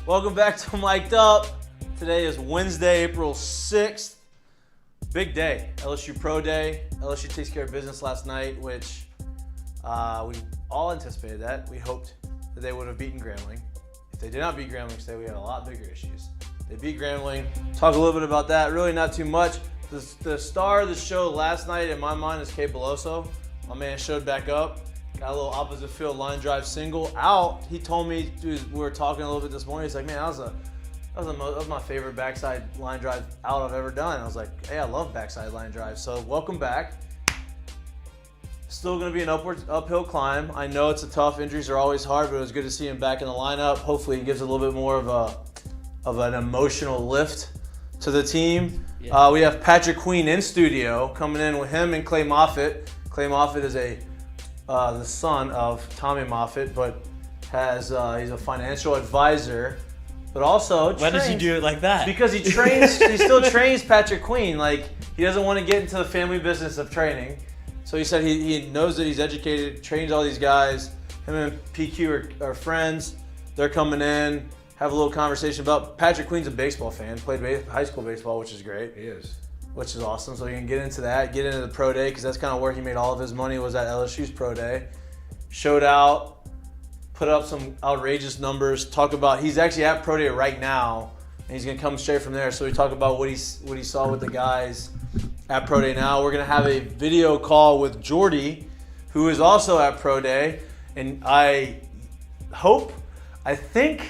Welcome back to Mik'd. Today is Wednesday, April 6th. Big day. LSU Pro Day. LSU takes care of business last night, which we all anticipated that. We hoped that they would have beaten Grambling. If they did not beat Grambling today, we had a lot bigger issues. They beat Grambling. Talk a little bit about that. Really not too much. The star of the show last night, in my mind, is Kate Beloso. My man showed back up. Got a little opposite field line drive single out. He told me, we were talking a little bit this morning. He's like, man, that was my favorite backside line drive out I've ever done. I was like, hey, I love backside line drives. So welcome back. Still going to be an uphill climb. I know it's a tough. Injuries are always hard, but it was good to see him back in the lineup. Hopefully, he gives a little bit more of an emotional lift to the team. Yeah. We have Patrick Queen in studio, coming in with him and Clay Moffitt. Clay Moffitt is the son of Tommy Moffitt, but he's a financial advisor, but also Why does he do it like that? Because he trains. He still trains Patrick Queen. Like, he doesn't want to get into the family business of training. So he said he knows that he's educated, trains all these guys. Him and PQ are friends. They're coming in, have a little conversation about Patrick Queen's a baseball fan, played high school baseball, which is great. He is. Which is awesome. So you can get into that, get into the pro day, because that's kind of where he made all of his money, was at LSU's pro day. Showed out, put up some outrageous numbers, talk about, he's actually at pro day right now, and he's going to come straight from there. So we talk about what he saw with the guys at pro day now. We're going to have a video call with Jordy, who is also at pro day, and I think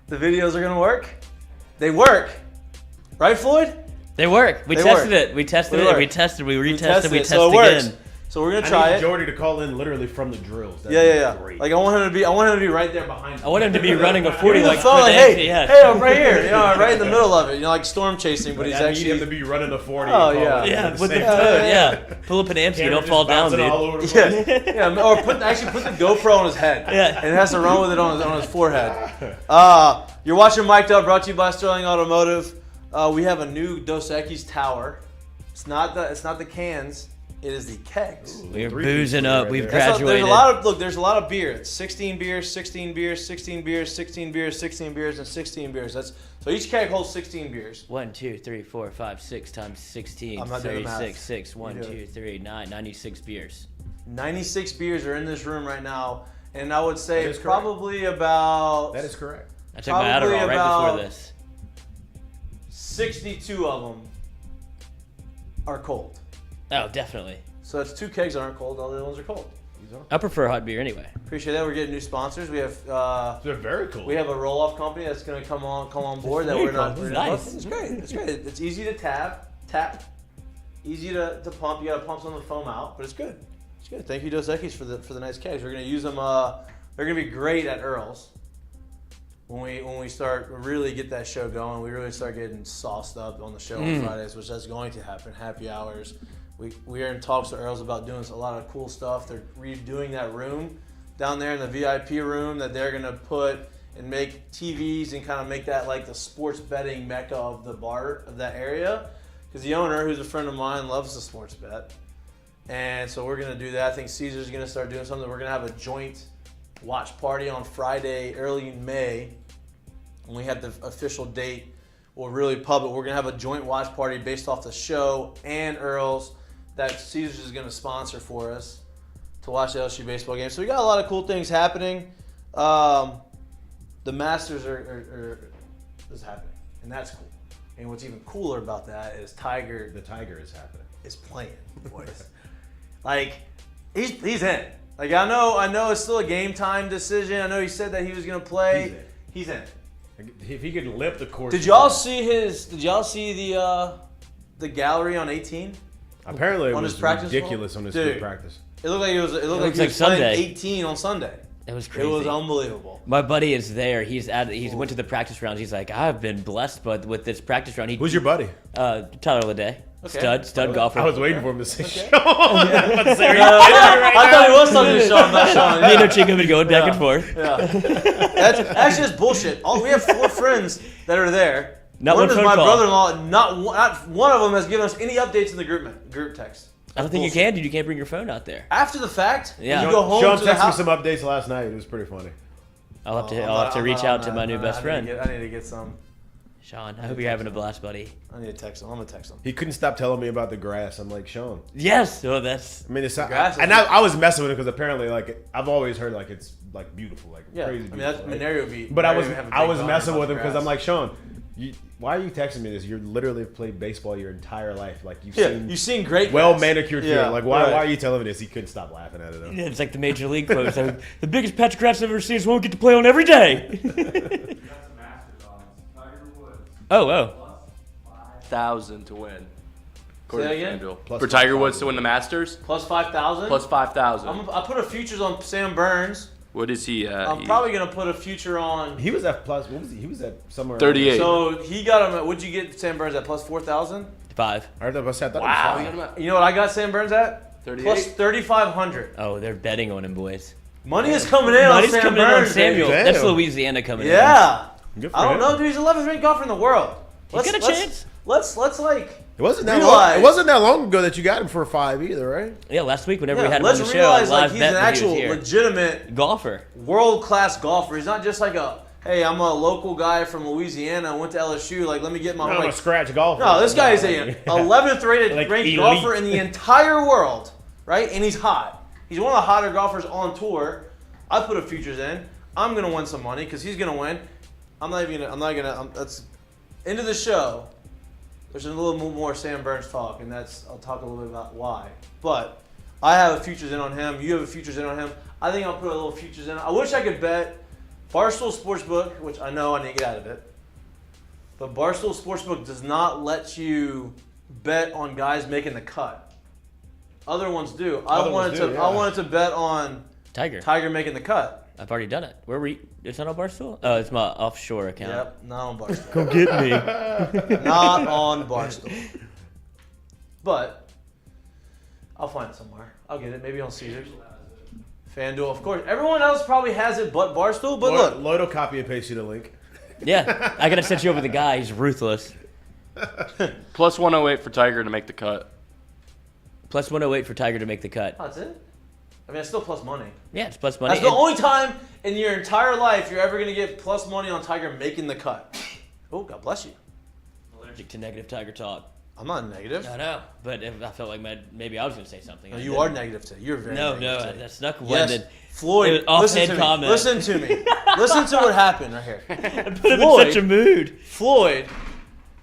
the videos are going to work. They work. Right, Floyd? They work. We tested it. We tested it. We retested again. So we're gonna try I need Jordy to call in literally from the drills. Yeah. Great. Like I want him to be right there behind me. I want him to be running a 40 like hey, I'm right here. Right in the middle of it. Like storm chasing, but he's actually. I need him to be running a 40. Oh yeah. Yeah, with the foot. Yeah. Pull up an amp so you don't fall down, dude. All over the place. Yeah. Or put the GoPro on his head. Yeah. And it has to run with it on his forehead. You're watching Mik'd, brought to you by Sterling Automotive. We have a new Dos Equis tower. It's not the cans. It is the kegs. We're boozing up. We've graduated. There's a lot of beer. It's 16 beers, 16 beers, 16 beers, 16 beers, 16 beers, and 16 beers. So each keg holds 16 beers. 1, 2, 3, 4, 5, 6 times 16. I'm not doing the math. 36, 6, 1, 2, 3, 9, 96 beers. 96 beers are in this room right now, and I would say probably about. That is correct. I took my Adderall right before this. 62 of them are cold. Oh, definitely. So that's 2 kegs that aren't cold. All the other ones are cold. I prefer hot beer anyway. Appreciate that. We're getting new sponsors. We have. They're very cool. We have a roll-off company that's going to come on board. That we're not. Nice. It's great. It's easy to tap, easy to pump. You got to pump some of the foam out, but it's good. It's good. Thank you, Dos Equis, for the nice kegs. We're going to use them. They're going to be great at Earl's. When we start really get that show going, we really start getting sauced up on the show on Fridays, which that's going to happen. Happy hours. We are in talks with Earls about doing a lot of cool stuff. They're redoing that room down there in the VIP room that they're gonna put and make TVs and kind of make that like the sports betting mecca of the bar of that area. Because the owner, who's a friend of mine, loves the sports bet, and so we're gonna do that. I think Caesar's gonna start doing something. We're gonna have a joint watch party on Friday, early in May, when we have the official date. We'll really pub it. We're going to have a joint watch party based off the show and Earl's that Caesars is going to sponsor for us to watch the LSU baseball game. So we got a lot of cool things happening. The Masters is happening, and that's cool. And what's even cooler about that is Tiger. The Tiger is happening. Is playing, boys. Like, he's in. Like, I know it's still a game time decision. I know he said that he was going to play. He's in. If he could lift the course. Did y'all see the gallery on 18? Apparently, on it was ridiculous on his first practice. It looked like he was playing 18 on Sunday. It was crazy. It was unbelievable. My buddy is there. He's went to the practice rounds. He's like, I've been blessed, but with this practice round, who's your buddy? Tyler Leday. Okay. Stud golfer. I was waiting for him to say Sean. I thought he was talking to Sean about Sean. Me and Chico have been going back and forth. Yeah. That's actually just bullshit. We have 4 friends that are there. Not one one is my call. brother-in-law. Not one of them has given us any updates in the group text. I don't think you can, dude. You can't bring your phone out there. After the fact, yeah. you go home Sean to the texted me house. some updates last night. It was pretty funny. I'll have to reach out to my new best friend. I need to get some. Sean, I hope you're having a blast, buddy. I need to text him. I'm gonna text him. He couldn't stop telling me about the grass. I'm like, Sean. Yes. Well, that's. I mean, it's grass and I was messing with it because apparently, like, I've always heard like it's like beautiful, like crazy beautiful. I mean, Maneri would be. But I was Maneri messing with him because because I'm like, Sean, why are you texting me this? You literally have played baseball your entire life. Like you've seen great, well manicured field. Like why right. Why are you telling me this? He couldn't stop laughing at it. Though. Yeah, it's like the major league quotes. Like, the biggest patch of grass I've ever seen is one we get to play on every day. Oh. 1,000 to win. Say that again? For Tiger Woods to win the Masters? Plus 5,000. Plus 5,000. I put a futures on Sam Burns. What is he? I'm probably gonna put a future on. He was at plus. What was he? He was at somewhere. 38. So he got him. What'd you get Sam Burns at? Plus 4,000. 5. I thought it was Wow. 5. You know what I got Sam Burns at? 38. Plus 3,500. Oh, they're betting on him, boys. Money is coming in on Money's Sam coming in Burns. on Samuel. baby. That's Damn. Louisiana coming in. Yeah. Good for I don't him. know, dude. He's the 11th ranked golfer in the world. He's got a chance. Let's like. It wasn't that Realize- long. It wasn't that long ago that you got him for 5 either, right? Yeah, last week whenever we had him let's on the show, realize live like he's bet an when he was actual here. legitimate Golfer. world-class golfer. He's not just like hey, I'm a local guy from Louisiana. I went to LSU. Like, let me get my I'm a scratch golfer. No, this guy is a 11th rated Like ranked elite. golfer in the entire world, right? And he's hot. He's one of the hotter golfers on tour. I put a futures in. I'm gonna win some money because he's gonna win. That's end of the show. There's a little more Sam Burns talk, and I'll talk a little bit about why. But I have a futures in on him. You have a futures in on him. I think I'll put a little futures in. I wish I could bet Barstool Sportsbook, which I know I need to get out of it. But Barstool Sportsbook does not let you bet on guys making the cut. Other ones do. I wanted to bet on Tiger making the cut. I've already done it. Where were you? It's not on Barstool? Oh, it's my offshore account. Yep, not on Barstool. Go get me. Not on Barstool. But I'll find it somewhere. I'll get it. Maybe on Caesars. FanDuel, of course. Everyone else probably has it but Barstool. But look. Lloyd will copy and paste you the link. Yeah, I gotta send you over the guy. He's ruthless. Plus 108 for Tiger to make the cut. Plus 108 for Tiger to make the cut. Oh, that's it? I mean, it's still plus money. Yeah, it's plus money. That's the only time in your entire life you're ever going to get plus money on Tiger making the cut. Oh, God bless you. Allergic to negative Tiger talk. I'm not negative. I know, but if I felt like maybe I was going to say something. No, you are negative today. You're very negative today. That's not one Yes, that. Floyd, Offhand comment. Listen to me. Listen to what happened right here. I put him in such a mood. Floyd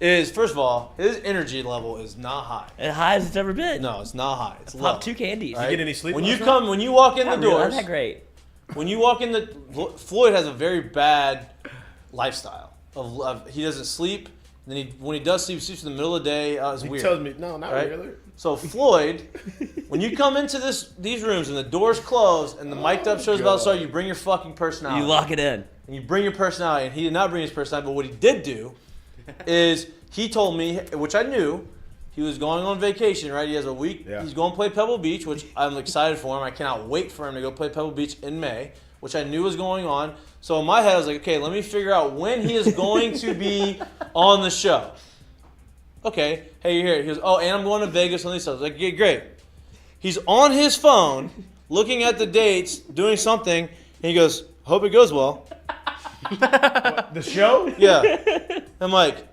is, first of all, his energy level is not high. As high as it's ever been. No, it's not high. It's low. Pop 2 candies. Right? Did you get any sleep? When last you night? when you walk in the Not really, doors, not that great. when you walk in Floyd has a very bad lifestyle. He doesn't sleep. Then when he does sleep, he sleeps in the middle of the day. It's He weird. tells me, no, not Right? really. So Floyd, when you come into these rooms and the doors close and the mic'd up show's about to start, you bring your fucking personality. You lock it in. And you bring your personality. And he did not bring his personality, but what he did do is he told me, which I knew, he was going on vacation, right? He has a week. Yeah. He's going to play Pebble Beach, which I'm excited for him. I cannot wait for him to go play Pebble Beach in May, which I knew was going on. So in my head, I was like, okay, let me figure out when he is going to be on the show. Okay, hey, you're here. He goes, oh, and I'm going to Vegas on these stuff. I was like, yeah, great. He's on his phone, looking at the dates, doing something, and he goes, hope it goes well. The show? Yeah. I'm like,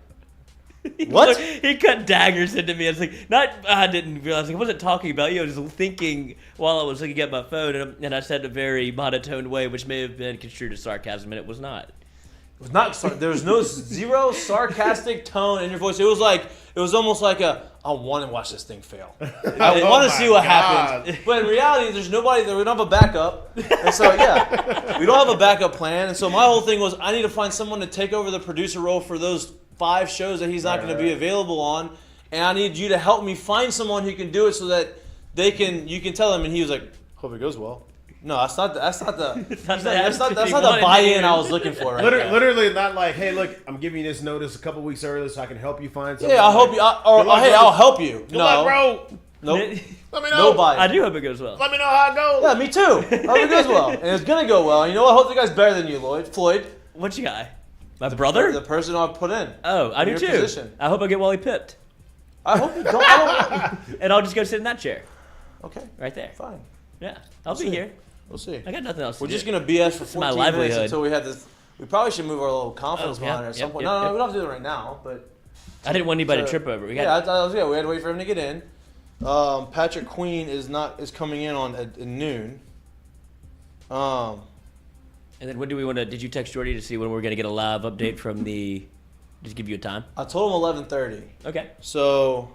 what? Look, he cut daggers into me. I was like, I didn't realize. I wasn't talking about you. I was just thinking while I was looking at my phone, and I said in a very monotone way, which may have been construed as sarcasm, and it was not. It was not. There was no zero sarcastic tone in your voice. It was almost like I want to watch this thing fail. I want to see what happens. But in reality, there's nobody there. We don't have a backup. And so, yeah, we don't have a backup plan. And so my whole thing was I need to find someone to take over the producer role for those 5 shows that he's not going to be available on. And I need you to help me find someone who can do it so that you can tell him. And he was like, hope it goes well. No, that's not the buy-in I was looking for. Right now. Literally not like, hey, look, I'm giving you this notice a couple weeks early so I can help you find something. Yeah, I hope you. Hey, I'll help you. Good luck, bro. Nope. Let me know. No buy-in. I do hope it goes well. Let me know how it goes. Yeah, me too. Hope it goes well, and it's gonna go well. And you know what? I hope the guy's better than you, Floyd. Which guy? My brother? The person I put in. Oh, I do your too. position. I hope I get Wally pipped. I hope you don't. And I'll just go sit in that chair. Okay. Right there. Fine. Yeah. I'll be here. We'll see. I got nothing else. We're to just do. gonna BS for 14 my minutes livelihood. until we have this. We probably should move our little conference Oh, yeah, monitor at some yep, point. yep, No, yep. we don't have to do it right now, but. I didn't want anybody to So- trip over. We Yeah, got. we had to wait for him to get in. Patrick Queen is coming in at noon. And then when do we want to? Did you text Jordy to see when we're going to get a live update from the? Just give you a time. I told him 11:30. Okay. So,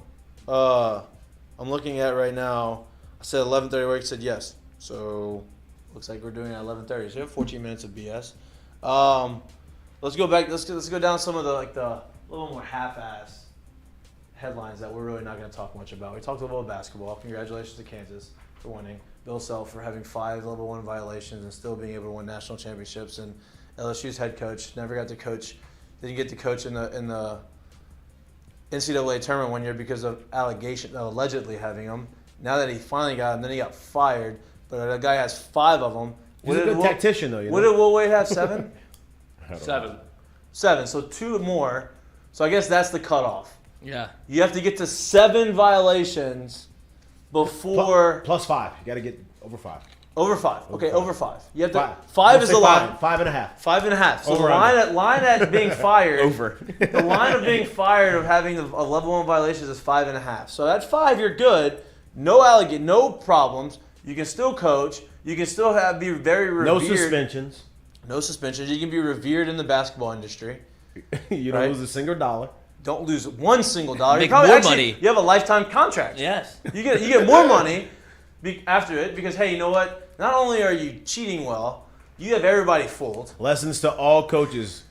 I'm looking at right now. I said 11:30 where he said yes. So, looks like we're doing it at 11:30. So we have 14 minutes of BS. Let's go back. Let's go down some of the little more half-ass headlines that we're really not going to talk much about. We talked a little about basketball. Congratulations to Kansas for winning. Bill Self for having 5 level 1 violations and still being able to win national championships. And LSU's head coach never got to coach. Didn't get to coach in the NCAA tournament one year because of allegedly having him. Now that he finally got him, then he got fired. But the guy has 5 of them. He's a good tactician, though. What did Will Wade have? 7? 7. 7. So 2 more. So I guess that's the cutoff. Yeah. You have to get to 7 violations before plus 5. You got to get over 5. over 5. Okay, over 5. You have to. 5 Let's is say the line. 5.5. 5.5. So Over the line at being fired. Over. The line of being fired of having a level 1 violations is 5.5. So at 5, you're good. No problems. You can still coach. You can still be very revered. No suspensions. No suspensions. You can be revered in the basketball industry. You don't lose a single dollar. Don't lose $1 single dollar. Make You probably more actually, money. You have a lifetime contract. Yes. You get more money after it because, hey, you know what? Not only are you cheating well, you have everybody fooled. Lessons to all coaches.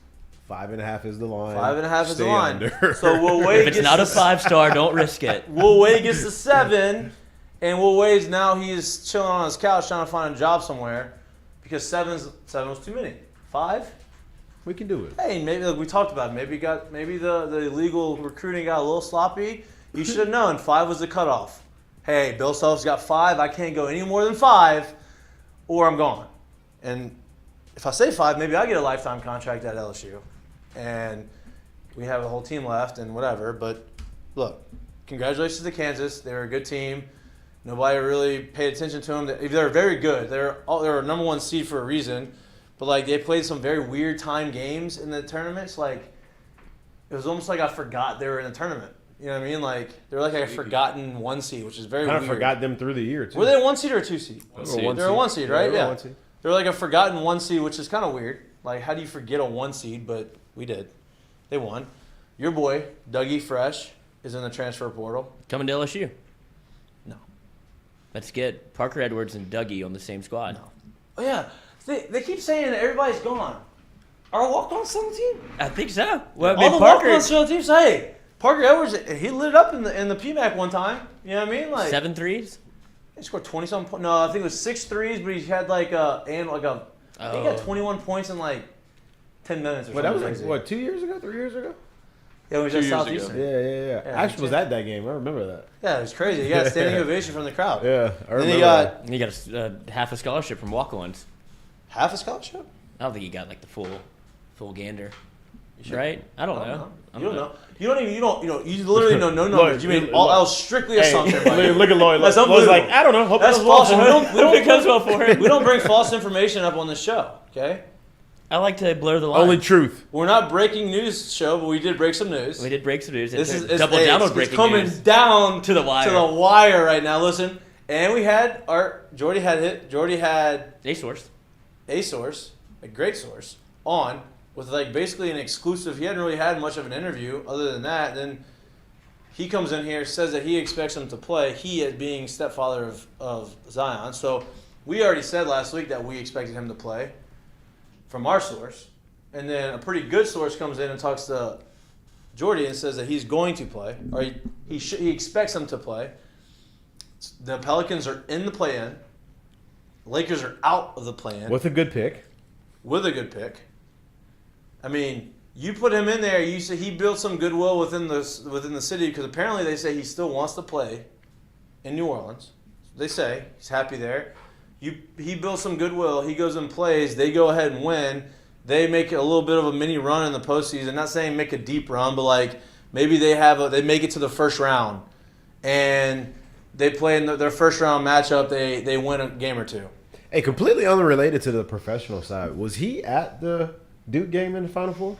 5.5 is the line. 5.5 is the Stay line. under. So Will Wade If it's gets not a 5-star, don't risk it. Will Wade gets to 7, and Will Wade's now he's chilling on his couch trying to find a job somewhere because 7 was too many. 5? We can do it. Hey, maybe like we talked about it. Maybe the illegal recruiting got a little sloppy. You should have known 5 was the cutoff. Hey, Bill Self's got 5. I can't go any more than 5, or I'm gone. And if I say 5, maybe I get a lifetime contract at LSU, and we have a whole team left and whatever. But look, congratulations to Kansas. They were a good team. Nobody really paid attention to them. They're very good. They're a number 1 seed for a reason. But, like, they played some very weird time games in the tournaments. Like, it was almost like I forgot they were in the tournament. You know what I mean? Like, they were like a forgotten 1 seed, which is very weird. Kind of forgot them through the year, too. Were they a 1 seed or a 2 seed? One seed. They're a 1 seed, right? they were Yeah. 1 seed. They were like a forgotten 1 seed, which is kind of weird. Like, how do you forget a 1 seed? But we did. They won. Your boy, Dougie Fresh, is in the transfer portal. Coming to LSU. No. Let's get Parker Edwards and Dougie on the same squad. Oh, yeah. They keep saying that everybody's gone. Are walk-ons still on the team? I think so. Well, I All mean, the Parker, walk-ons still on the team say, hey, Parker Edwards, he lit it up in the PMAC one time. You know what I mean? Like 7 threes. He scored 20-something points. No, I think it was 6 threes, but he had I think he got 21 points in like 10 minutes or Well, that something. was like, 2 years ago? 3 years ago? Yeah, we was 2 at years Southeastern. ago. Yeah. Yeah, Actually, was at that game. I remember that. Yeah, it was crazy. He got a standing ovation from the crowd. Yeah, I remember Then he that. got He got half a scholarship from walk-ons. half a scholarship. I don't think he got like the full gander. Right? I don't know. You don't know. You literally know no numbers. You mean all else strictly assumption. Hey, look at Lloyd. That's Lloyd's like, unbelievable. I don't know. Hope That's it goes well false. for him. We don't It goes well for him. We don't bring false information up on the show. Okay. I like to blur the line. Only truth. We're not breaking news show, but we did break some news. We did break some news. This is double down on it's breaking coming news. down To the wire. To the wire right now. Listen, and we had Jordy had A source. a source, a great source, on with like basically an exclusive. He hadn't really had much of an interview other than that. Then he comes in here, says that he expects him to play. He being stepfather of Zion. So we already said last week that we expected him to play from our source. And then a pretty good source comes in and talks to Jordy and says that he's going to play, or he expects him to play. The Pelicans are in the play-in. Lakers are out of the play-in With a good pick. with a good pick. I mean, you put him in there. You say he built some goodwill within the city because apparently they say he still wants to play in New Orleans. They say he's happy there. He built some goodwill. He goes and plays. They go ahead and win. They make a little bit of a mini run in the postseason. Not saying make a deep run, but like maybe they make it to the first round, and they play in their first round matchup. They win a game or two. Hey, completely unrelated to the professional side. Was he at the Duke game in the Final Four?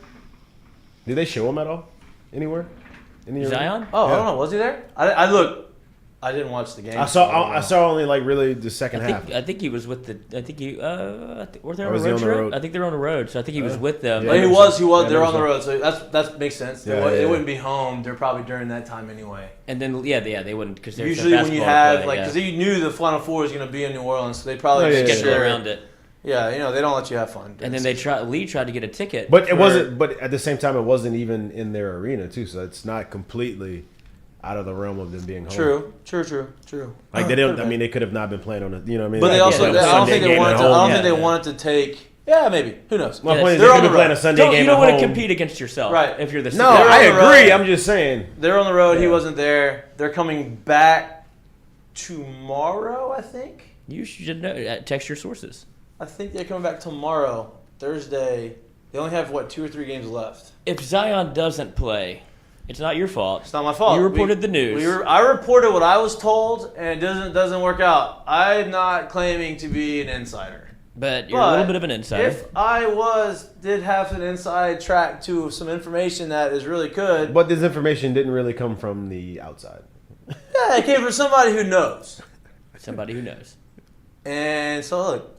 Did they show him at all? Anywhere? In the arena? Zion? Oh, Yeah. I don't know. Was he there? I look. I didn't watch the game. I so don't saw. know. I saw only like really the second half. I think he was with the. I think he. Were they Or on was the he road? on the road? I think they were on the road. So I think he was with them. Yeah. But he was. Yeah, They're on the Emerson. road, so that makes sense. They, Yeah, they yeah. wouldn't be home. They're probably during that time anyway. And then they wouldn't because there's Usually when you basketball have to play, like yeah. because you knew the Final Four was going to be in New Orleans, so they probably Oh, yeah, just schedule sure. around it. Yeah, they don't let you have fun. And then Lee tried to get a ticket. But it for- wasn't. But at the same time, it wasn't even in their arena too. So it's not completely out of the realm of them being home. True. Like they don't. I mean, they could have not been playing on it. You know what I mean? But they Like, also, yeah, I don't Sunday think they game wanted at to. home. I don't Yeah, think they yeah. wanted to take. Yeah, maybe. Who knows? My Yeah, point is, they're they on could the be playing road. a Sunday game you don't at want home. to compete against yourself, Right. if you're the No, They're on I the road. agree. I'm just saying. They're on the road. He Yeah. wasn't there. They're coming back tomorrow. I think. You should know. Text your sources. I think they're coming back tomorrow, Thursday. They only have 2 or 3 games left. If Zion doesn't play, it's not your fault. It's not my fault. You reported the news. I reported what I was told, and it doesn't work out. I'm not claiming to be an insider. But you're a little bit of an insider. If I did have an inside track to some information that is really good. But this information didn't really come from the outside. Yeah, it came from somebody who knows. Somebody who knows. And so look,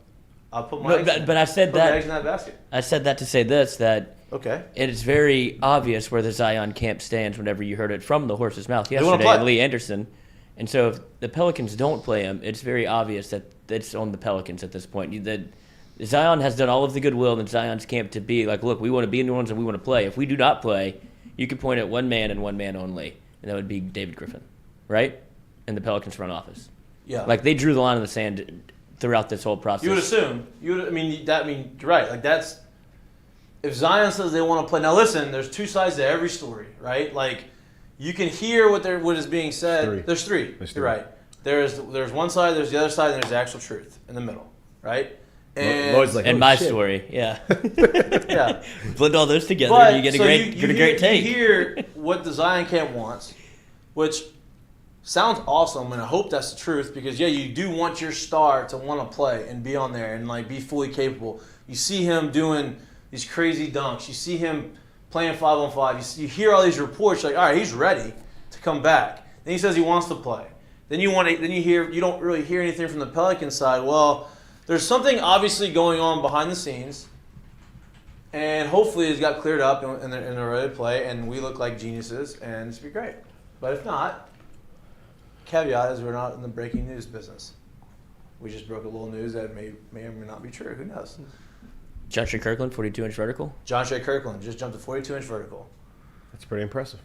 I'll put my But I said put my that. eggs in that basket. I said that to say this, that Okay. it is very obvious where the Zion camp stands whenever you heard it from the horse's mouth wanna yesterday, play. and Lee Anderson. And so if the Pelicans don't play him, it's very obvious that it's on the Pelicans at this point. That Zion has done all of the goodwill in Zion's camp to be like, look, we want to be in New Orleans and we want to play. If we do not play, you can point at one man and one man only, and that would be David Griffin, right? In the Pelicans front office. Yeah. Like they drew the line in the sand throughout this whole process. You would assume. You're right. Like that's if Zion says they want to play. Now listen, there's 2 sides to every story, right? Like you can hear what is being said. Three. There's 3. There's You're 3. right. There's one side, there's the other side, and there's the actual truth in the middle, right? And Lloyd's like, And "Holy my shit." story, yeah. yeah. Blend all those together, But and you get a so great, you great take. You hear what the Zion camp wants, which sounds awesome, and I hope that's the truth because you do want your star to want to play and be on there and like be fully capable. You see him doing these crazy dunks. You see him playing 5-on-5. You hear all these reports like, all right, he's ready to come back. Then he says he wants to play. Then you don't really hear anything from the Pelican side. Well, there's something obviously going on behind the scenes, and hopefully it's got cleared up and they're ready to play, and we look like geniuses, and it's be great. But if not, caveat is we're not in the breaking news business. We just broke a little news that may or may not be true. Who knows? John Shea Kirkland, 42-inch vertical. John Shea Kirkland just jumped to 42-inch vertical. That's pretty impressive.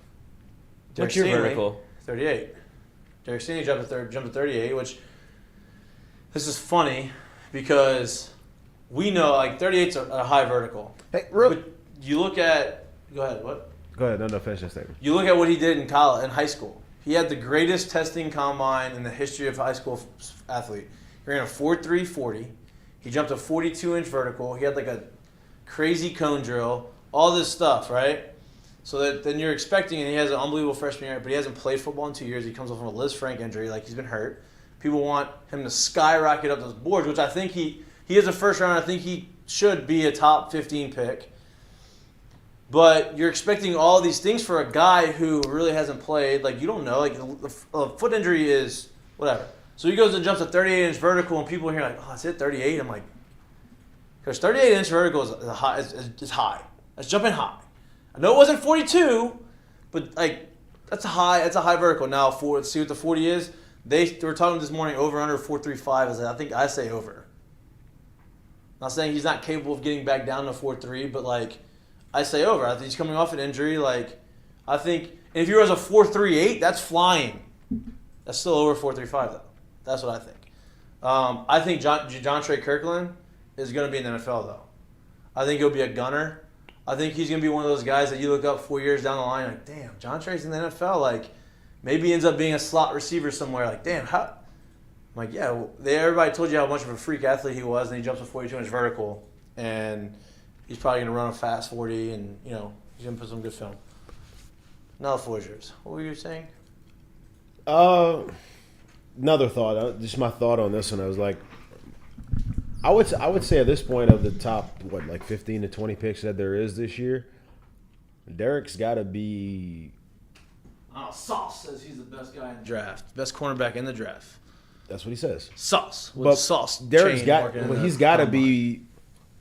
What's your Stingley, vertical? 38. Derek Stingley jumped to 38, which this is funny because we know like 38's a high vertical. Hey, But you look at go ahead, what? Go ahead. No, finish that statement. You look at what he did in high school. He had the greatest testing combine in the history of high school athlete. He ran a 4.3 40. He jumped a 42-inch vertical. He had like a crazy cone drill, all this stuff, right? So that then you're expecting, and he has an unbelievable freshman year, but he hasn't played football in 2 years. He comes off from a Liz Frank injury, like he's been hurt. People want him to skyrocket up those boards, which I think he is a first round. I think he should be a top 15 pick. But you're expecting all these things for a guy who really hasn't played. Like, you don't know. Like, a foot injury is whatever. So he goes and jumps a 38-inch vertical, and people are here like, oh, it's it, 38? I'm like, because 38-inch vertical is high. That's jumping high. I know it wasn't 42, but, like, that's a high vertical. Now, let's see what the 40 is. They were talking this morning over under 4.35. I think I say over. Not saying he's not capable of getting back down to 4.3, but, like, I say over. I think he's coming off an injury. Like, I think if he was a 4.38, that's flying. That's still over 4.35, though. That's what I think. I think John Shea Kirkland is going to be in the NFL, though. I think he'll be a gunner. I think he's going to be one of those guys that you look up 4 years down the line, like, damn, John Shea's in the NFL. Like, maybe he ends up being a slot receiver somewhere. Like, damn, how? I'm like, yeah, well, everybody told you how much of a freak athlete he was, and he jumps a 42-inch vertical, and he's probably going to run a fast 40, and, you know, he's going to put some good film. Now the floor is yours. What were you saying? Another thought. Just my thought on this one. I was like, I would say at this point of the top, like 15 to 20 picks that there is this year, Derek's got to be. Oh, Sauce says he's the best guy in the draft, best cornerback in the draft. That's what he says. Sauce, with But Sauce. Derek's got. he's got to be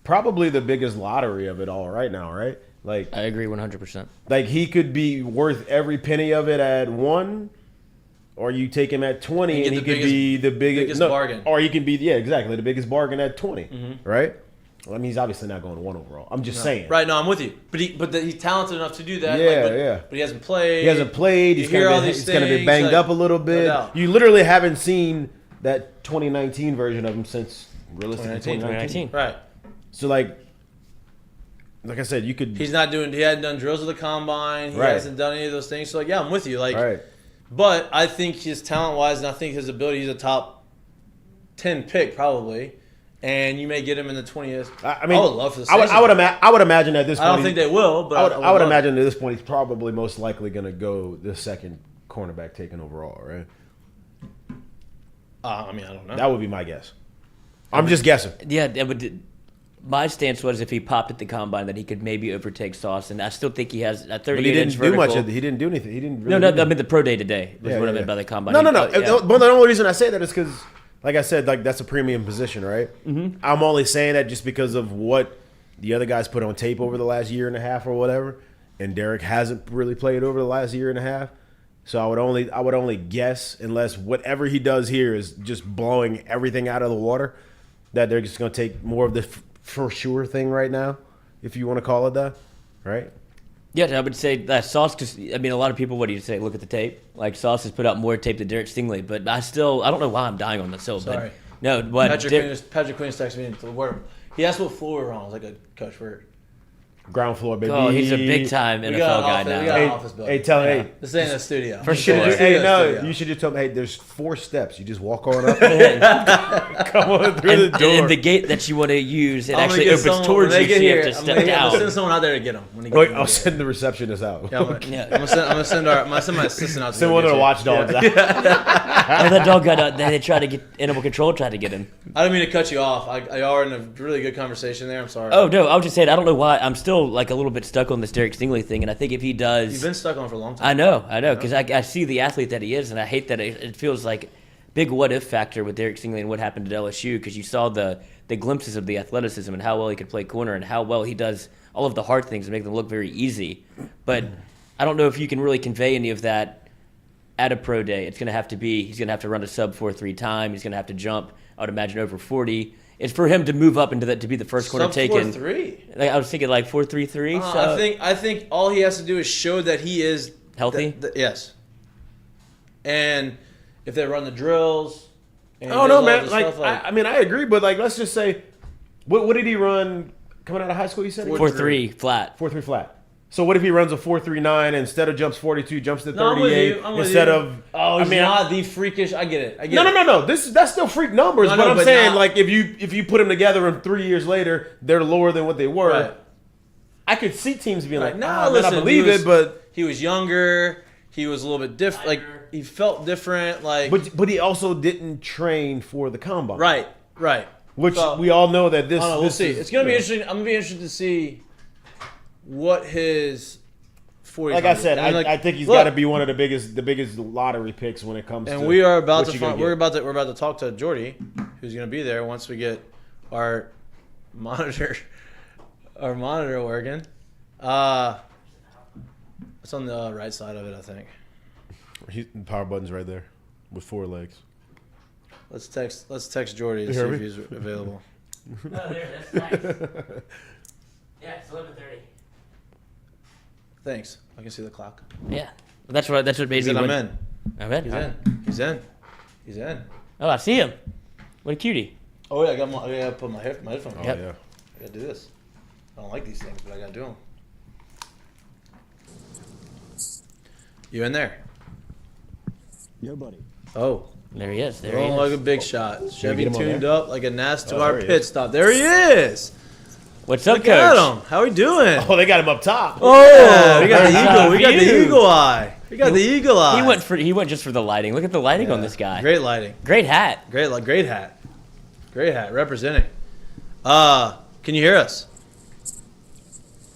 probably the biggest lottery of it all right now, right? Like I agree 100%. Like he could be worth every penny of it at 1, or you take him at 20 and he could be the biggest bargain. Or he can be the biggest bargain at 20, right? Well, I mean, he's obviously not going 1 overall. I'm just saying. Right, no, I'm with you. But he's talented enough to do that. Yeah. But he hasn't played. He's going to be banged up a little bit. No you literally haven't seen that 2019 version of him since realistically 2019. Right. So like I said, you could. He hadn't done drills with the combine. He hasn't done any of those things. So like, yeah, I'm with you. Like, right. But I think his talent wise, and I think his ability, he's a top 10 pick probably. And you may get him in the 20th. I mean, I would love for the Saints. I would imagine at this point. I don't think they will, but I would imagine at this point he's probably most likely going to go the second cornerback taken overall, right? I mean, I don't know. That would be my guess. I'm just guessing. Yeah, my stance was if he popped at the combine that he could maybe overtake Sauce, and I still think he has a 38-inch But he didn't do vertical. much. He didn't do anything. He didn't. Really I mean the pro day today was what I meant by the combine. No. Yeah. But the only reason I say that is because, like I said, like that's a premium position, right? Mm-hmm. I'm only saying that just because of what the other guys put on tape over the last year and a half or whatever, and Derek hasn't really played over the last year and a half. So I would only guess, unless whatever he does here is just blowing everything out of the water, that they're just going to take more of the for sure thing right now, if you want to call it that, right? Yeah, I would say that Sauce, because, I mean, a lot of people, what do you say, look at the tape? Like, Sauce has put out more tape than Derek Stingley, but I don't know why I'm dying on this hill. Sorry. But no, but Patrick Queen texted me to the word. He asked what floor we were on. I was like, a coach, we're Ground floor, baby. Oh, he's a big time NFL guy now. We got an office building. Hey, tell him, This ain't a studio. For sure. You should just tell him, hey, there's 4 steps. You just walk on up. Come on through the door. And the gate that you want to use, it actually opens towards you, so you have to step I'm down. gonna send someone out there to get him. Wait, I'll send the receptionist out. Yeah, I'm gonna send my assistant out. Send one of the watchdogs out. Oh, that dog got out. They tried to get animal control. Tried to get him. I didn't mean to cut you off. I are in a really good conversation there. I'm sorry. Oh no, I was just saying I don't know why I'm still like a little bit stuck on this Derek Stingley thing, and I think if he does, You've been stuck on it for a long time. I know, because I see the athlete that he is, and I hate that it feels like big what if factor with Derek Stingley and what happened at LSU, because you saw the glimpses of the athleticism and how well he could play corner and how well he does all of the hard things and make them look very easy. But I don't know if you can really convey any of that at a pro day. It's going to have to be, he's going to have to run a sub 4.3 time. He's going to have to jump, I would imagine, over 40. It's for him to move up into that, to be the first corner taken. Sub 4.3. Like, I was thinking like 4.33. So I think all he has to do is show that he is healthy. Yes. And if they run the drills. And Oh no, man! I I agree, but like, let's just say, what did he run coming out of high school? You said 4.3 flat. 4.3 flat. So what if he runs a 4.39 instead of jumps 42, jumps to 38 I'm with instead you. of? He's not the freakish. I get it. No. That's still freak numbers. But I'm saying, like, if you put them together and 3 years later they're lower than what they were, Right. I could see teams being like, no, listen, I believe it, but he was younger. He was a little bit different. Like, he felt different. Like, but he also didn't train for the combine, right. Which So, we all know that this. we'll this see. is- It's gonna be interesting. I'm gonna be interested to see what his 40. Like I said, I mean, I think he's got to be one of the biggest lottery picks when it comes. And to we are about what to you're gonna find, we're get. about to talk to Jordy, who's gonna be there once we get our monitor working. It's on the right side of it, I think. The power button's right there with 4 legs. Let's text Jordy to You see heard if me? he's available. Oh, there, that's nice. Yeah, it's 11:30. Thanks. I can see the clock. Yeah, that's what made He me. said, I'm in. I'm in. He's All right. in. He's in. Oh, I see him. What a cutie. Oh yeah, I gotta put my headphone on. Oh Yep. yeah. I gotta do this. I don't like these things, but I gotta do them. You in there? Yeah, buddy. Oh. There he is. There he Oh, is. like a big shot. Chevy get him on tuned there? up like a NASCAR there he pit is. stop. There he is. What's up, Look Coach? at him. How we doing? Oh, they got him up top. Oh, we got the Yeah. eagle. We got the View. eagle eye. We got the eagle eye. He went just for the lighting. Look at the lighting on this guy. Great lighting. Great hat. Great hat. Great hat. Representing. Can you hear us?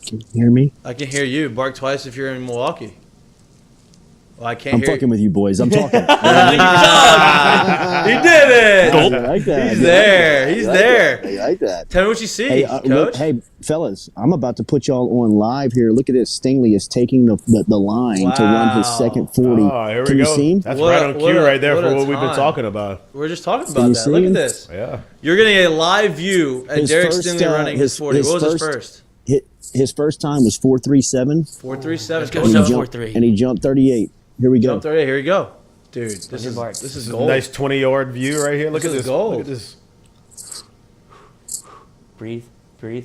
Can you hear me? I can hear you. Bark twice if you're in Milwaukee. Well, I can't I'm hear fucking you. with you boys. I'm talking. He did it. I like that. He's there. He's there. I like that. Tell me what you see, Hey, Coach. look, hey, fellas, I'm about to put y'all on live here. Look at this. Stingley is taking the line to run his Wow. second 40. Oh, here we Can go. you see him? That's What right a- on what cue a- right there what for a what we've been time. talking about. We're just talking Can about you that. see Look at him? this. Yeah. You're getting a live view at His Derek first, Stingley running his 40. What was his first? His first time was 4.37. 4.37. Let's go. And he So jumped- 4.3. And he jumped 38. Here we go. Jump 30. Here you go. Dude, this is Mark. this is This is a gold. nice 20-yard view right here. Look This at is this. gold. Look at this. Breathe.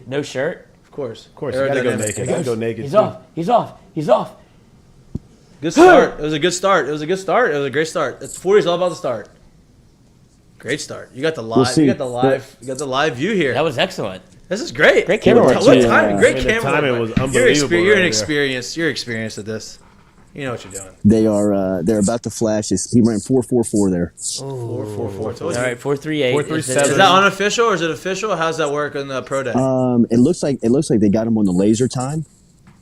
No shirt. Of course. Of course, you gotta go Aerodynamic. naked. You gotta go naked. He's too. off. He's off. Good start. It was a good start. It was a great start. It's 40 is all about the start. Great start. You got the live. see. You got the live view here. That was excellent. This is great. Great camera work, What too. timing? Great I mean, the camera timing work. was You're unbelievable You're right there. inexperienced. You're experienced at this. You know what you're doing. They are. They're about to flash. He ran 4.44 there. 4.44. All right, 4.38. 4.37. Is that unofficial or is it official? How's that work in the pro day? It looks like they got him on the laser time.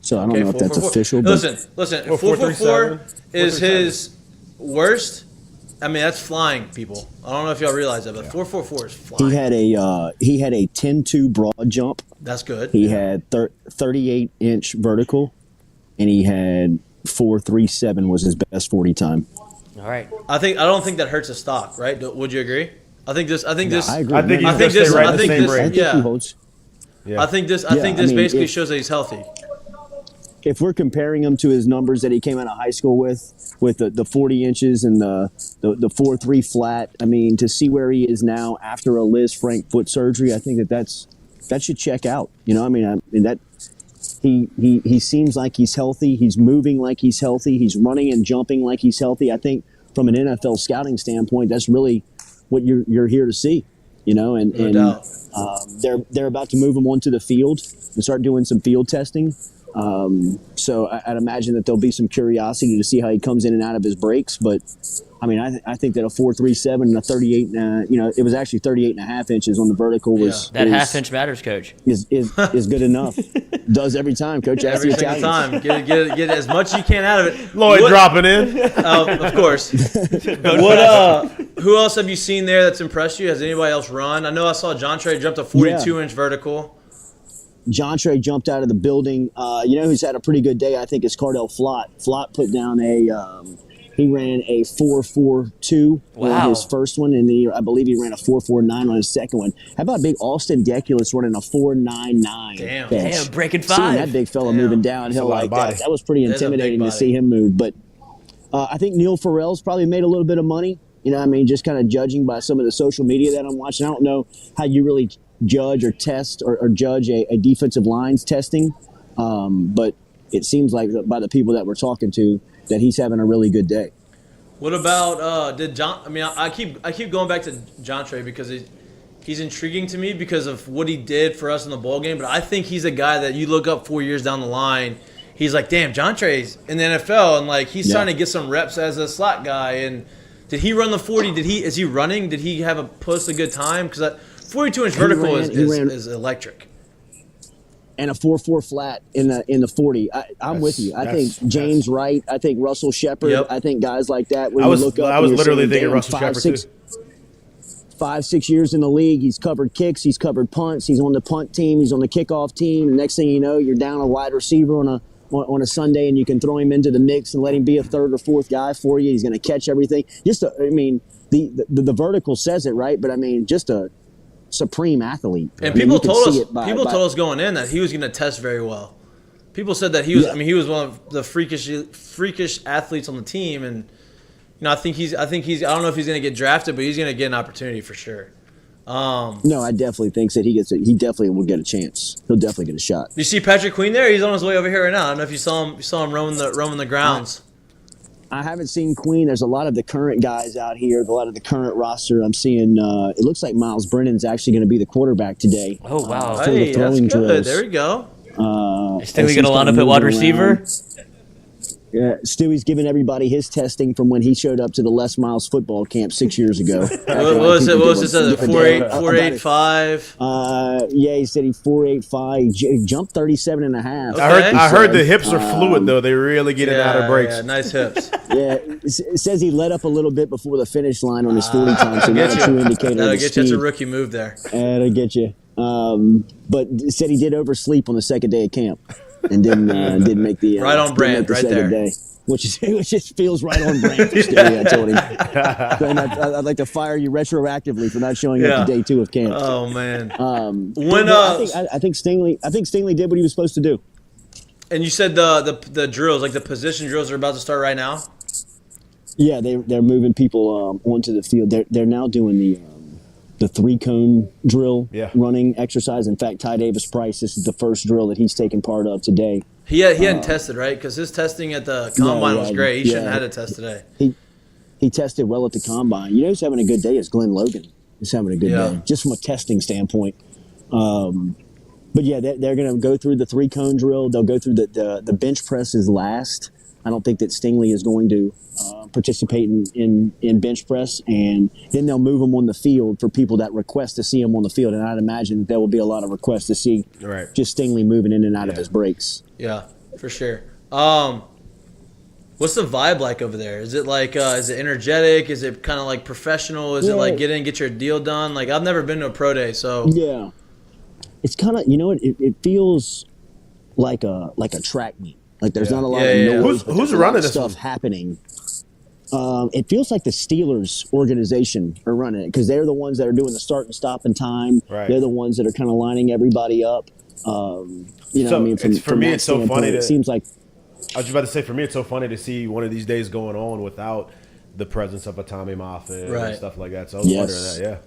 So I don't know if that's 4.44. official. But Listen. Or 4.44 is 4.37. his worst. I mean, that's flying, people. I don't know if y'all realize that, but 4.44 is flying. he had a 10.2 broad jump. That's good. He had 38-inch vertical, and he had 4.37 was his best 40 time. All right. I don't think that hurts his stock, right? Would you agree? I think this. I agree. I think man. he's I gonna think stay this- right I in the think same this- I range. think yeah. he holds. Yeah. I think this I mean, basically if- shows that he's healthy. If we're comparing him to his numbers that he came out of high school with the 40 inches and the 4.3 flat, I mean, to see where he is now after a Liz Frank foot surgery, I think that should check out. You know, I mean that he seems like he's healthy. He's moving like he's healthy. He's running and jumping like he's healthy. I think from an NFL scouting standpoint, that's really what you're here to see. You know, and No doubt. they're about to move him onto the field and start doing some field testing. So I'd imagine that there'll be some curiosity to see how he comes in and out of his breaks. But I mean, I think that a 4.37 and a 38, it was actually 38.5 inches on the vertical was That is, half-inch matters, Coach. is good enough. Does every time, Coach. Ask Every the single Italians. time, get as much as you can out of it. Lloyd What- dropping in. of course. What? Who else have you seen there that's impressed you? Has anybody else run? I know I saw John Trey jumped a 42-inch vertical. John Trey jumped out of the building. You know who's had a pretty good day? I think is Cardell Flott. Flott put down he ran a 4.42 Wow. on his first one, and I believe he ran a 4.49 on his second one. How about big Austin Deculus running a 4.99? Damn. Damn, breaking Seeing 5. that big fella Damn. moving That's downhill a lot like of body. that was pretty That is a big intimidating to body. see him move. But I think Neil Farrell's probably made a little bit of money. You know, I mean, just kind of judging by some of the social media that I'm watching. I don't know how you really judge or test or judge a defensive line's testing, but it seems like by the people that we're talking to that he's having a really good day. What about did John? I mean, I keep going back to John Trey because he's intriguing to me because of what he did for us in the bowl game. But I think he's a guy that you look up 4 years down the line. He's like, damn, John Trey's in the NFL, and like he's trying to get some reps as a slot guy. And did he run the 40? Is he running? Did he have a good time? Because that 42-inch vertical ran- is electric. And a 4.4 flat in the 40. I'm with you. I think James Wright. I think Russell Shepard. Yep. I think guys like that. When I was you look up, I was and you're literally saying, thinking damn, Russell Shepard too. 5-6 years in the league. He's covered kicks. He's covered punts. He's on the punt team. He's on the kickoff team. The next thing you know, you're down a wide receiver on a Sunday, and you can throw him into the mix and let him be a third or fourth guy for you. He's going to catch everything. The vertical says it, right? But I mean, just a supreme athlete. And I mean, people you can told see us it by- told us going in that he was going to test very well. People said that he was. Yeah. I mean, he was one of the freakish athletes on the team, and I think he's. I don't know if he's going to get drafted, but he's going to get an opportunity for sure. No, I definitely think that he definitely will get a chance. He'll definitely get a shot. You see Patrick Queen there? He's on his way over here right now. I don't know if you saw him roaming the grounds. I haven't seen Queen. There's a lot of the current guys out here, a lot of the current roster. I'm seeing. It looks like Miles Brennan's actually going to be the quarterback today. Oh, wow. for the Hey, that's throwing good. drills. There we go. Is Stingley going to line up at wide receiver? Yeah, Stewie's giving everybody his testing from when he showed up to the Les Miles football camp 6 years ago. What was it? What was it? 4.85. Yeah, he said he 4.85, jumped 37 and a half. Okay. I heard the hips are fluid though. They really get it out of breaks. Yeah, nice hips. Yeah, it says he let up a little bit before the finish line on his 40 time, so that's a true indicator of That'll his get you. That's a speed. rookie move there. That'll get you. But said he did oversleep on the second day of camp and didn't make the Right on brand, make the right second there. day, which just feels right on brand for Stewie. I told him. I'd like to fire you retroactively for not showing up to day 2 of camp. Oh man. I think Stingley did what he was supposed to do. And you said the drills, like the position drills, are about to start right now. Yeah, they're moving people onto the field. They're now doing the 3-cone drill running exercise. In fact, Ty Davis Price, this is the first drill that he's taken part of today. He hadn't tested, right? Because his testing at the combine was great. He shouldn't have had a test today. He tested well at the combine. You know who's having a good day is Glenn Logan. He's having a good day, just from a testing standpoint. But yeah, they're going to go through the 3-cone drill. They'll go through the bench presses last. I don't think that Stingley is going to participate in bench press, and then they'll move him on the field for people that request to see him on the field. And I'd imagine that there will be a lot of requests to see just Stingley moving in and out of his breaks. Yeah, for sure. What's the vibe like over there? Is it like is it energetic? Is it kind of like professional? Is it like get in, get your deal done? Like I've never been to a pro day, so yeah, it's kind of it feels like a track meet. Like there's not a lot of noise. Who's running this stuff happening? It feels like the Steelers organization are running it because they're the ones that are doing the start and stop in time. Right. They're the ones that are kind of lining everybody up. For me, it's so funny. It seems like I was just about to say, for me, it's so funny to see one of these days going on without the presence of a Tommy Moffitt and stuff like that. So I was wondering that,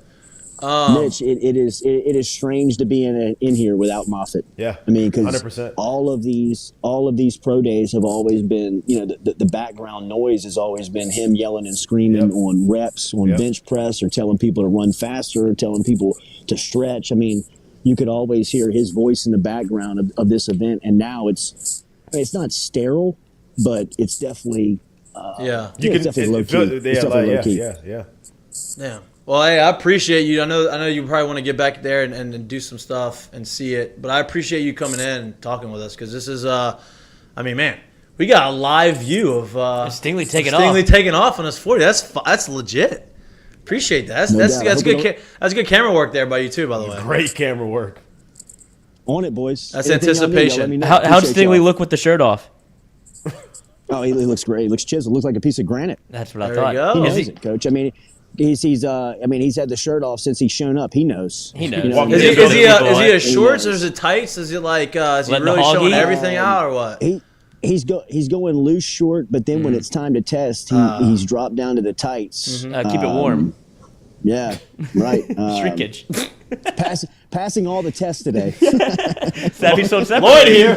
Mitch, it is strange to be in here without Moffitt. Yeah, I mean, because 100%. all of these pro days have always been, the background noise has always been him yelling and screaming on reps, on bench press, or telling people to run faster, or telling people to stretch. I mean, you could always hear his voice in the background of this event, and now it's not sterile, but it's definitely it's definitely low key. Yeah. Well, hey, I appreciate you. I know you probably want to get back there and do some stuff and see it, but I appreciate you coming in and talking with us because this is, we got a live view of Stingley taking off on his 40. That's legit. Appreciate that. That's good. That's good camera work there by you too, by the way. Great camera work. On it, boys. That's anticipation. How'd Stingley look with the shirt off? Oh, he looks great. He looks chiseled. Looks like a piece of granite. That's what I thought. There you go. He knows it, Coach. I mean, he's had the shirt off since he's shown up. He knows. He knows. Is he a shorts or is it tights? Is it like is he really showing everything out or what? He's going loose short, but then when it's time to test, he's dropped down to the tights. Keep it warm. Yeah, right. Shrinkage. Passing all the tests today. Lloyd here.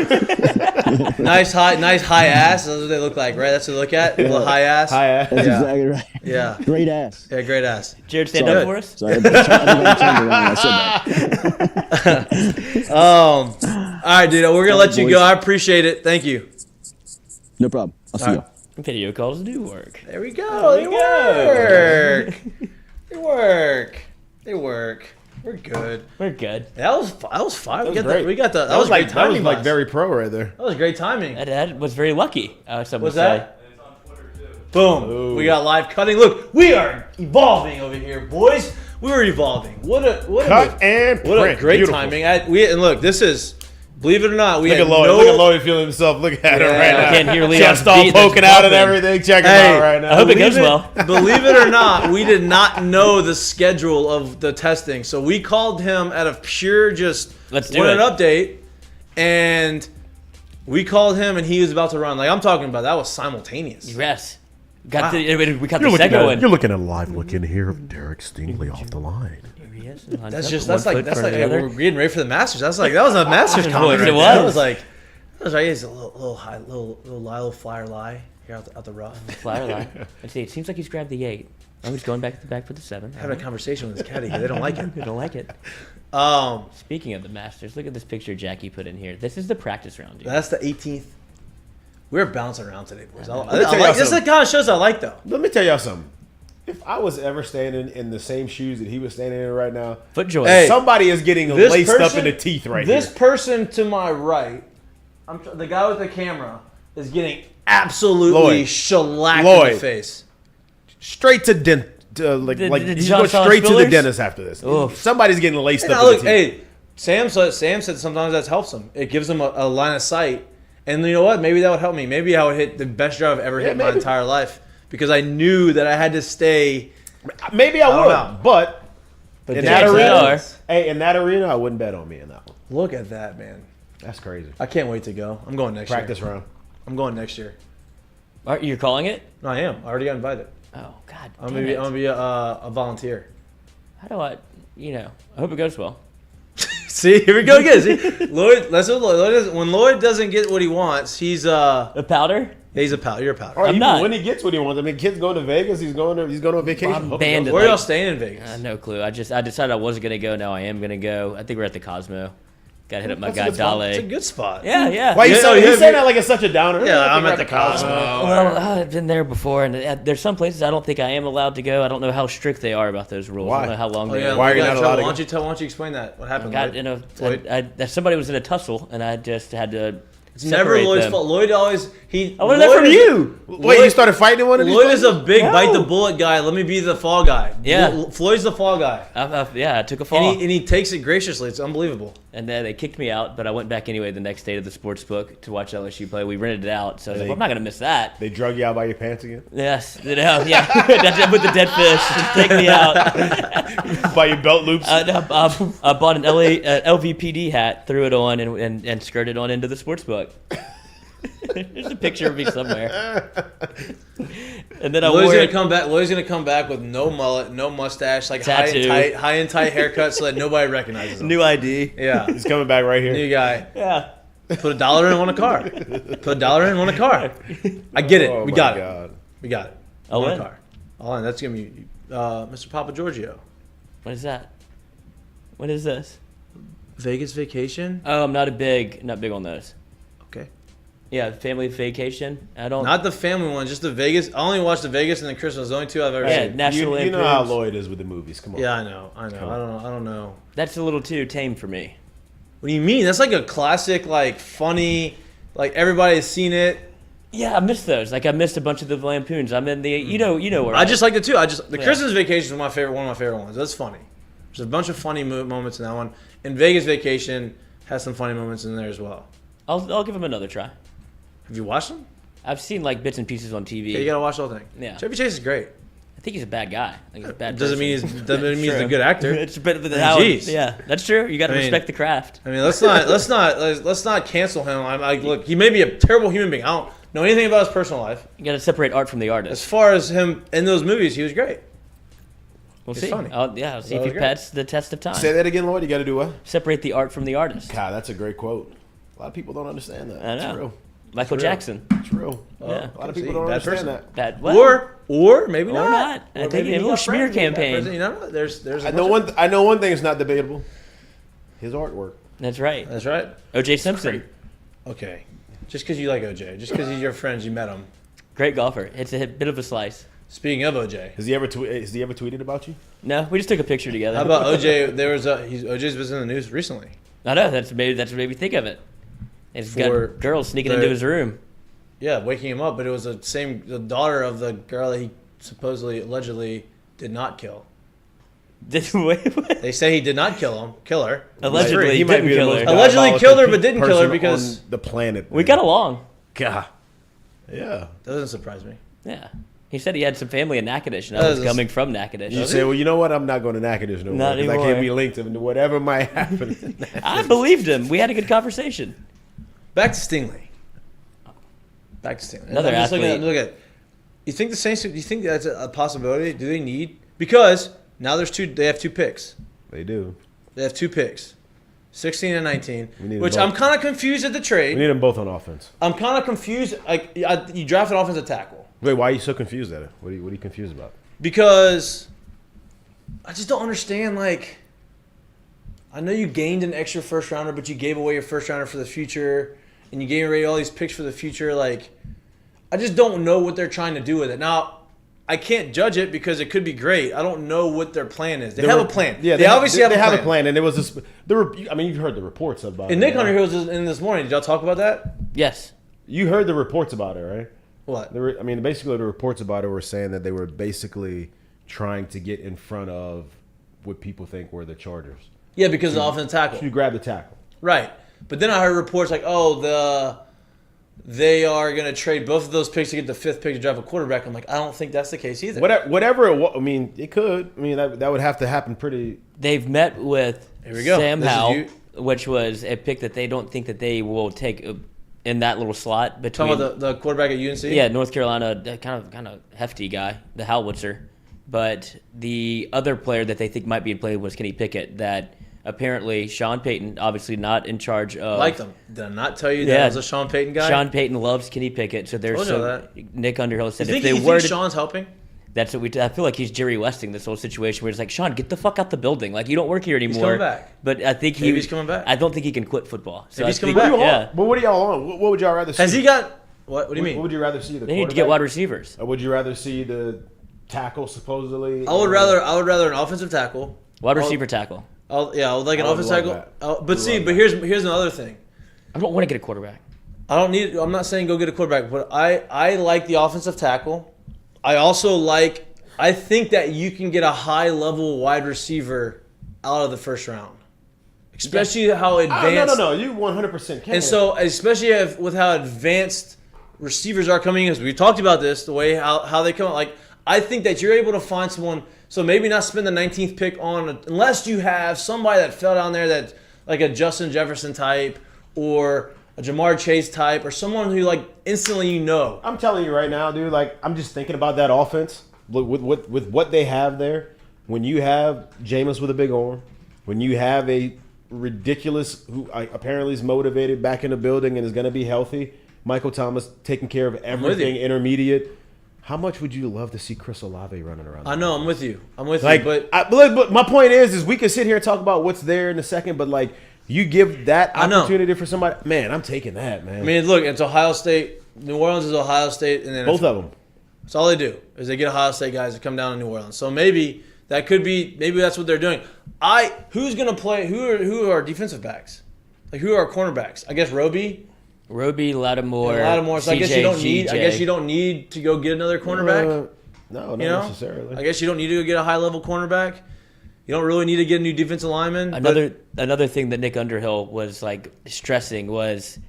nice high ass. That's what they look like, right? That's what they look at. A little high ass. That's exactly right. Yeah. Great ass. Yeah, great ass. Jared, stand up for us. Sorry, I turned around and I said that. All right, dude. We're gonna let you go. I appreciate it. Thank you. No problem. I'll see you. Video calls do work. There we go. They work. We're good. That was fine. We got the. That was great timing. That was like very pro right there. That was great timing. That was very lucky. Some would What's that? say. It's on Twitter too. Boom. Ooh. We got live cutting. Look, we are evolving over here, boys. We are evolving. What a great Beautiful. timing. Look, this is. Believe it or not, Look at Lloyd feeling himself. Look at him right now. I can't hear Leon's Chest all beat that's poking out and bumping. everything. Check him out right now. I hope it goes well. Believe it or not, we did not know the schedule of the testing. So we called him out of pure just Let's do want it. an update. And we called him and he was about to run. Like I'm talking about, that was simultaneous. Yes. We got Wow. the second one. You're looking at a live look in here of Derek Stingley off the line. That's like hey, we're getting ready for the Masters. That was a Masters comment. It Right was. there. That was right. He's a little flyer lie here out the rough. Flyer line. Let's see. It seems like he's grabbed the 8. Oh, he's going back for the 7. Having a conversation with his caddy. They don't like it. They don't like it. Speaking of the Masters, look at this picture Jackie put in here. This is the practice round, dude. That's the 18th. We're bouncing around today, boys. me tell y'all This is the something. kind of shows I like, though. Let me tell y'all something. If I was ever standing in the same shoes that he was standing in right now, Foot joint. Hey, somebody is getting laced up in the teeth right This here. person to my right, the guy with the camera, is getting absolutely Lloyd. shellacked in Lloyd. the face. Straight to dent. Like The he's John going Silence straight to the fillers? dentist after this. Oof. Somebody's getting laced Now, up in look, the teeth. hey, Sam said sometimes that helps him. It gives him a line of sight. And you know what? Maybe that would help me. Maybe I would hit the best drive I've ever hit in my maybe. entire life because I knew that I had to stay. Maybe I don't would, know. but in the that chances arena, are- in that arena, I wouldn't bet on me in that one. Look at that, man. That's crazy. I can't wait to go. I'm going next Practice year. round. I'm going next year. Are you calling it? No, I am. I already got invited. Oh God. I'm damn gonna it. be a volunteer. How do I? I hope it goes well. See, here we go again. See, Lloyd. That's what Lloyd does. When Lloyd doesn't get what he wants, he's A powder? he's a powder. You're a powder. Or I'm even not. when he gets what he wants. I mean, kid's going to Vegas. He's going on a vacation. I'm Hope he banned goes. it. Where are y'all like- staying in Vegas? No clue. I decided I wasn't gonna go. Now I am gonna go. I think we're at the Cosmo. Got to hit up my That's a guy good spot. Dale. It's a good spot. Yeah, yeah. Why you Yeah, saying, yeah, he's saying yeah. that like it's such a downer? Yeah, I I'm think at the Cosmo. Well, I've been there before, and there's some places I don't think I am allowed to go. I don't know how strict they are about those rules. I Why? don't know how long Oh, they yeah. are. Why are you got not in allowed trouble. to Why don't you explain that? What happened? God, Lloyd? Floyd? Somebody was in a tussle, and I just had to. It's never separate Lloyd's them. fault. Lloyd always I learned that from you. Wait, you started fighting in one of these Lloyd is places? a big No. bite the bullet guy. Let me be the fall guy. Yeah. Floyd's the fall guy, I took a fall, and he takes it graciously. It's unbelievable. and then they kicked me out. But I went back anyway the next day to the sports book to watch LSU play. We rented it out, so I was like, well, I'm not gonna miss that. They drug you out by your pants again? Yes, yeah, that's with the dead fish. Take me out. By your belt loops? I bought an LVPD hat, threw it on, and skirted on into the sports book. There's a picture of me somewhere. And then I Lloyd's wore gonna it. come back. Lloyd's gonna come back with no mullet, no mustache, like Tattoo. high and tight haircut, so that nobody recognizes him. New ID. Yeah, He's coming back right here. new guy. Yeah. Put $1 in, want a car. Put $1 in, want a car. I get it. Oh we my got it. God. We got it. I'll Want win. a car. All in. That's gonna be Mr. Papa Giorgio. What is that? What is this? Vegas vacation. Oh, I'm not big on those. Okay. Yeah, family vacation. I don't. Not the family one, just the Vegas. I only watched the Vegas and the Christmas. The only two I've ever yeah, seen. National You know how Lampoons. Lloyd is with the movies. Come on. Yeah, I know. I don't know. That's a little too tame for me. What do you mean? That's like a classic, like funny, like everybody's seen it. Yeah, I missed those. Like I missed a bunch of the Lampoons. I'm in the you know where I just liked it too. The Yeah. Christmas Vacation is one of my favorite ones. That's funny. There's a bunch of funny moments in that one. And Vegas Vacation has some funny moments in there as well. I'll give them another try. Have you watched them? I've seen like bits and pieces on TV. Yeah, you gotta watch the whole thing. Yeah. Chevy Chase is great. I think he's a bad guy. I think he's a bad. Doesn't mean he's a True. good actor. It's a bit of the Jeez. Yeah, that's true. You got to I mean- respect the craft. I mean, let's not cancel him. Look, he may be a terrible human being. I don't know anything about his personal life. You got to separate art from the As artist. far as him in those movies, he was great. We'll It's see. funny. I'll see That if was he great. passed the test of time. Say that again, Lloyd. You got to do what? Separate the art from the artist. God, that's a great quote. A lot of people don't understand that. I know. It's real. Michael real. Jackson. It's real. Yeah. A lot of See, people don't bad understand person. that. Bad. Well, Or maybe Or not. not. I Or think maybe a he little got smear friends with that campaign. person. You know, there's. I know one thing is not debatable. His artwork. that's right. That's right. O.J. Simpson, Okay. Just because you like OJ, just because he's your friends, you met him. great golfer. It's a bit of a slice. Speaking of OJ, Has he ever tweeted about you? No, we just took a picture together. how about OJ? OJ's been in the news recently. I know that's what made me think of it. He's For got girls sneaking the- into his room. Yeah, waking him up, but it was the daughter of the girl that he allegedly did not kill. Allegedly They say he did not kill her. He might didn't be the kill most her. Allegedly diabolical killed her, but didn't kill her person because- on the planet. We man. got along. God. Yeah. That doesn't surprise me. Yeah. He said he had some family in Natchitoches, and That I was is- coming from Natchitoches. You say, well, you know what? I'm not going to Natchitoches no more Not because I can't anymore. be linked to whatever might happen. I believed him. We had a good conversation. Back to Stingley. Another I'm just athlete. look at. You think the Saints? Do you think that's a possibility? Do they need? Because now they have two picks. They do. They have two picks, 16 and 19. We need Which them I'm both. kind of confused at the We trade. need them both on offense. I'm kind of confused. Like you draft an offensive tackle Wait, why are you so confused at it? What are you confused about? because I just don't understand. Like, I know you gained an extra first rounder, but you gave away your first rounder for the future. and you gave away all these picks for the future. Like, I just don't know what they're trying to do with it. Now, I can't judge it because it could be great. I don't know what their plan is. They have a plan. Yeah, they obviously have a plan. And it was this. I mean, you've heard the reports about it. And Nick Underhill was in this morning. Did y'all talk about that? Yes. You heard the reports about it, right? What? Basically, the reports about it were saying that they were basically trying to get in front of what people think were the Chargers. Yeah, because of the offensive tackle. You grab the tackle. Right. But then I heard reports like, they are going to trade both of those picks to get the 5th pick to draft a quarterback. I'm like, I don't think that's the case either. Whatever it was, I mean, it could. I mean, that would have to happen pretty. They've met with Here we go. Sam Howell, which was a pick that they don't think that they will take in that little slot between. Talking about the quarterback at UNC? Yeah, North Carolina, kind of hefty guy, the Howitzer. But the other player that they think might be in play was Kenny Pickett, that apparently Sean Payton, obviously not in charge of. Like them. Did I not tell you that was a Sean Payton guy? Sean Payton loves Kenny Pickett, so there's Nick Underhill said you if think, they were. Sean's helping? That's what I feel like he's Jerry Westing this whole situation where it's like, Sean, get the fuck out the building. Like, you don't work here anymore. He's coming back. But I think Maybe he's coming back. I don't think he can quit football. So he's coming back. Yeah. But what are y'all on? What would y'all rather see? Has he got what do you mean? What would you rather see? They need to get wide receivers. Or would you rather see the tackle supposedly? I would rather an offensive tackle. Wide receiver tackle. I would like an offensive tackle. But here's another thing. I don't want to get a quarterback. I'm not saying go get a quarterback, but I like the offensive tackle. I think that you can get a high-level wide receiver out of the first round. Especially how advanced... No. You 100% can. And so, especially with how advanced receivers are coming in, we talked about this, the way how they come out. Like, I think that you're able to find someone... So maybe not spend the 19th pick on... Unless you have somebody that fell down there that's like a Justin Jefferson type or a Jamar Chase type or someone who, like, instantly you know. I'm telling you right now, dude, like, I'm just thinking about that offense. With what they have there, when you have Jameis with a big arm, when you have a ridiculous who apparently is motivated back in the building and is going to be healthy, Michael Thomas taking care of everything intermediate. How much would you love to see Chris Olave running around? I know, I'm with you. But my point is we can sit here and talk about what's there in a second, but like you give that opportunity for somebody, man, I'm taking that, man. I mean, look, it's Ohio State. New Orleans is Ohio State, and then both of them. That's all they do is they get Ohio State guys to come down to New Orleans. So maybe that's what they're doing. Who's gonna play? Who are defensive backs? Like who are cornerbacks? I guess Roby, Lattimore. So I guess you don't need to go get another cornerback. No, not necessarily. I guess you don't need to go get a high level cornerback. You don't really need to get a new defensive lineman. Another thing that Nick Underhill was like stressing was.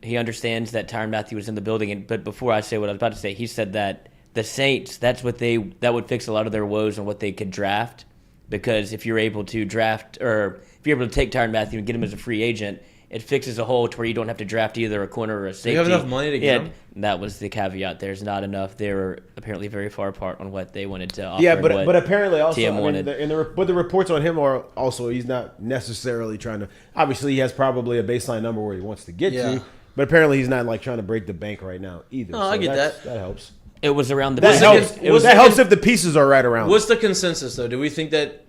He understands that Tyrann Mathieu was in the building, but before I say what I was about to say, he said that the Saints, that would fix a lot of their woes on what they could draft, because if you're able to draft or if you're able to take Tyrann Mathieu and get him as a free agent, it fixes a hole to where you don't have to draft either a corner or a safety. You have enough money to get him? That was the caveat. There's not enough. They were apparently very far apart on what they wanted to offer. Yeah, but apparently also, but the reports on him are also he's not necessarily trying to. Obviously, he has probably a baseline number where he wants to get to. But apparently he's not like trying to break the bank right now either. I get that. That helps. It was around the. That helps if the pieces are right around. What's the consensus though? Do we think that?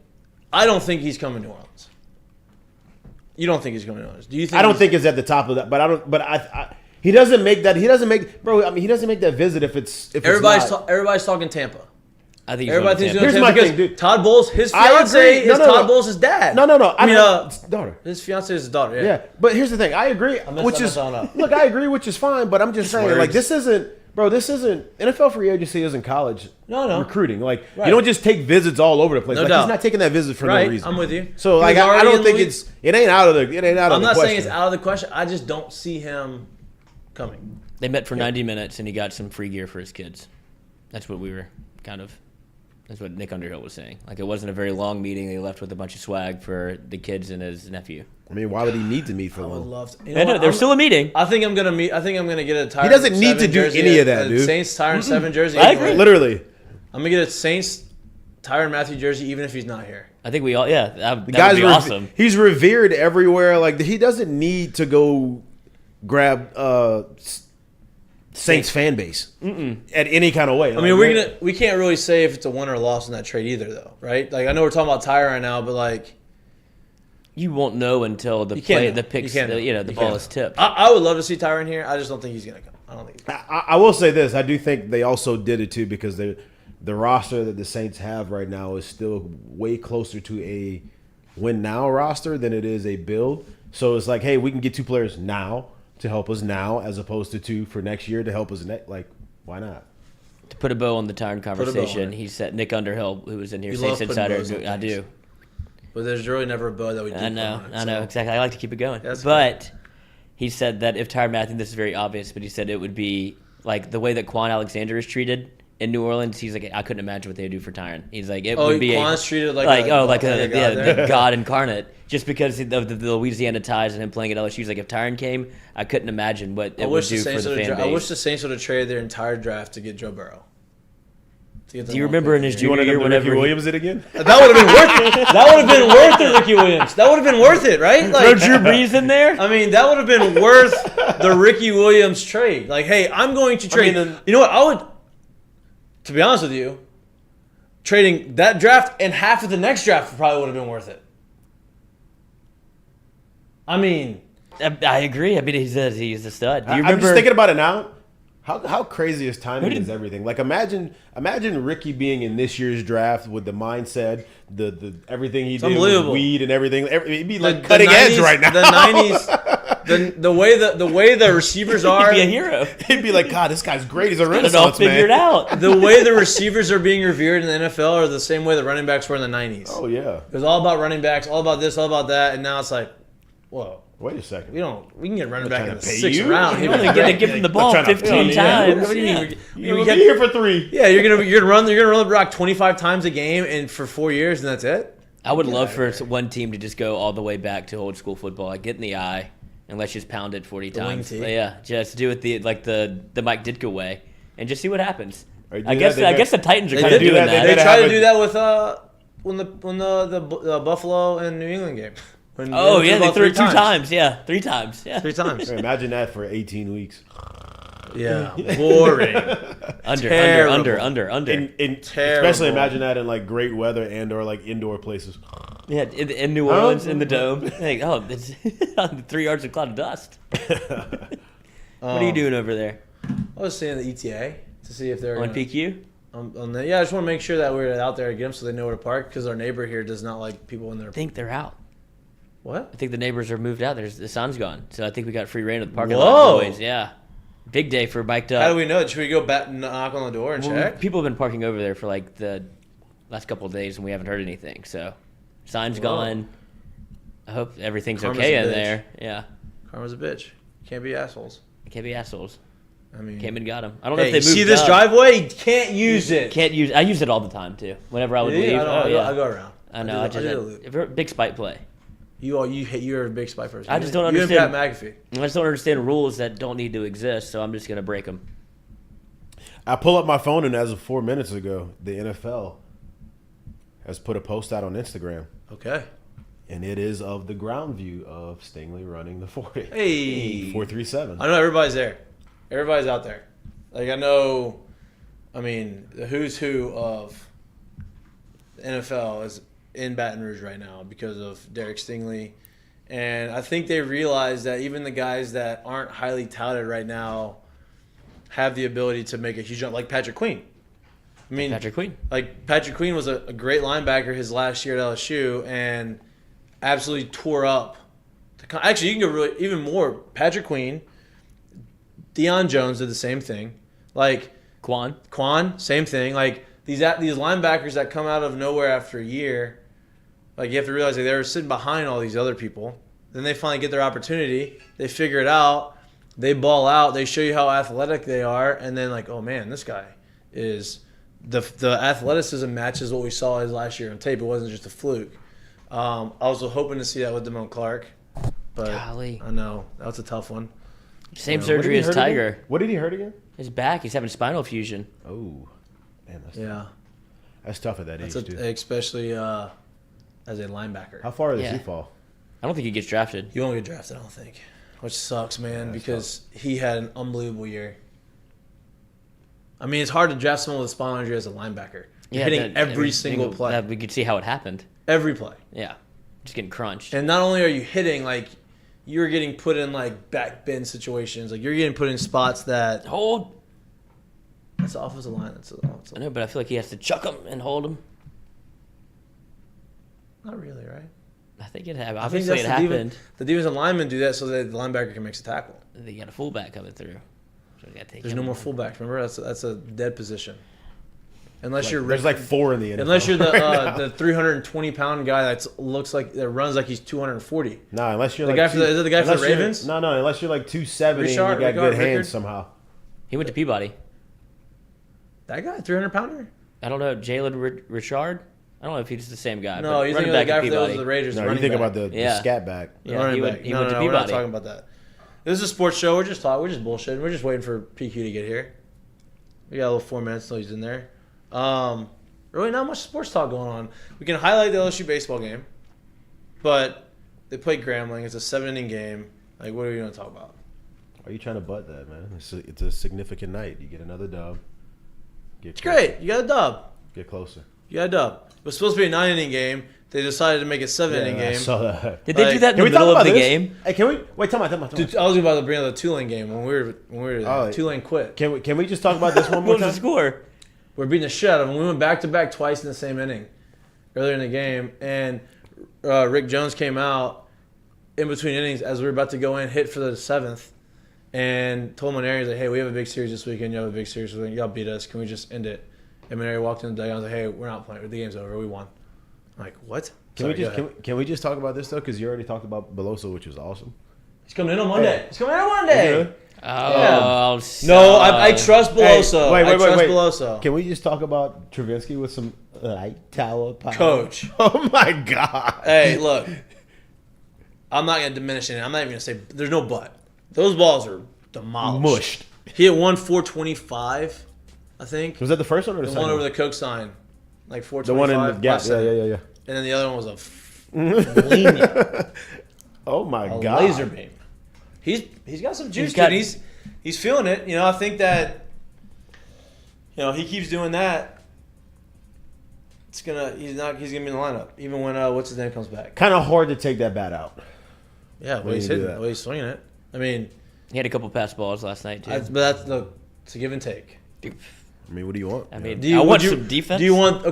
I don't think he's coming to New Orleans. You don't think he's coming to New Orleans? Do you think? I don't think it's at the top of that, but I don't. But he doesn't make that. He doesn't make, bro. I mean, he doesn't make that visit if everybody's talking Tampa. I think everybody thinks he's going to Tampa because Todd Bowles, his fiance is Todd Bowles' dad. No. I mean, daughter. His fiance is his daughter. Yeah, but here's the thing. I agree. Look, I agree, which is fine. But I'm just saying, like, this isn't NFL free agency isn't college. Recruiting. Like, you don't just take visits all over the place. No like, doubt. He's not taking that visit for no reason. I'm with you. So, like, I don't think it ain't out of the question. I'm not saying it's out of the question. I just don't see him coming. They met for 90 minutes, and he got some free gear for his kids. That's what we were kind of. That's what Nick Underhill was saying. Like, it wasn't a very long meeting. They left with a bunch of swag for the kids and his nephew. I mean, why would he need to meet for long? I would love to. There's still a meeting. I think I'm gonna meet. I think I'm gonna get a Tyrann. He doesn't need to do any of that, dude. Saints Tyrann 7 jersey. I agree. Literally. I'm gonna get a Saints Tyrann Mathieu jersey, even if he's not here. I think we all. Yeah, that would be awesome. He's revered everywhere. Like, he doesn't need to go grab Saints fan base at any kind of way. I mean, we can't really say if it's a win or a loss in that trade either, though, right? Like, I know we're talking about Tyrann right now, but like, You won't know until the You can't play, know. the picks, You can't know. the You ball can't is tipped. I would love to see Tyrann here. I just don't think he's gonna come. I don't think. I will say this: I do think they also did it too because the roster that the Saints have right now is still way closer to a win now roster than it is a build. So it's like, hey, we can get 2 players now to help us now, as opposed to 2 for next year to help us like, why not? To put a bow on the Tyrann a bow on conversation, it. he said Nick Underhill, who was in here, You Saints love putting Insider. bows on I things. do. But there's really never a bow that we do. I know, exactly. I like to keep it going. That's but he said that if Tyrann Mathieu, this is very obvious, but he said it would be like the way that Quan Alexander is treated in New Orleans. He's like, I couldn't imagine what they would do for Tyrann. He's like, it would be Quan's treated like the God incarnate, just because of the Louisiana ties and him playing at LSU. He's like, if Tyrann came, I couldn't imagine what it would do for the fan base. I wish the Saints would have traded their entire draft to get Joe Burrow. Do you remember in his junior year whenever Ricky Williams it again? That would have been worth it. That would have been worth it, Ricky Williams. That would have been worth it, right? throw Drew Brees in there? I mean, that would have been worth the Ricky Williams trade. Like, hey, I'm going to trade. You know what? I would, to be honest with you, trading that draft and half of the next draft probably would have been worth it. I mean, I agree. I mean, he's a stud. Do you I'm remember? just thinking about it now. How crazy is timing is everything. Like imagine Ricky being in this year's draft with the mindset, the everything he did with unbelievable. weed and everything. He'd be like the cutting 90s, edge right now. The 90s, the way the receivers are, He'd be a hero. He'd be like, God, this guy's great. He's a Got it all renaissance man. figured out. the way the receivers are being revered in the NFL are the same way the running backs were in the 90s. Oh yeah. It was all about running backs, all about this, all about that, and now it's like, whoa. Wait a second. We can get running back in the trying to pay 6th you? round. You only get to give him the ball trying to 15 fill times. you. What do you Yeah. mean? You're gonna be here for 3. Yeah, you're gonna run the rock 25 times a game and for 4 years, and that's it. I would love for one team to just go all the way back to old school football. Like get in the eye and let's just pound it 40 times. wing tee. Yeah, just do it the Mike Ditka way and just see what happens. Or do I that, guess the Titans are They kind of did do doing that. that. They tried to have do that with when the Buffalo and New England game. When Oh went yeah, they about threw it 3 times. Yeah, 3 times. Yeah, 3 times. Imagine that for 18 weeks. Yeah, boring. under. Terrible. In Terrible. especially imagine that in like great weather and or like indoor places. Yeah, in New Orleans in the dome. Like, it's 3 yards of cloud of dust. What are you doing over there I was seeing the ETA to see if they're on gonna, PQ? yeah, I just want to make sure that we're out there to get them so they know where to park because our neighbor here does not like people in their. I think they're out. What? I think the neighbors are moved out. The sun's gone, so I think we got free reign of the parking Whoa. lot. Boys. Yeah, big day for Mik'd How do we know? Should we go back, knock on the door and check? People have been parking over there for like the last couple of days, and we haven't heard anything. So, sign's gone. I hope everything's Karma's okay a in bitch. there. Yeah, Karma's a bitch. Can't be assholes. can't be assholes. I mean, Came and got them. I don't know hey, if they you moved see this up. driveway? You can't use it. Can't use. I use it all the time too. Whenever I would leave. I go around. I know. I do the just loop. big spike play. You're a big spy person. I just don't You understand. and Pat McAfee. I just don't understand rules that don't need to exist. So I'm just gonna break them. I pull up my phone and as of 4 minutes ago, the NFL has put a post out on Instagram. Okay. And it is of the ground view of Stingley running the 40. Hey. 4.37. I know everybody's there. Everybody's out there. Like I know. I mean, the who's who of the NFL is in Baton Rouge right now because of Derek Stingley. And I think they realize that even the guys that aren't highly touted right now have the ability to make a huge jump, like Patrick Queen. I mean, Patrick Queen. Like Patrick Queen was a great linebacker his last year at LSU and absolutely tore up. Actually, you can go really even more. Patrick Queen, Deion Jones did the same thing. Like Quan, same thing. Like these linebackers that come out of nowhere after a year, like you have to realize that they're sitting behind all these other people. Then they finally get their opportunity. They figure it out. They ball out. They show you how athletic they are, and then like, oh man, this guy is the athleticism matches what we saw his last year on tape. It wasn't just a fluke. I was hoping to see that with Damone Clark, but Golly. I know that was a tough one. Same What did surgery he as hurt Tiger. again? What did he hurt again? His back. He's having spinal fusion. Oh, man, Yeah, that's tough at that age, too. especially as a linebacker. How far does Yeah. he fall? I don't think he gets drafted. You won't get drafted, I don't think, which sucks, man, Yeah, because he had an unbelievable year. I mean, it's hard to draft someone with a spinal injury as a linebacker. You're hitting every single play. We could see how it happened. Every play. Yeah. Just getting crunched. And not only are you hitting, like, you're getting put in, like, back bend situations. Like, you're getting put in spots that... Hold. That's the offensive line. I know, but I feel like he has to chuck him and hold him. Not really, right? I think it happened. I think Obviously, it that's happened. The defensive linemen do that so that the linebacker can make a tackle. They got a fullback coming through. So we gotta take There's him no more on. fullbacks. Remember, that's a dead position. Unless you're There's like 4 in the NFL. unless you're the right the 320-pound guy that runs like he's 240. No, unless you're The like guy for the- is it the guy for the unless you're- Ravens? No, unless you're like 270 Richard- and you got Rickard- good hands Rickard? somehow. He went to Peabody. That guy, 300-pounder? I don't know. Jalen Richard? I don't know if he's the same guy. No, but you think running of the back guy at for Peabody. the Raiders. No, you running think back. about the Yeah. scat back. Yeah, running he back. went, he went to We're not Peabody. talking about that. This is a sports show. We're just talking. We're just bullshitting. We're just waiting for PQ to get here. We got a little 4 minutes till he's in there. Really not much sports talk going on. We can highlight the LSU baseball game, but they played Grambling. It's a 7-inning game. Like, what are we going to talk about? Why are you trying to butt that, man? It's a significant night. You get another dub. It's great. You got a dub. Get closer. You got a dub. It was supposed to be a 9-inning game. They decided to make it a 7-inning I game. saw that. Did they Like, do that in Can the we talk middle of about the this? game? Hey, can we wait? Tell me. Dude, I was about to bring up the Tulane game when we were Oh, Tulane quit. Can we just talk about this one more What was the time? score? We're beating the shit out of them. We went back to back twice in the same inning earlier in the game, and Rick Jones came out in between innings as we were about to go in, hit for the 7th, and told Maneri, like, "Hey, we have a big series this weekend. You have a big series this weekend. Y'all beat us. Can we just end it?" And Maneri walked in the dugout and was like, "Hey, we're not playing. The game's over. We won." I'm like, what? Sorry, go ahead. Can we just talk about this though? Because you already talked about Beloso, which was awesome. He's coming in on Monday. He's coming in on Monday. Oh, No, I trust Beloso. Hey, I trust wait. Beloso. Can we just talk about Travinsky with some light tower power? Coach. Oh my God. Hey, look. I'm not going to diminish it. I'm not even going to say there's no but. Those balls are demolished. Mushed. He hit 425, I think. Was that the first one or the The second one over one? the Coke sign. Like The one 425. in the gap. left center. Yeah. And then the other one was a flaming, Oh my a God. laser beam. He's got some juice. He's got- Dude. He's feeling it. You know, I think that he keeps doing that. He's gonna be in the lineup even when what's his name comes back. Kind of hard to take that bat out. Yeah, the When way he's you do hitting, that. the way he's swinging it. I mean, He had a couple pass balls last night, too. but it's a give and take. I mean, what do you want? I mean, Do I want would some defense. Do you want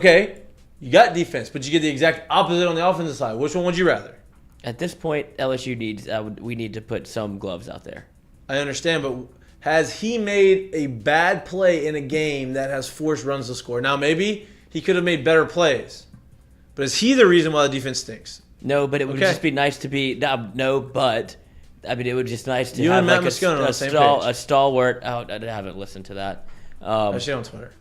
you got defense, but you get the exact opposite on the offensive side. Which one would you rather? At this point, LSU needs. We need to put some gloves out there. I understand, but has he made a bad play in a game that has forced runs to score? Now, maybe he could have made better plays, but is he the reason why the defense stinks? No, but it would Okay. just be nice to be. No, but I mean, it would just nice to You have and Matt like Moscone are on a the same page. stalwart. Oh, I haven't listened to that. Actually, on Twitter.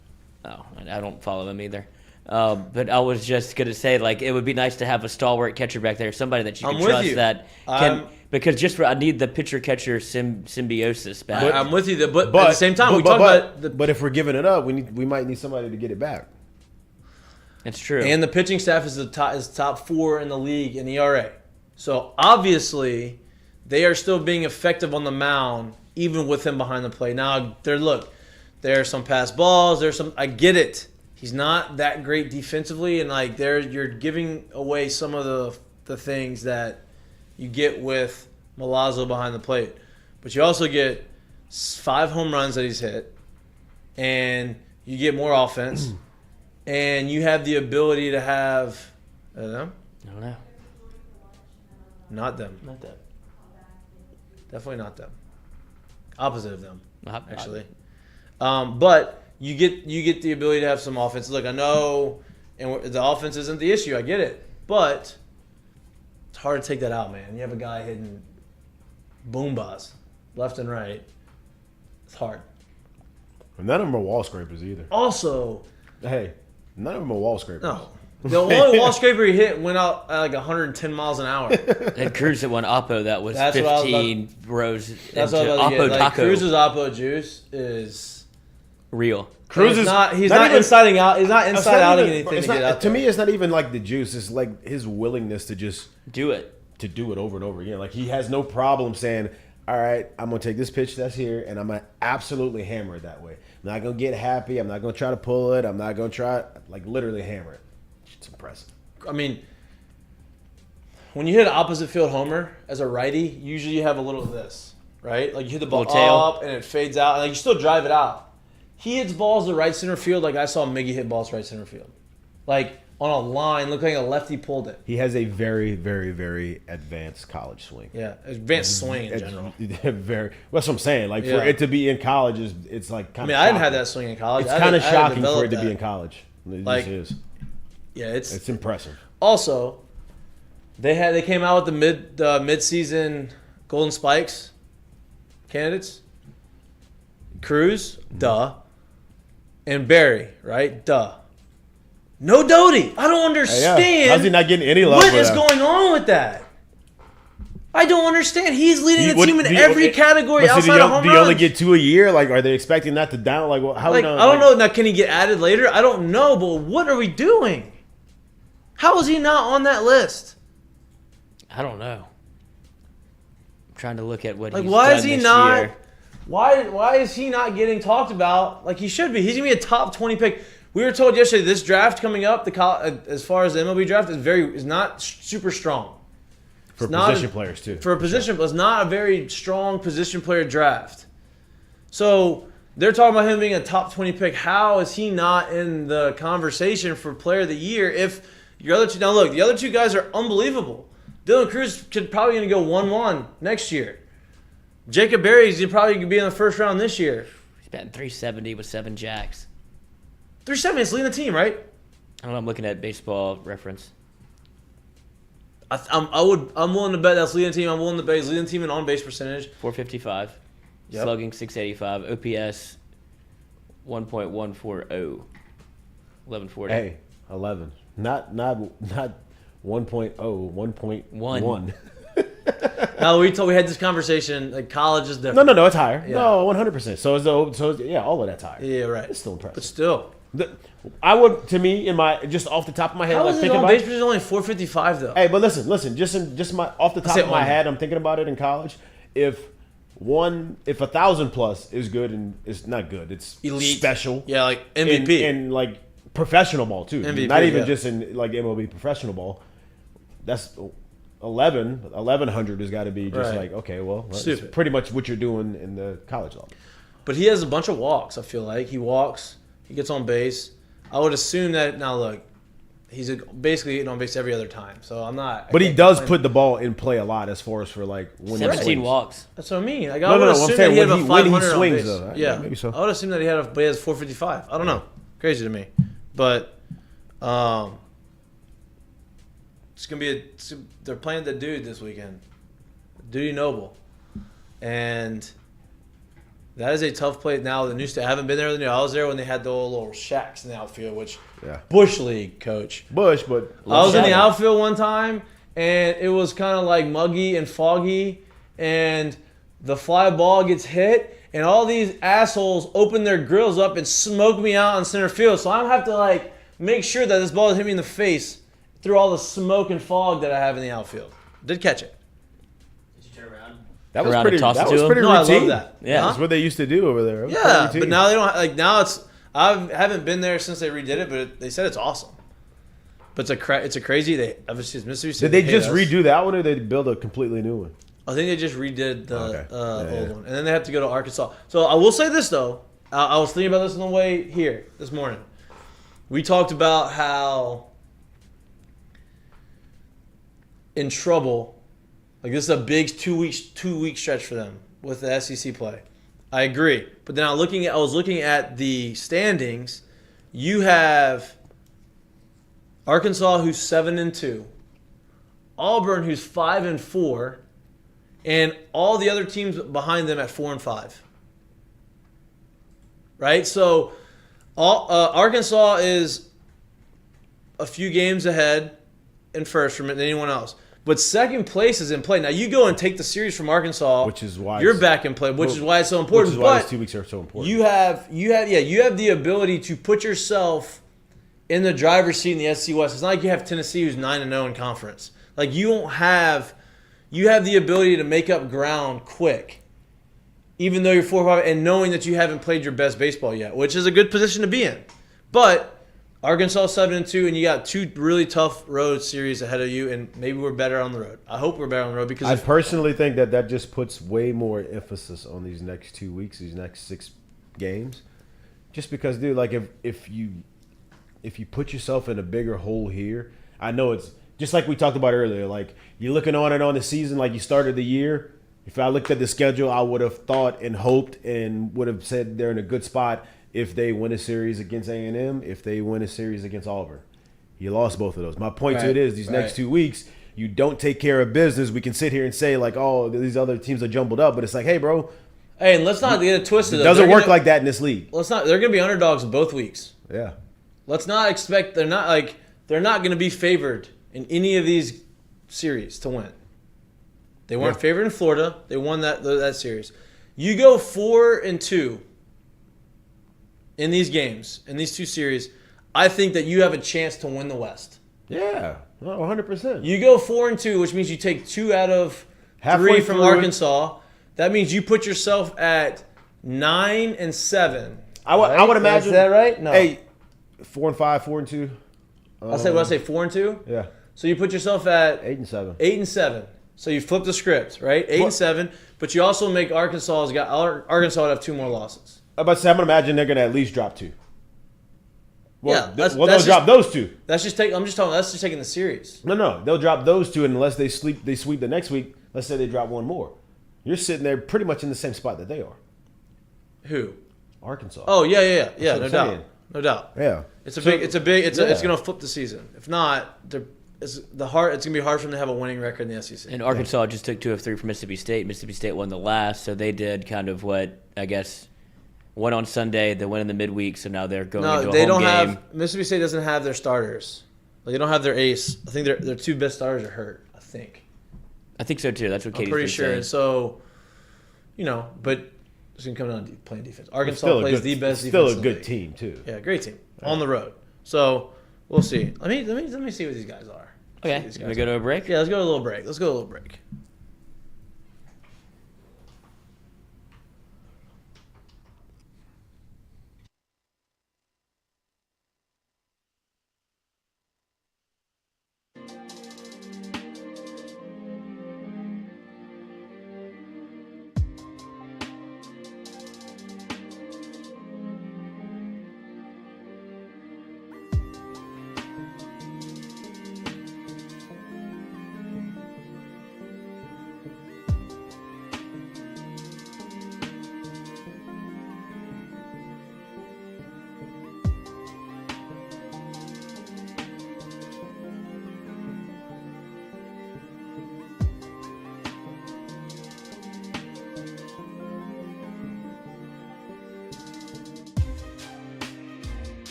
Oh, I don't follow him either. But I was just gonna say, like, it would be nice to have a stalwart catcher back there, somebody that you I'm can with trust you. that can. Because I need the pitcher catcher symbiosis back. I'm with you, but at the same time, we talk about the But if we're giving it up, we might need somebody to get it back. It's true. and the pitching staff is top 4 in the league in ERA. So obviously, they are still being effective on the mound, even with him behind the plate. Now, there are some pass balls. I get it. He's not that great defensively, and like you're giving away some of the things that you get with Milazzo behind the plate. But you also get 5 home runs that he's hit, and you get more offense, and you have the ability to have them. I don't know. Not them. Not that. Definitely not them. Opposite of them, Not actually. But you get the ability to have some offense. Look, I know, and the offense isn't the issue. I get it, but it's hard to take that out, man. You have a guy hitting boombas left and right. It's hard. None of them are wall scrapers either. Also, Hey, none of them are wall scrapers. no. The only wall scraper he hit went out at like 110 miles an hour. And Cruz at one Oppo that was That's what I was 15 rows That's into what I was about to Oppo get. Like, Taco. Cruz's Oppo juice is Real. Cruz he's is not not even- insiding out. He's not It's inside not outing even- anything it's to not- get out To there. me, it's not even like the juice. It's like his willingness to just Do it. to do it over and over again. Like he has no problem saying, "All right, I'm gonna take this pitch that's here, and I'm gonna absolutely hammer it that way. I'm not gonna get happy. I'm not gonna try to pull it. I'm not gonna try literally hammer it." It's impressive. I mean, when you hit an opposite field homer as a righty, usually you have a little of this, right? Like you hit the ball Little tail. up and it fades out, and like you still drive it out. He hits balls to right center field like I saw Mikie hit balls to right center field. Like on a line, looked like a lefty pulled it. He has a very, very, very advanced college swing. Yeah, advanced swing in general. Very. That's what I'm saying. Like Yeah. for it to be in college it's like kind I of. mean, I didn't have that swing in college. It's kind of I had shocking for it develop to be that. in college. It Like- just is. Yeah, It's impressive. Also, they came out with the mid-season Golden Spikes candidates. Cruz, duh, and Barry, right? Duh. No Doty. I don't understand. Yeah. How's he not getting any love? What for is that? going on with that? I don't understand. He's leading the What- team in do you- every category but so outside of home do you only runs. get 2 a year? Like, are they expecting that to down? Like, how Like, we I don't know. Now, can he get added later? I don't know. But what are we doing? How is he not on that list? I don't know. I'm trying to look at what Like, he's why done is he this not? year. Why is he not getting talked about like he should be? He's gonna be a top 20 pick. We were told yesterday this draft coming up, as far as the MLB draft, is not super strong. for It's not position players too? For a position, but it's not a very strong position player draft. So they're talking about him being a top 20 pick. How is he not in the conversation for Player of the Year? If your other two, now look, the other two guys are unbelievable. Dylan Cruz could probably gonna go 1-1 next year. Jacob Berry's probably gonna be in the first round this year. He's batting 370 with 7 jacks. 370 is leading the team, right? I don't know. I'm looking at Baseball Reference. I'm willing to bet that's leading the team. I'm willing to bet he's leading the team in on base percentage. 455. Yep. Slugging 685. OPS 1.140. 1140. Hey, 11. Not 1.0, 1.1. Now we had this conversation. Like college is different. No, it's higher. Yeah. No, 100%. So all of that's higher. Yeah, right. It's still impressive. But still, I would, to me, just off the top of my head, how like is his thinking on about base percentage only 455 though? Hey, but listen, just my off the top say of my on. head, I'm thinking about it in college. If 1,000 plus is good and it's not good, it's Elite. special. Yeah, like MVP. and like professional ball too. MVP, not even yeah. just in like MLB professional ball. That's 1,100 has got to be just Right. like, okay, well, it's Stupid. pretty much what you're doing in the college level. But he has a bunch of walks. I feel like he walks, he gets on base. I would assume that now. Look, he's basically getting on base every other time. So I'm not. But he does put the ball in play a lot as far as for like when he 17 swings. walks. That's what I mean. Like, No, I would no, I'm assume saying that he had when a he- when he 500 on swings, base. though. Yeah, Yeah, maybe so. I would assume that he has 455. I don't know. Crazy to me, but it's gonna be they're playing the dude this weekend, Duty Noble, and that is a tough play. Now the new state, I haven't been there. I was there when they had the little shacks in the outfield, which Yeah. Bush League coach. Bush, but I was in the outfield one time, and it was kind of like muggy and foggy, and the fly ball gets hit, and all these assholes open their grills up and smoke me out on center field. So I have to like make sure that this ball doesn't hit me in the face through all the smoke and fog that I have in the outfield. Did catch it. Did you turn around? that was around pretty. and toss That it was to him? pretty No, I routine. love that. Yeah. That's what they used to do over there. It was pretty Yeah, routine. but now they don't like now it's. I haven't been there since they redid it, but they said it's awesome. But it's a crazy. They obviously it's Mississippi State. Did they hate just us. redo that one, or did they build a completely new one? I think they just redid the Okay. Yeah, old yeah. one, and then they have to go to Arkansas. So I will say this though, I was thinking about this on the way here this morning. We talked about how in trouble, like this is a big 2 week stretch for them with the SEC play. I agree, but then I was looking at the standings. You have Arkansas, who's 7-2, Auburn, who's 5-4. And all the other teams behind them at 4-5. Right? So Arkansas is a few games ahead in first from anyone else. But second place is in play. Now you go and take the series from Arkansas, Which is why you're it's- back in play, which is why it's so Which important. is why But these 2 weeks are so important. you have the ability to put yourself in the driver's seat in the SEC West. It's not like you have Tennessee who's 9-0 in conference. Like you have the ability to make up ground quick, even though you're 4-5, and knowing that you haven't played your best baseball yet, which is a good position to be in. But Arkansas 7-2, and you got 2 really tough road series ahead of you, and maybe we're better on the road. I hope we're better on the road because I personally think that just puts way more emphasis on these next 2 weeks, these next 6 games. Just because, dude, like if you put yourself in a bigger hole here, I know it's just like we talked about earlier. Like you're looking on and on the season, like you started the year. If I looked at the schedule, I would have thought and hoped and would have said they're in a good spot if they win a series against A&M, if they win a series against Auburn. You lost both of those. My point to it is these next 2 weeks, you don't take care of business. We can sit here and say like, oh, these other teams are jumbled up, but it's like, hey, bro. Hey, and let's not get it twisted. It doesn't work like that in this league. Let's not. They're going to be underdogs both weeks. Yeah. Let's not expect they're not going to be favored in any of these series to win. They weren't favored in Florida. They won that series. You go 4-2 in these games, in these 2 series. I think that you have a chance to win the West. Yeah, 100%. You go 4-2, which means you take 2 out of 3 from Arkansas. That means you put yourself at 9-7. I would imagine. Is that right? No. Hey, 4-5, 4-2. I say 4-2. Yeah. So you put yourself at 8-7. 8-7. So you flip the script, right? 8-7. But you also make Arkansas would have 2 more losses. I'm about to say, I'm gonna imagine they're gonna at least drop 2. Well, yeah, they'll drop those 2. That's just taking the series. No, they'll drop those 2 unless they sweep the next week. Let's say they drop 1 more. You're sitting there pretty much in the same spot that they are. Who? Arkansas. Oh yeah, no doubt. Yeah. It's gonna flip the season. If not, it's gonna be hard for them to have a winning record in the SEC. And Arkansas just took 2 of 3 from Mississippi State. Mississippi State won the last, so they did kind of what I guess won on Sunday. They went in the midweek, so now they're going into a home game. Mississippi State doesn't have their starters. Like, they don't have their ace. I think their 2 best starters are hurt. I think so too. That's what Katie's I'm pretty been sure. saying. And so, but it's gonna come down to playing defense. Arkansas plays the best defense. Still a in the good league. team too. Yeah, great team on the road. So we'll see. Let me see what these guys are. Okay, can we go to a break? Yeah, let's go to a little break.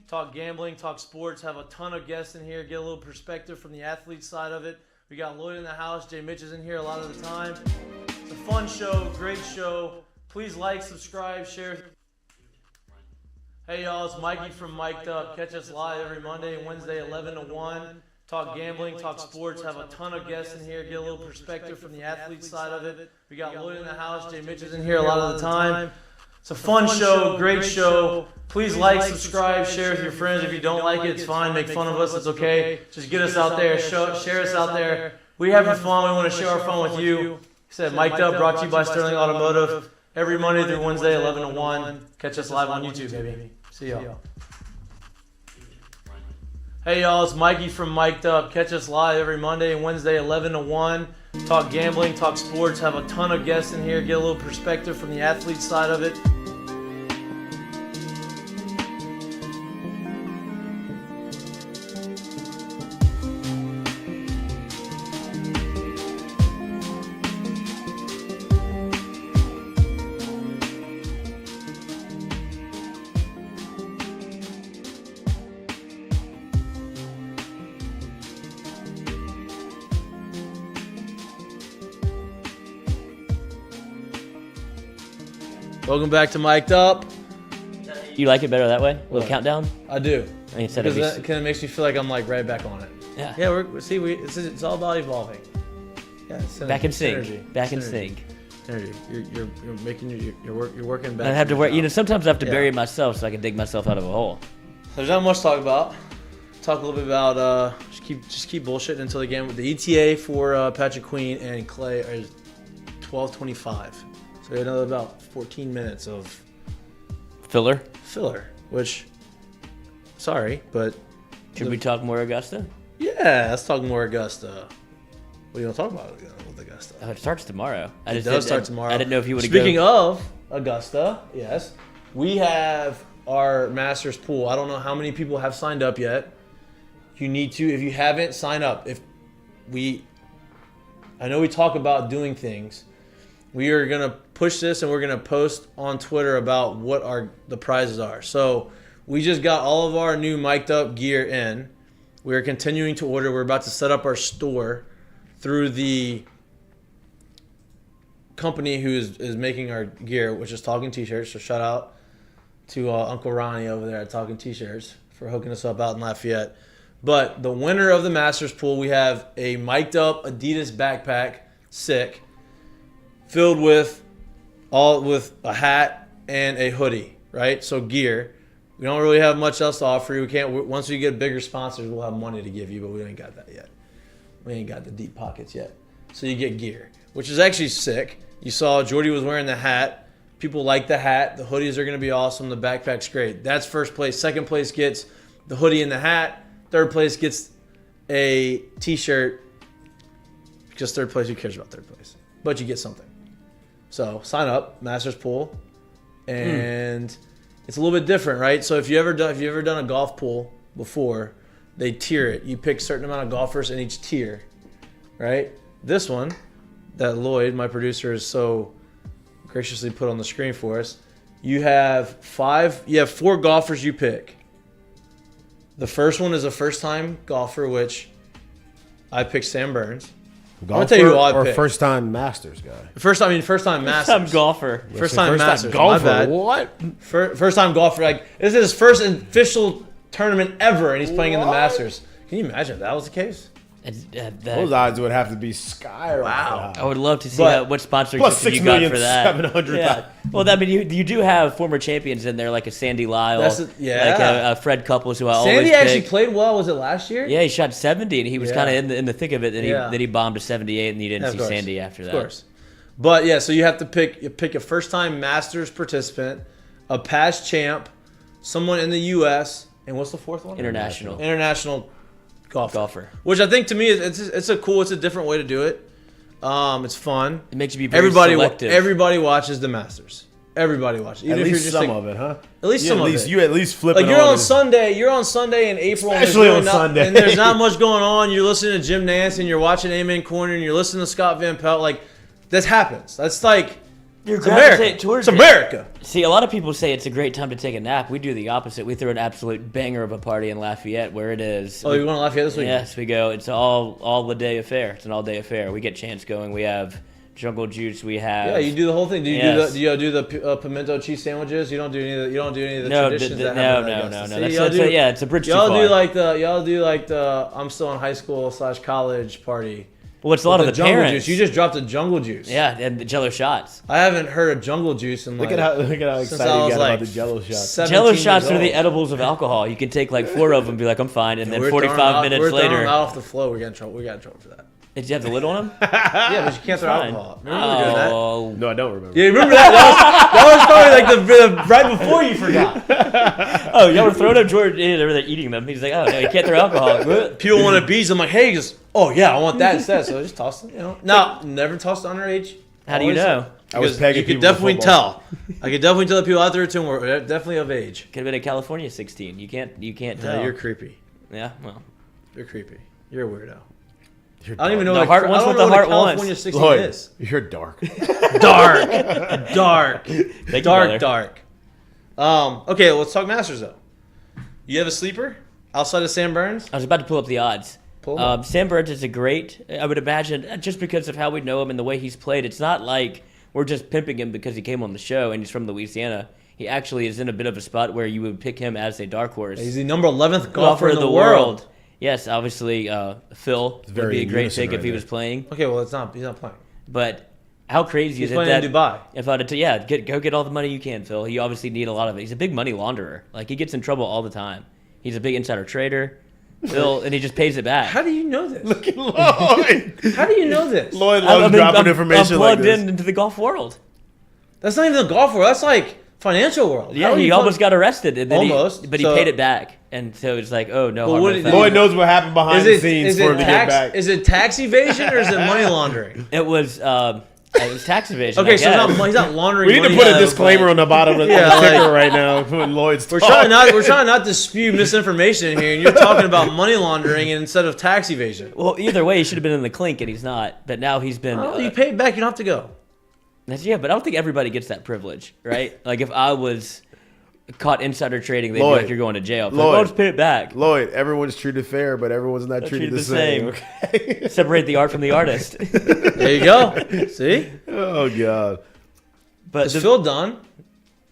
Talk gambling, talk sports, have a ton of guests in here, get a little perspective from the athlete side of it. We got Lloyd in the house, Jay Mitch is in here a lot of the time. It's a fun show, great show. Please like, subscribe, share. Hey y'all, it's Mikey from Mik'd. Catch us live every Monday and Wednesday, 11 to 1. Talk gambling, talk sports, have a ton of guests in here, get a little perspective from the athlete side of it. We got Lloyd in the house, Jay Mitch is in here a lot of the time. It's a fun show, great show. Please like, subscribe, share with your friends. If you don't like it, it's fine. Make fun of us, it's okay. Just get us out there, share us out there. We have fun. We want to share our fun with you. Said Mik'd Up, brought to you by Sterling Automotive. Every Monday through Wednesday, 11 to 1. Catch us live on YouTube, baby. See y'all. Hey y'all, it's Mikey from Mik'd Up. Catch us live every Monday and Wednesday, 11 to 1. Talk gambling, talk sports, have a ton of guests in here, get a little perspective from the athlete side of it. Welcome back to Mik'd Up. You like it better that way? A little countdown? I do. Instead Because of that kind of makes me feel like I'm like right back on it. Yeah. Yeah, it's all about evolving. Yeah, back in sync. synergy. Back in Synergy. sync. You're making you're working back. I have to work. Sometimes I have to Yeah. bury myself so I can dig myself out of a hole. There's not much to talk about. Talk a little bit about just keep bullshitting until the game. The ETA for Patrick Queen and Clay is 12:25. So we have another about 14 minutes of Filler. which, sorry, but Should we talk more Augusta? yeah, let's talk more Augusta. What do you want to talk about with Augusta? It starts tomorrow. It does start tomorrow. I didn't know if you would have. Speaking of Augusta, yes, we have our Masters pool. I don't know how many people have signed up yet. You need to, if you haven't, sign up. I know we talk about doing things. We are gonna push this and we're gonna post on Twitter about what the prizes are. So we just got all of our new mic'd up gear in. We are continuing to order. We're about to set up our store through the company who is making our gear, which is Talking T-shirts. So shout out to Uncle Ronnie over there at Talking T-shirts for hooking us up out in Lafayette. But the winner of the Masters pool, we have a mic'd up Adidas backpack, sick, filled with a hat and a hoodie, right? So gear. We don't really have much else to offer you. We can't. Once we get bigger sponsors, we'll have money to give you, but we ain't got that yet. We ain't got the deep pockets yet. So you get gear, which is actually sick. You saw Jordy was wearing the hat. People like the hat. The hoodies are going to be awesome. The backpack's great. That's first place. Second place gets the hoodie and the hat. Third place gets a T-shirt. Because third place, who cares about third place? But you get something. So sign up, Masters Pool, and it's a little bit different, right? So if you ever done a golf pool before, they tier it. You pick a certain amount of golfers in each tier, right? This one that Lloyd, my producer, is so graciously put on the screen for us. You have 4 golfers you pick. The first one is a first-time golfer, which I picked Sam Burns. Golfer I'm gonna tell you who I or picked. First-time Masters guy. First-time Masters. Some golfer. First-time Masters. golfer. My bad. What? First-time golfer. Like, this is his first official tournament ever, and he's playing in the What? Masters. Can you imagine if that was the case? Those odds would have to be skyrocketing. Wow. I would love to see But- what sponsorship Plus you got for 6,700,000. that. Yeah. Well, I mean, you do have former champions in there, like a Sandy Lyle, That's like yeah. a Fred Couples, who I always Sandy pick. actually played well. Was it last year? Yeah, he shot 70, and he was Yeah. kind of in the thick of it. Then he bombed to 78, and you didn't Of see course. Sandy after that. Of course. But yeah, so you have to pick a first-time Masters participant, a past champ, someone in the U.S., and what's the fourth one? International golfer. Which I think to me it's a different way to do it. It's fun. It makes you be very selective. Everybody watches the Masters. Everybody watches. At least some of it, huh? At least some of it. You at least flip Like it you're on and- Sunday. You're on Sunday in April. Especially and on there's Sunday. And there's not much going on. You're listening to Jim Nance and you're watching Amen Corner and you're listening to Scott Van Pelt. Like this happens. That's like it's America. It's America. See, a lot of people say it's a great time to take a nap. We do the opposite. We throw an absolute banger of a party in Lafayette, where it is. Oh, you're going to Lafayette this week? Yes, we go. It's all the day affair. It's an all day affair. We get chants going. We have jungle juice. We have. Yeah, you do the whole thing. Do you Yes. do the pimento cheese sandwiches? You don't do any of the No, traditions no. that happen at Augusta. See, It's a bridge too y'all far. do like the I'm still in high school / college party. Well, it's a lot of the jungle parents. juice. You just dropped a jungle juice. Yeah, and the Jello shots. I haven't heard of jungle juice in Look like. at how since excited I you was got like about the Jello shots. 17 Jello years shots are the old. edibles of alcohol. You can take like 4 of them and be like, I'm fine, and then We're 45 throwing minutes we're throwing later. them out off the flow. We got in trouble for that. Did you have the lid on them? Yeah, but you can't throw Fine. alcohol. Remember we were doing that? Oh, No, I don't remember. Yeah, remember that? That was probably like the right before you forgot. oh, y'all were throwing up George over there eating them. He's like, oh, no, you can't throw alcohol. People wanted bees. I'm like, hey, he goes, oh yeah, I want that instead. So I just tossed them. You know, no, never tossed underage. How do you know? I was Because pegging you could people for definitely football. tell. I could definitely tell the people out there too were definitely of age. Could have been a California 16. You can't tell. No, you're creepy. Yeah, well. You're creepy. You're a weirdo. You're I don't even know The what heart I wants don't what know the what heart a California wants. 16 Lloyd, is. you're dark. Dark. Thank you, brother. Dark. Okay, let's talk Masters though. You have a sleeper outside of Sam Burns? I was about to pull up the odds. Pull 'em up. Sam Burns is a great, I would imagine, just because of how we know him and the way he's played. It's not like we're just pimping him because he came on the show and he's from Louisiana. He actually is in a bit of a spot where you would pick him as a dark horse. He's the number 11th golfer in the world. Yes, obviously, Phil would very be a great unison pick if right he there. was playing. Okay, well, he's not playing. But How crazy He's is it playing that in Dubai. if I go get all the money you can, Phil. You obviously need a lot of it. He's a big money launderer. Like he gets in trouble all the time. He's a big insider trader. Phil, and he just pays it back. How do you know this? Look at Lloyd. How do you know this? Lloyd loves dropping information I'm like plugged this. into the golf world. That's not even the golf world. That's like financial world. Yeah, How are he you almost got arrested. And then Almost. but he So- paid it back. And so it's like, oh, no. But harm, what no did- foul. Lloyd knows what happened behind the scenes for him to get back. Is it tax evasion or is it money laundering? It was tax evasion. Okay, I so guess. he's not laundering. We need to money. put a Yeah, disclaimer but- on the bottom of the Yeah, ticker right now. When Lloyd's We're trying not to spew misinformation in here, and you're talking about money laundering instead of tax evasion. Well, either way, he should have been in the clink, and he's not. But now he's been. Well, you pay it back. You don't have to go. Yeah, but I don't think everybody gets that privilege, right? Like if I was caught insider trading, they'd be Lloyd. like, "You're going to jail." Like, Lloyd. "Oh, just pay it back." Lloyd, everyone's treated fair, but everyone's not treated the same. Okay? Separate the art from the artist. There you go. See? Oh God. But Is Phil done?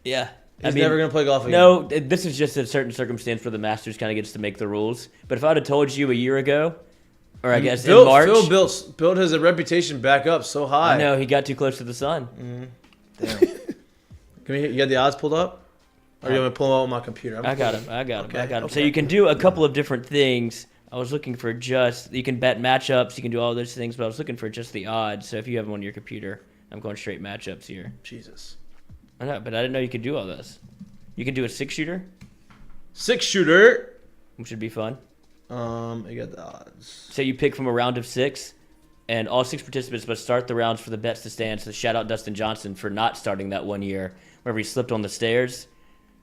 yeah, He's never going to play golf again. No, this is just a certain circumstance where the Masters kind of gets to make the rules. But if I'd have told you a year ago, or I guess in March, Phil built his reputation back up so high. I know he got too close to the sun. You got the odds pulled up? Or you want me to pull them up on my computer? I got him. I got him. Okay, I got him. So okay. you can do a couple of different things. I was looking for you can bet matchups, you can do all those things, but I was looking for just the odds. So if you have them on your computer, I'm going straight matchups here. Jesus. I know, but I didn't know you could do all this. You can do a 6-shooter, 6-shooter. which would be fun. You got the odds. So you pick from a round of 6, and all 6 participants must start the rounds for the bets to stand. So shout out Dustin Johnson for not starting that one year, whenever he slipped on the stairs,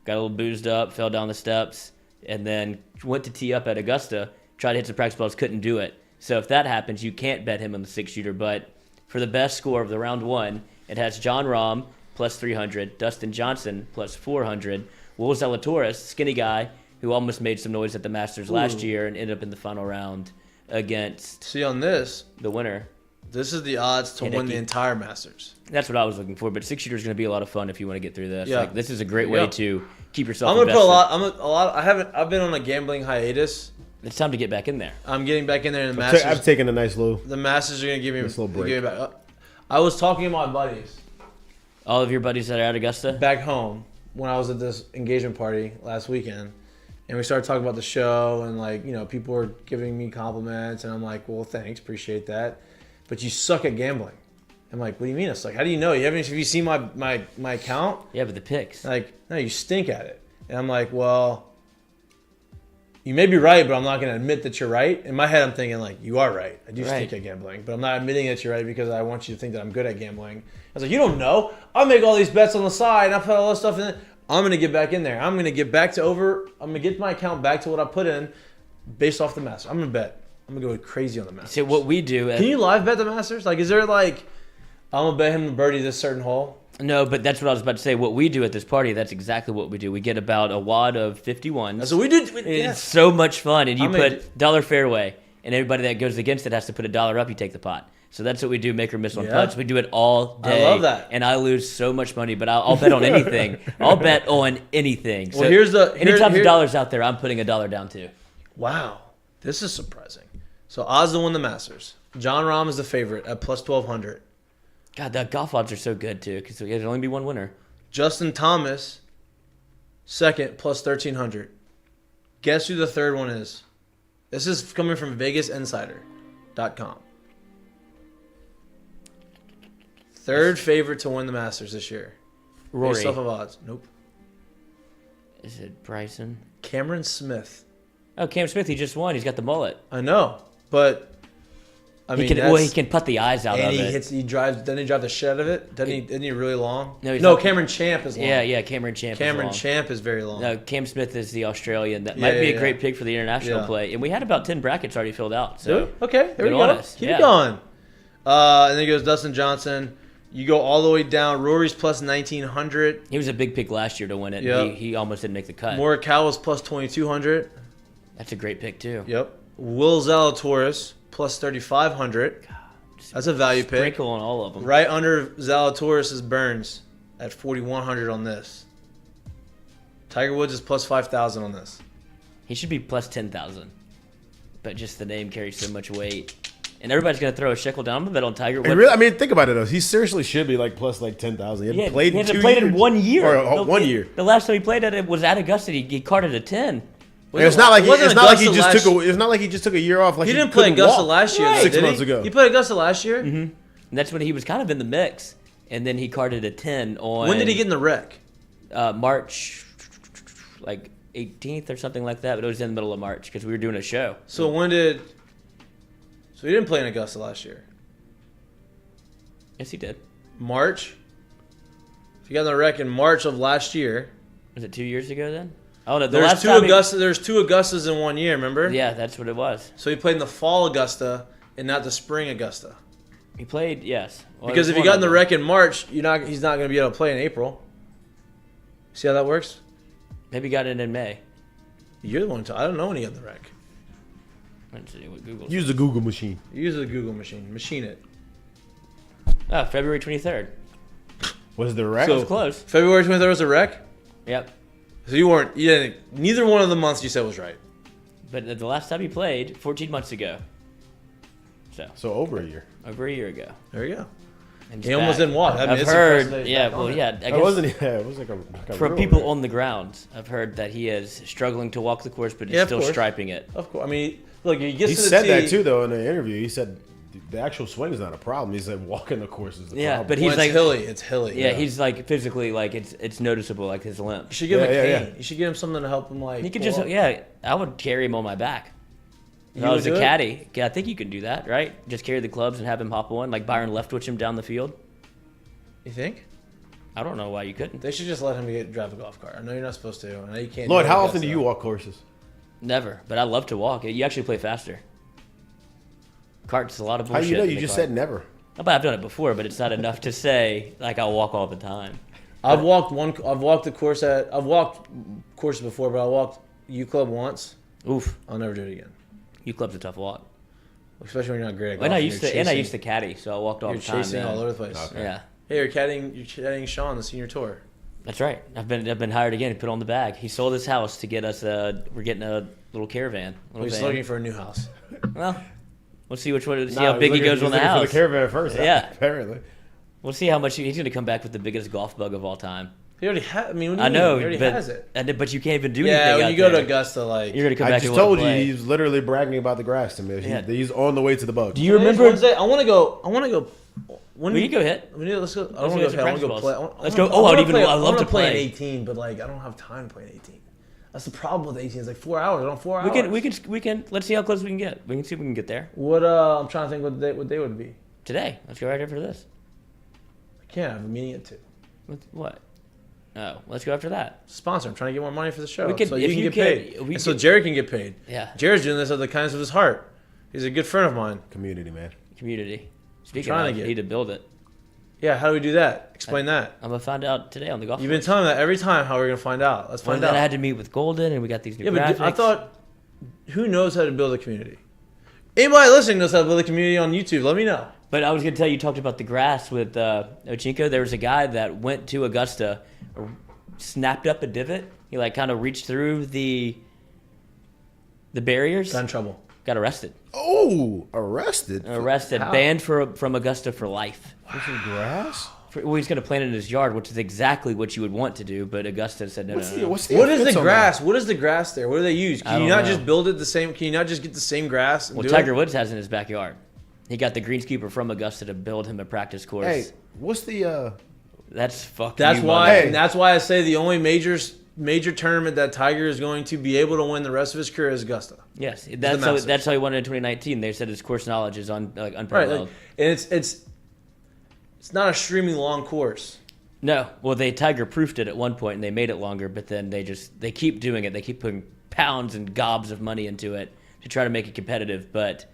got a little boozed up, fell down the steps, and then went to tee up at Augusta, tried to hit some practice balls, couldn't do it. So if that happens, you can't bet him on the 6-shooter. But for the best score of the round 1, it has John Rahm plus 300, Dustin Johnson plus 400, Will Zalatoris, skinny guy, who almost made some noise at the Masters last year and ended up in the final round against See on this, the winner. this is the odds to win the Hideki. entire Masters. That's what I was looking for. But 6-shooter is going to be a lot of fun if you want to get through this. Yeah. Like, this is a great Yeah. way to keep yourself I'm gonna put invested. a lot. I've been on a gambling hiatus. It's time to get back in there. I'm getting back in there in the Masters. I've taken a nice little. The Masters are gonna give me Nice little break. give me back. I was talking to my buddies All of your buddies that are at Augusta. back home when I was at this engagement party last weekend, and we started talking about the show, and people were giving me compliments, and I'm like, well, thanks, appreciate that, but you suck at gambling. I'm like, what do you mean I suck? How do you know? Have you seen my account? Yeah, but the picks. Like, no, you stink at it. And I'm like, well, you may be right, but I'm not going to admit that you're right. In my head, I'm thinking, like, you are right. I do stink at gambling, but I'm not admitting that you're right because I want you to think that I'm good at gambling. I was like, you don't know. I'll make all these bets on the side, and I'll put all this stuff in it. I'm going to get back in there. I'm going to get my account back to what I put in based off the Masters. I'm going to bet. I'm going to go crazy on the Masters. So what we do... Can you live bet the Masters? Like, is there, like, I'm going to bet him to birdie this certain hole? No, but that's what I was about to say. What we do at this party, that's exactly what we do. We get about a wad of 51s. That's what we do. It's so much fun. And you I'm gonna put dollar fairway, and everybody that goes against it has to put $1 up. You take the pot. So that's what we do, make or miss on Yeah. putts. We do it all day. I love that. And I lose so much money, but I'll bet on anything. I'll bet on anything. So Well, anytime the dollar's out there, I'm putting $1 down too. Wow, this is surprising. So odds to win the Masters. John Rahm is the favorite at plus 1,200. God, the golf odds are so good too, because there'll only be one winner. Justin Thomas, second, plus 1,300. Guess who the third one is? This is coming from VegasInsider.com. Third favorite to win the Masters this year. Rory. Based off of odds. Nope. Is it Bryson? Cameron Smith. Oh, Cam Smith, he just won. He's got the mullet. I know, but I mean, He can put the eyes out and of he it. hits. He drives. Doesn't he drive the shit out of it? Isn't he really long? No, he's no. not- Cameron Champ is long. Yeah, Cameron Champ. Cameron is long. Champ is very long. No, Cam Smith is the Australian. That Yeah, might be yeah, a great yeah. pick for the international Yeah. play. And we had about 10 brackets already filled out. So Dude, okay, there we good go. on us. Keep Yeah. it going. And then goes Dustin Johnson. You go all the way down. Rory's plus 1,900. he was a big pick last year to win it. Yeah. He almost didn't make the cut. Morikawa's plus 2,200. That's a great pick too. Yep. Will Zalatoris plus 3,500. That's a value pick. Sprinkle on all of them. Right under Zalatoris is Burns at 4,100 on this. Tiger Woods is plus 5,000 on this. He should be plus 10,000. But just the name carries so much weight. and everybody's gonna throw a shekel down. I'm gonna bet on Tiger. And really, I mean, think about it though. He seriously should be like plus like 10,000. He hadn't played he in 2 hasn't played years. in 1 year. Or 1 year. The last time he played at it was at Augusta. He carded a 10. And it's not like he just took. It's not like he just took a year off. Like he didn't play couldn't Augusta walk. last year. Right. though, 6 did months he? ago. He played Augusta last year. Mm-hmm. And that's when he was kind of in the mix. And then he carded a 10 on. When did he get in the wreck? March, like 18th or something like that. But it was in the middle of March because we were doing a show. So when did? So he didn't play in Augusta last year. Yes, he did. March. If he got in the wreck in March of last year. Was it 2 years ago then? Oh no, There's two Augusta. There's 2 Augustas in 1 year. Remember? Yeah, that's what it was. So he played in the fall Augusta and not the spring Augusta. He played, yes. Well, Because it if was he got one in the of them. wreck in March, he's not going to be able to play in April. See how that works? Maybe he got in May. You're the one. I don't know when he got in the wreck. Let's see what Google. Use the Google machine. Use the Google machine. Machine it. Oh, February 23rd. Was the wreck? So it was close. February 23rd was a wreck. Yep. So you weren't. You didn't. Neither one of the months you said was right. But the last time he played, 14 months ago. So over a year. over a year ago. There you go. And He he's almost back. didn't walk. I mean, I've it's impressive heard. that he's Yeah, back well, on it. yeah. I It guess wasn't. Yeah, it was like a from real people wreck. on the ground, I've heard that he is struggling to walk the course, but Yeah, is of still course. striping it. Of course. I mean, look, he gets He to the said tee. that too, though, in the interview. He said the actual swing is not a problem. He said walking the course is the Yeah, problem. but When he's it's like hilly. It's hilly. Yeah, he's like physically like it's noticeable, like his limp. You should give him a Yeah, cane. yeah, yeah. You should give him something to help him like. He could pull just up. I would carry him on my back. If You I was would a do it? caddy, I think you can do that, right? Just carry the clubs and have him hop on, like Byron Leftwich him down the field. You think? I don't know why you couldn't. They should just let him drive a golf cart. I know you're not supposed to. I know you can't. Lloyd, do it how at often do Augusta. you walk courses? Never, but I love to walk. You actually play faster. Cart's a lot of How bullshit. you know? in You the just cart. said never. Oh, but I've done it before, but it's not enough to say like I'll walk all the time. I've walked the course I've walked courses before, but I walked U Club once. Oof, I'll never do it again. U Club's a tough walk. Especially when you're not great at golf. And I and used you're to, and I chasing- used to caddy, so I walked all You're the time. chasing then. all over the place. Okay. Yeah, Hey, you're caddying Sean the senior tour. that's right. I've been hired again. He put on the bag. He sold his house to get us. We're getting a little caravan. We're Little just van. looking for a new house. Well, we'll see which one. See Nah, how he's big he looking- goes he's on the looking house. For the caravan first. Yeah. apparently. We'll see how much he's going to come back with the biggest golf bug of all time. He already has. I mean, what do you I know, mean? He already but has it. but you can't even do Yeah, anything. when out you go there. to Augusta, like you're going to come I back. just and told you play. he's literally bragging about the grass to me. Yeah. He's on the way to the bug. Do you Today's remember? Wednesday. I want to go. When We can go hit. Let's go. I Let's don't want go to to go. I want to go practice play. balls. I Let's wanna- go. Oh, I I'd wanna even- play- I'd love I wanna to play in play. 18, but like I don't have time to play in 18. That's the problem with 18. It's like 4 hours. I don't 4 hours. We can. Let's see how close we can get. We can see if we can get there What? I'm trying to think what day would be. today. Let's go right after this. I can't. I have a meeting at 2. What? Oh, let's go after that. Sponsor. I'm trying to get more money for the show. We could- so if you can you get could- paid. we And so could- Jared can get paid. Yeah. Jared's doing this out of the kindness of his heart. He's a good friend of mine. Community, man. Community. Speaking trying of, to get- need to build it. Yeah. How do we do that? Explain that. I'm gonna find out today on the golf. You've been telling me that every time. How we're gonna find out? Let's Well, find then out. I had to meet with Golden, and we got these new Yeah, graphics. but I thought, who knows how to build a community? Anybody listening knows how to build a community on YouTube. Let me know. But I was gonna tell you, you talked about the grass with Ochinko. There was a guy that went to Augusta, snapped up a divot. He like kind of reached through the barriers. Got in trouble. Got arrested. Oh, arrested. Arrested. How? Banned from Augusta for life. For some grass. Well, he's gonna plant it in his yard, which is exactly what you would want to do. But Augusta said no. What's no, the, no. what's the What is offense the on grass? What is the grass there? What do they use? I Can you don't not know. just build it the same? Can you not just get the same grass? And Well, do Tiger it? Woods has in his backyard. He got the greenskeeper from Augusta to build him a practice course. Hey, what's the? That's fucking. That's you, why. buddy. Hey. And that's why I say the only major tournament that Tiger is going to be able to win the rest of his career is Augusta. Yes, the that's how. Masters. That's how he won it in 2019. They said his course knowledge is Right. unparalleled. Like, and it's not a extremely long course. No, well, Tiger proofed it at one point and they made it longer, but then they keep doing it. They keep putting pounds and gobs of money into it to try to make it competitive, but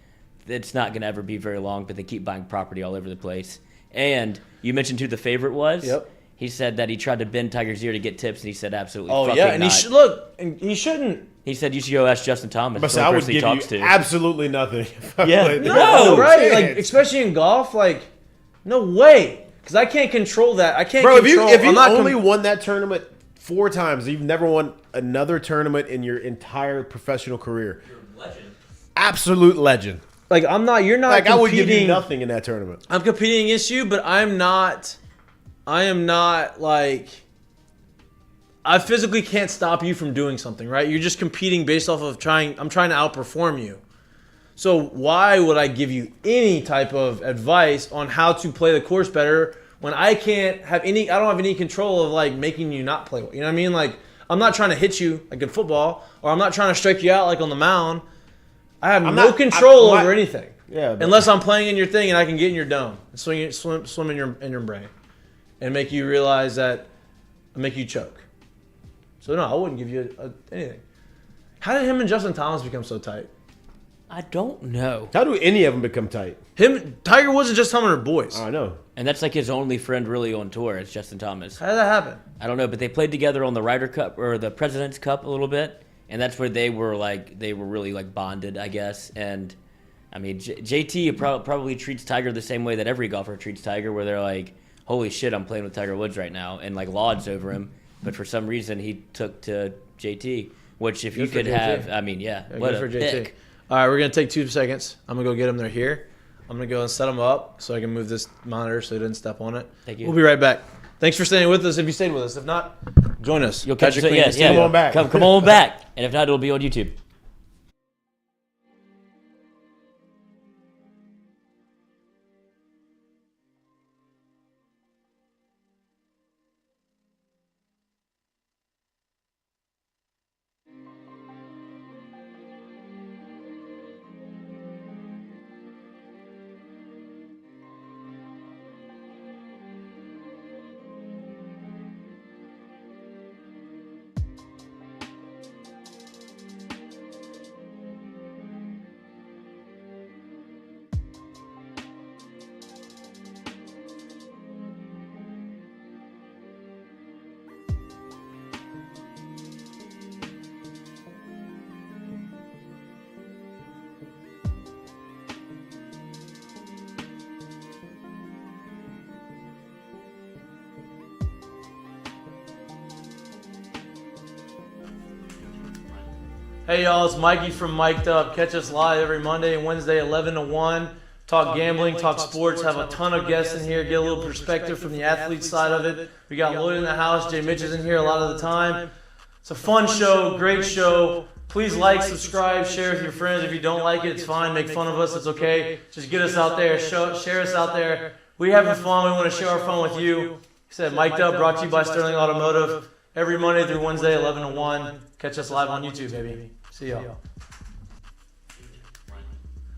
it's not going to ever be very long. But they keep buying property all over the place. And you mentioned who the favorite was. Yep. He said that he tried to bend Tiger's ear to get tips, and he said absolutely. Oh fucking yeah, and not. he should look. And he shouldn't. He said you should go ask Justin Thomas. But the I only would person he give you talks to. absolutely nothing. if I Yeah. played the No, game. right? Chance. Like especially in golf, like no way. Because I can't control that. I can't Bro, if control. you I'm not only won that tournament 4 times, you've never won another tournament in your entire professional career. Legend. Absolute legend. like I'm not. You're not. Like I would give you competing- nothing in that tournament. I'm competing against you, but I am not like. I physically can't stop you from doing something, right? You're just competing based off of trying. I'm trying to outperform you. So why would I give you any type of advice on how to play the course better when I can't have any? I don't have any control of like making you not play. You know what I mean? Like I'm not trying to hit you like in football, or I'm not trying to strike you out like on the mound. I have no control over anything. Yeah. Unless I'm playing in your thing and I can get in your dome and swim in your brain, and make you realize that, make you choke. So no, I wouldn't give you anything. How did him and Justin Thomas become so tight? I don't know. How do any of them become tight? Tiger wasn't just telling her boys. I know. And that's like his only friend really on tour. It's Justin Thomas. How did that happen? I don't know, but they played together on the Ryder Cup or the President's Cup a little bit, and that's where they were really like bonded, I guess. And I mean, JT probably treats Tiger the same way that every golfer treats Tiger, where they're like, "Holy shit, I'm playing with Tiger Woods right now," and like lauds over him. But for some reason, he took to JT, which if you could have, I mean, yeah, what a pick. All right, we're going to take 2 seconds. I'm going to go get them. They're here. I'm going to go and set them up so I can move this monitor so it didn't step on it. Thank you. We'll be right back. Thanks for staying with us if you stayed with us. If not, join us. You'll catch Patrick us. Queen in the Yeah, studio. Come on back. Come on back. And if not, it'll be on YouTube. Hey y'all, it's Mikey from Mik'd. Catch us live every Monday and Wednesday, 11 to 1. Talk gambling, talk sports, have a ton of guests in here, get a little perspective from the athlete side of it. We got Lloyd in the house, Jay Mitch is in here a lot of the time. It's a fun show, great show. Please like, subscribe, share with your friends. If you don't like it, it's fine. Make fun of us, it's okay. Just get us out there, share us out there. We having fun, we want to share our fun with you. Like I said, Mik'd brought to you by Sterling Automotive. Every Monday through Wednesday, 11 to 1. Catch us live on YouTube, baby. See y'all.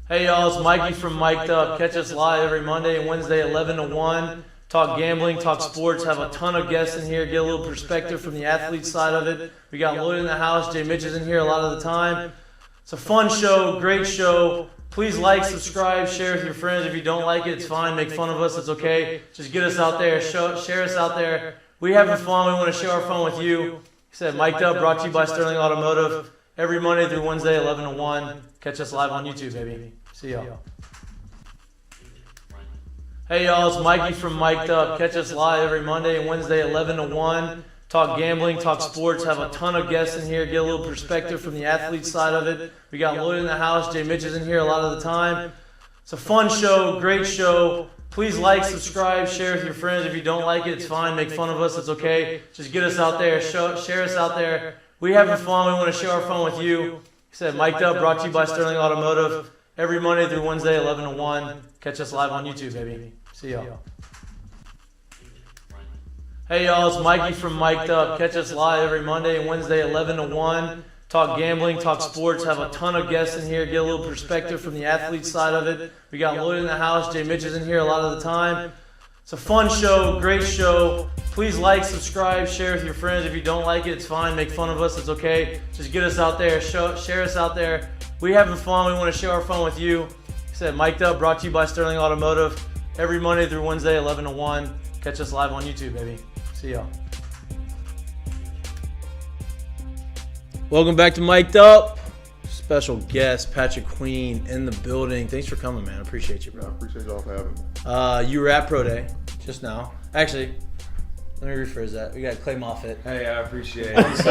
Hey y'all, it's Mikey from Mik'd. Catch us live every Monday and Wednesday, 11 to 1. Talk gambling, talk sports, have a ton of guests in here, get a little perspective from the athlete side of it. We got Lloyd in the house, Jay Mitch is in here a lot of the time. It's a fun show, great show. Please like, subscribe, share with your friends. If you don't like it, it's fine. Make fun of us, it's okay. Just get us out there, share us out there. We having fun, we want to share our fun with you. Like I said, Mik'd brought to you by Sterling Automotive. Every Monday through Wednesday, 11 to 1. Catch us live on YouTube, baby. See y'all. Hey y'all, it's Mikey from Mik'd. Catch us live every Monday and Wednesday, 11 to 1. Talk gambling, talk sports, have a ton of guests in here, get a little perspective from the athlete side of it. We got Lloyd in the house, Jay Mitch is in here a lot of the time. It's a fun show, great show. Please like, subscribe, share with your friends. If you don't like it, it's fine. Make fun of us, it's okay. Just get us out there, share us out there. We having fun, we want to share our fun with you. Like I said, Mik'd brought to you by Sterling Automotive. Every Monday through Wednesday, 11 to 1. Catch us live on YouTube, baby. See y'all. Hey y'all, it's Mikey from Mik'd. Catch us live every Monday and Wednesday, 11 to 1. Talk gambling, talk sports, have a ton of guests in here, get a little perspective from the athlete side of it. We got Lloyd in the house, Jay Mitch is in here a lot of the time. It's a fun show, great show. Please like, subscribe, share with your friends. If you don't like it, it's fine. Make fun of us, it's okay. Just get us out there, share us out there. We having fun, we want to share our fun with you. Like I said, Mik'd brought to you by Sterling Automotive. Every Monday through Wednesday, 11 to 1. Catch us live on YouTube, baby. See y'all. Welcome back to Mik'd Up. Special guest, Patrick Queen in the building. Thanks for coming, man. I appreciate you, bro. I appreciate y'all for having me. You were at Pro Day just now. Actually, Let me rephrase that. We got Clay Moffitt. Hey, I appreciate it. I'm just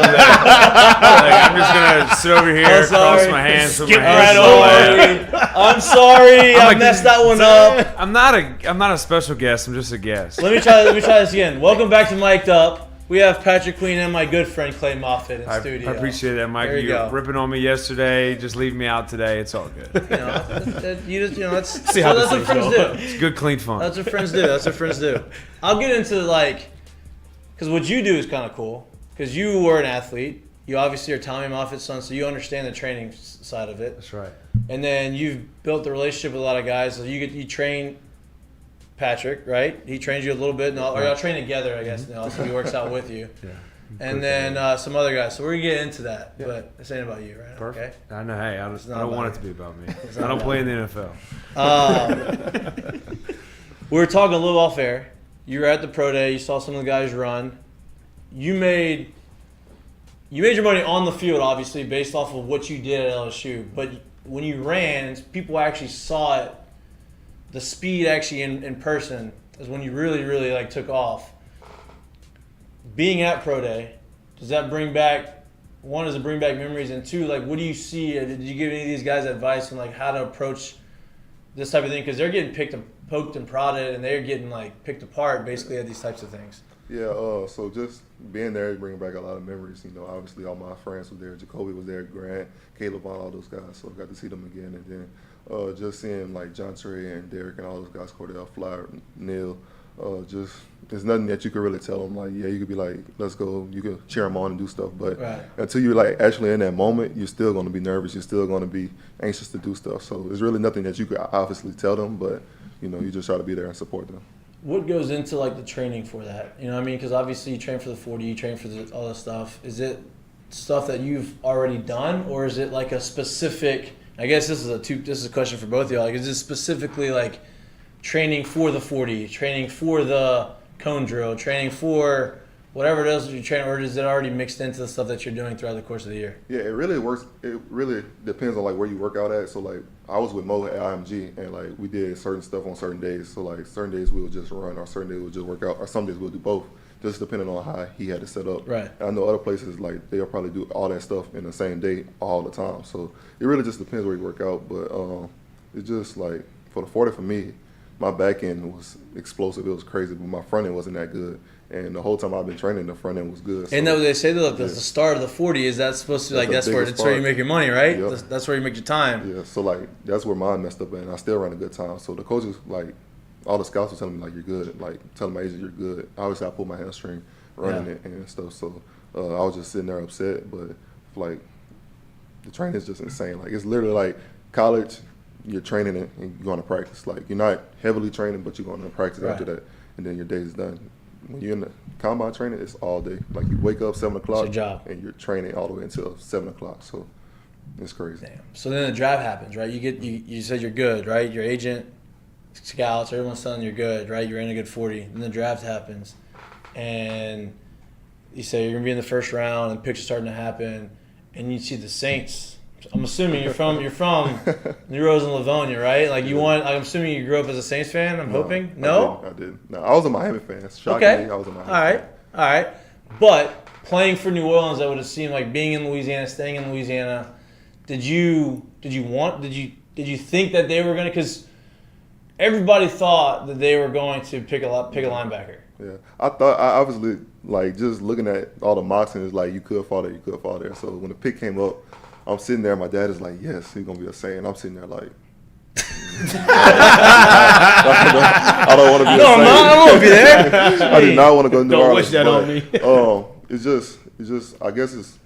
gonna sit over here, cross my hands, put my hands away. I'm sorry. I messed that one up. I'm not a special guest. I'm just a guest. Let me try this again. Welcome back to Mik'd Up. We have Patrick Queen and my good friend Clay Moffitt in studio. I appreciate that, Mike. There you go. Ripping on me yesterday. Just leave me out today. It's all good. That's See how that's this what friends things go. do. It's good, clean fun. That's what friends do. I'll get into because what you do is kind of cool. Because you were an athlete. You obviously are Tommy Moffitt's son, so you understand the training side of it. That's right. And then you've built the relationship with a lot of guys. So you train Patrick, right? He trains you a little bit, or y'all train together, I guess. So he works out with you. Yeah. And then some other guys. So we're gonna get into that, but this ain't about you, right? Perfect. Okay. I know. Hey, I don't want it to be about me. I not don't play in the NFL. We were talking a little off air. You were at the pro day. You saw some of the guys run. You made your money on the field, obviously, based off of what you did at LSU. But when you ran, people actually saw it. The speed actually in person is when you really, really took off. Being at pro day, does it bring back memories? And two, what do you see? Did you give any of these guys advice on how to approach this type of thing? Because they're getting poked and prodded, and they're getting picked apart basically at these types of things. Yeah, so just being there bringing back a lot of memories. Obviously all my friends were there. Jacoby was there, Grant, Caleb, all those guys. So I got to see them again. And then just seeing John Trey and Derek and all those guys, Cordell, Flyer, Neil, there's nothing that you could really tell them. You could be let's go. You could cheer them on and do stuff. But until you're actually in that moment, you're still going to be nervous. You're still going to be anxious to do stuff. So there's really nothing that you could obviously tell them. But, you just try to be there and support them. What goes into the training for that? You know what I mean? Because obviously you train for the 40, you train for all this stuff. Is it stuff that you've already done, or is it a specific? I guess this is a question for both of y'all. Is it specifically training for the 40, training for the cone drill, training for whatever it is that you're training, or is it already mixed into the stuff that you're doing throughout the course of the year? Yeah, it really works. It really depends on where you work out at. So I was with Mo at IMG, and we did certain stuff on certain days. So certain days we'll just run, or certain days we'll just work out, or some days we'll do both, just depending on how he had it set up. Right. And I know other places they'll probably do all that stuff in the same day all the time. So it really just depends where you work out. But it's just for the 40 for me, my back end was explosive. It was crazy, but my front end wasn't that good. And the whole time I've been training, the front end was good. And that what they say the start of the 40 is that supposed to that's where you make your money, right? Yep. That's where you make your time. Yeah, so that's where mine messed up, and I still ran a good time. So the coaches all the scouts were telling me you're good, telling my agent you're good. Obviously I pulled my hamstring running it and stuff, so I was just sitting there upset. But the training is just insane. It's literally college. You're training and you're going to practice. You're not heavily training, but you're going to practice after that, and then your day is done. When you're in the combine training, it's all day. You wake up 7 o'clock, it's your job, and you're training all the way until 7 o'clock. So it's crazy. Damn. So then the draft happens, right? You said you're good, right? Your agent, scouts, everyone's telling you're good, right? You're in a good 40. Then the draft happens, and you say you're gonna be in the first round, and picks are starting to happen, and you see the Saints. I'm assuming you're from New Rose and Livonia, right? I'm assuming you grew up as a Saints fan. I'm hoping. No, I didn't. No, I was a Miami fan. Shockingly, I was a Miami fan. All right. But playing for New Orleans, I would have seemed being in Louisiana, staying in Louisiana. Did you think that they were going to? Because everybody thought that they were going to pick a linebacker. Yeah, I obviously just looking at all the mocks and it's you could fall there. So when the pick came up, I'm sitting there. My dad is yes, he's gonna be a Saint. And I'm sitting there I don't want to be. No, I'm not. I won't be there. I did not want to go to New Orleans. Don't wish that on me. It's just. I guess it's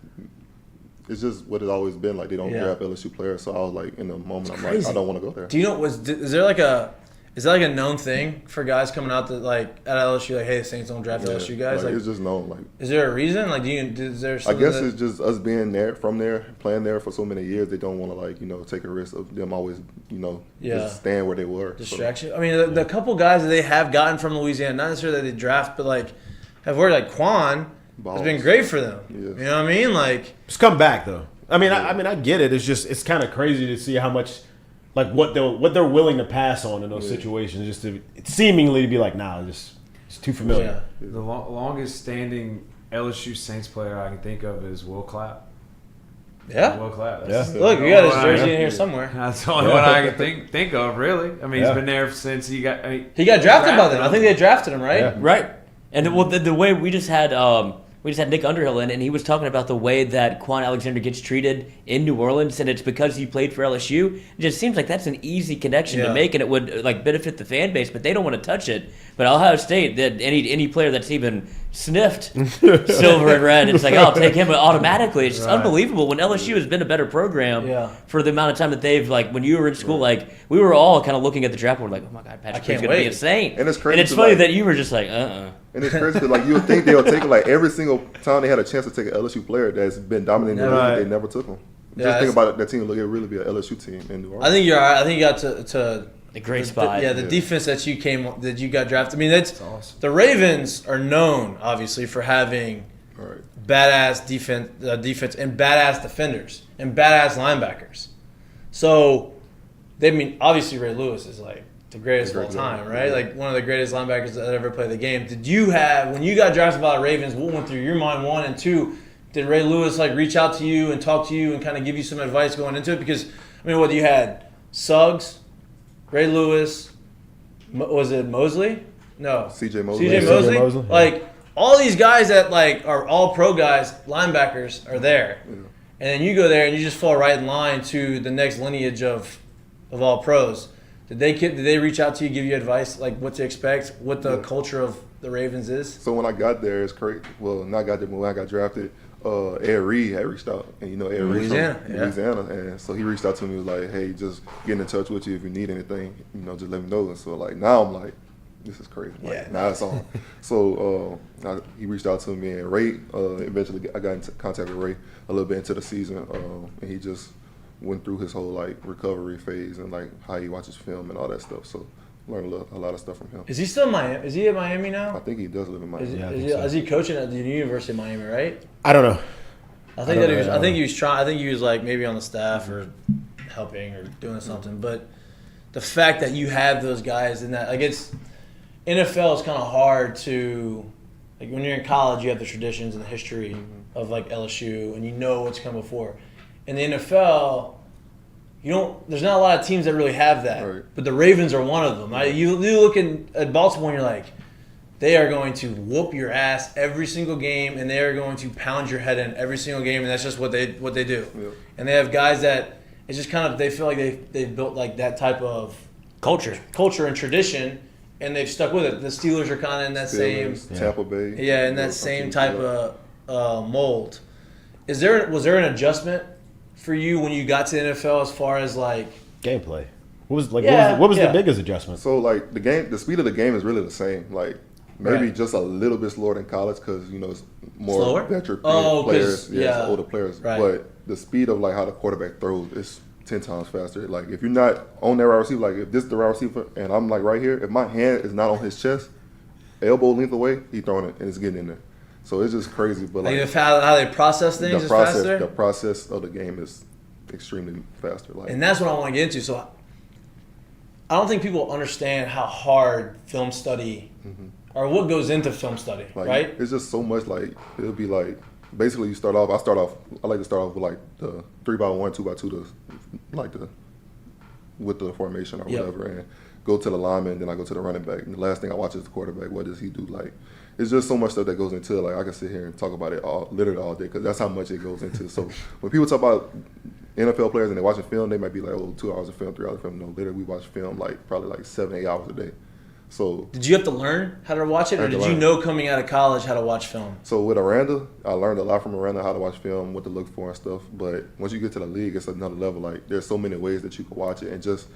just what it's always been. They don't draft LSU players. So I was in the moment, I'm I don't want to go there. Do you know? Is there is that a known thing for guys coming out that at LSU hey, the Saints don't draft LSU guys? It's just known. Is there a reason? Is there? I guess it's just us being there, from there, playing there for so many years. They don't want to take a risk of them always just staying where they were. Distraction. So. I mean, the couple guys that they have gotten from Louisiana, not necessarily that they draft, but have worked Quan has been great for them. Yes. You know what I mean? It's come back though. I mean, I get it. It's kind of crazy to see how much. what they're willing to pass on in those situations, just to seemingly to be nah, just It's too familiar. Yeah. The longest standing LSU Saints player I can think of is Will Clapp. Yeah. Will Clapp. Yeah. Look, we got his Oh, jersey yeah. in here somewhere. That's the only one I can think of, really. I mean, Yeah. he's been there since he got. He got drafted by them. I think they drafted him, right? Yeah. Right. And well, the way we just had Nick Underhill in, and he was talking about the way that Quan Alexander gets treated in New Orleans, and it's because he played for LSU. It just seems like that's an easy connection to make, and it would like benefit the fan base, but they don't want to touch it. But Ohio State, that any player that's even sniffed silver and red, it's like, I'll take him automatically. It's just unbelievable when LSU has been a better program for the amount of time that they've, like, when you were in school, like, we were all kind of looking at the draft board like, oh my God, Patrick Queen's going to be insane. And it's crazy. And it's funny that you were just like, And it's crazy because, like, you would think they would take it, like, every single time they had a chance to take an LSU player that's been dominating the league, they never took him. Just think about it, that team look, it really be an LSU team in New Orleans. I think you're right. I think you got to a great spot. The defense that you got drafted. I mean, that's awesome. The Ravens are known, obviously, for having badass defense and badass defenders and badass linebackers. So, obviously Ray Lewis is like the greatest of all time, right? Like one of the greatest linebackers that ever played the game. Did you have, when you got drafted by the Ravens, what went through your mind, 1 and 2? Did Ray Lewis like reach out to you and talk to you and kind of give you some advice going into it? Because I mean, what you had, Suggs, Ray Lewis, was it Mosley? No, C.J. Mosley. C.J. Mosley. Like all these guys that like are all pro guys, linebackers are there, and then you go there and you just fall right in line to the next lineage of all pros. Did they reach out to you, give you advice like what to expect, what the culture of the Ravens is? So when I got there, it's crazy. Well, not got there, but when I got drafted, Ed Reed had reached out, and you know Ed Reed from Louisiana, and so he reached out to me, was like, "Hey, just get in touch with you if you need anything, you know, just let me know." And so like now I'm like, this is crazy. Like, now it's on. So he reached out to me, and Ray eventually I got in contact with Ray a little bit into the season, and he just went through his whole like recovery phase and like how he watches film and all that stuff. So learned a lot of stuff from him. Is he still in Miami? Is he at Miami now? I think he does live in Miami. Is he coaching at the University of Miami? Right. I don't know. I think he was trying. I think he was like maybe on the staff or helping or doing something. But the fact that you have those guys in that, like, it's NFL is kind of hard to, like, when you're in college, you have the traditions and the history of like LSU, and you know what's come before. In the NFL, you don't. There's not a lot of teams that really have that. Right. But the Ravens are one of them. You look at Baltimore, and you're like, they are going to whoop your ass every single game, and they are going to pound your head in every single game, and that's just what they do. Yep. And they have guys that it's just kind of, they feel like they've built like that type of culture and tradition, and they've stuck with it. The Steelers are kind of in that same Tampa Bay. Yeah, in that same type of mold. Was there an adjustment for you when you got to the NFL as far as like gameplay? What was the biggest adjustment? So like the speed of the game is really the same. Like maybe just a little bit slower than college because you know it's more veteran players, older players. Right. But the speed of like how the quarterback throws is 10 times faster. Like if you're not on that wide receiver, like if this is the wide receiver and I'm like right here, if my hand is not on his chest, elbow length away, he's throwing it and it's getting in there. So it's just crazy. But like how they process things is faster. The process of the game is extremely faster. Like, and that's what I want to get into. So I don't think people understand how hard film study or what goes into film study, like, right? It's just so much. Like it'll be like basically I like to start off with like the 3x1, 2x2, with the formation or whatever, and go to the lineman. Then I go to the running back, and the last thing I watch is the quarterback. What does he do? Like it's just so much stuff that goes into it. Like I can sit here and talk about it literally all day because that's how much it goes into. So when people talk about NFL players and they're watching film, they might be like, oh, 2 hours of film, 3 hours of film. No, literally we watch film like probably like 7-8 hours a day. So did you have to learn how to watch it, or did you know coming out of college how to watch film? So with Aranda, I learned a lot from Aranda how to watch film, what to look for and stuff. But once you get to the league, it's another level. Like there's so many ways that you can watch it, and just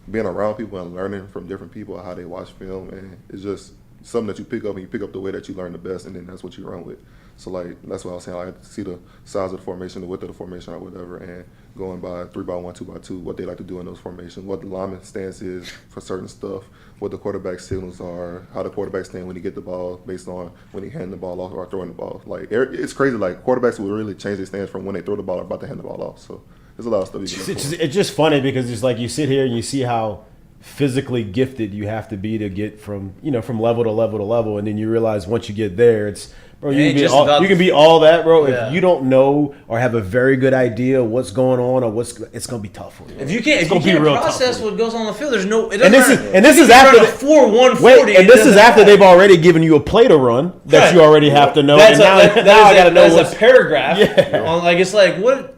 being around people and learning from different people how they watch film, and it's just something that you pick up, and you pick up the way that you learn the best, and then that's what you run with. So like that's what I was saying. I had to see the size of the formation, the width of the formation, or whatever, and going by 3x1, 2x2, what they like to do in those formations, what the lineman stance is for certain stuff, what the quarterback signals are, how the quarterback stand when he get the ball, based on when he hand the ball off or throwing the ball. Like it's crazy. Like quarterbacks will really change their stance from when they throw the ball or about to hand the ball off. So there's a lot of stuff you can look for. It's just funny because it's like you sit here and you see how physically gifted you have to be to get from level to level to level, and then you realize once you get there, it's bro, you can be all that, bro. Yeah. If you don't know or have a very good idea what's going on or it's gonna be tough for you. If you can't process what goes on the field, there's no. And this is after the 4-1-40. and this is after they've already given you a play to run that you already have to know. That's and now I gotta know that's a paragraph. Yeah. On, like it's like what.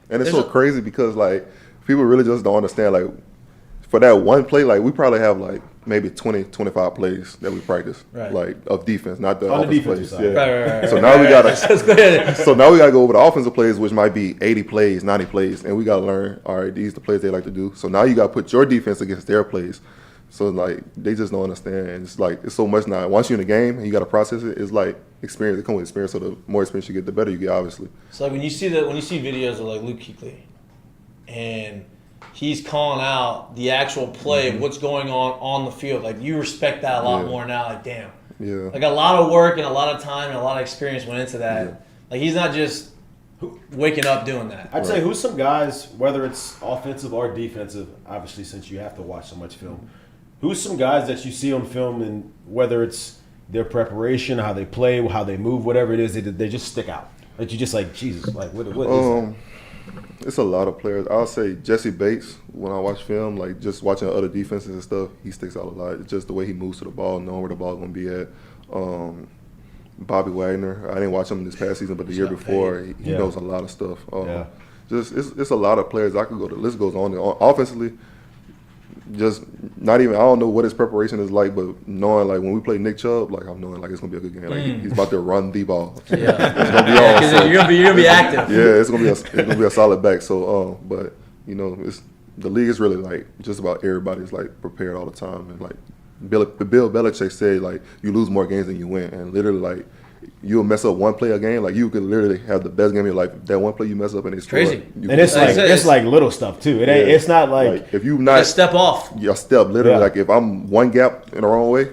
And it's so crazy because like people really just don't understand like for that one play, like we probably have like maybe 20, 25 plays that we practice, like of defense, not the offensive plays. Side. Yeah. Right. So now we gotta go over the offensive plays, which might be 80 plays, 90 plays, and we gotta learn. All right, these are the plays they like to do. So now you gotta put your defense against their plays. So like they just don't understand. And it's like it's so much now. Once you're in the game and you gotta process it, it's like experience. It comes with experience. So the more experience you get, the better you get, obviously. So like when you see videos of like Luke Kuechly, and he's calling out the actual play of what's going on the field. Like you respect that a lot more now. Like damn, like a lot of work and a lot of time and a lot of experience went into that. Yeah. Like he's not just waking up doing that. I'd say who's some guys, whether it's offensive or defensive, obviously since you have to watch so much film, who's some guys that you see on film and whether it's their preparation, how they play, how they move, whatever it is, they just stick out. Like you just like Jesus, like what is that? It's a lot of players. I'll say Jesse Bates, when I watch film, like just watching other defenses and stuff, he sticks out a lot. It's just the way he moves to the ball, knowing where the ball's going to be at. Bobby Wagner, I didn't watch him this past season, but the year before, he knows a lot of stuff. Just it's a lot of players. I could go. The list goes on. Offensively, just not even. I don't know what his preparation is like, but knowing like when we play Nick Chubb, like I'm knowing like it's gonna be a good game. Like he's about to run the ball. It's gonna be all. So, you're gonna be active. Yeah, it's gonna be a solid back. So, but you know, the league is really like just about everybody's like prepared all the time, and like Bill Belichick said, like you lose more games than you win, and literally like. You'll mess up one play a game, like you could literally have the best game of your life. That one play you mess up and it's crazy. And it's like little stuff too. It ain't. It's not like if you not step off. Your step literally like if I'm one gap in the wrong way,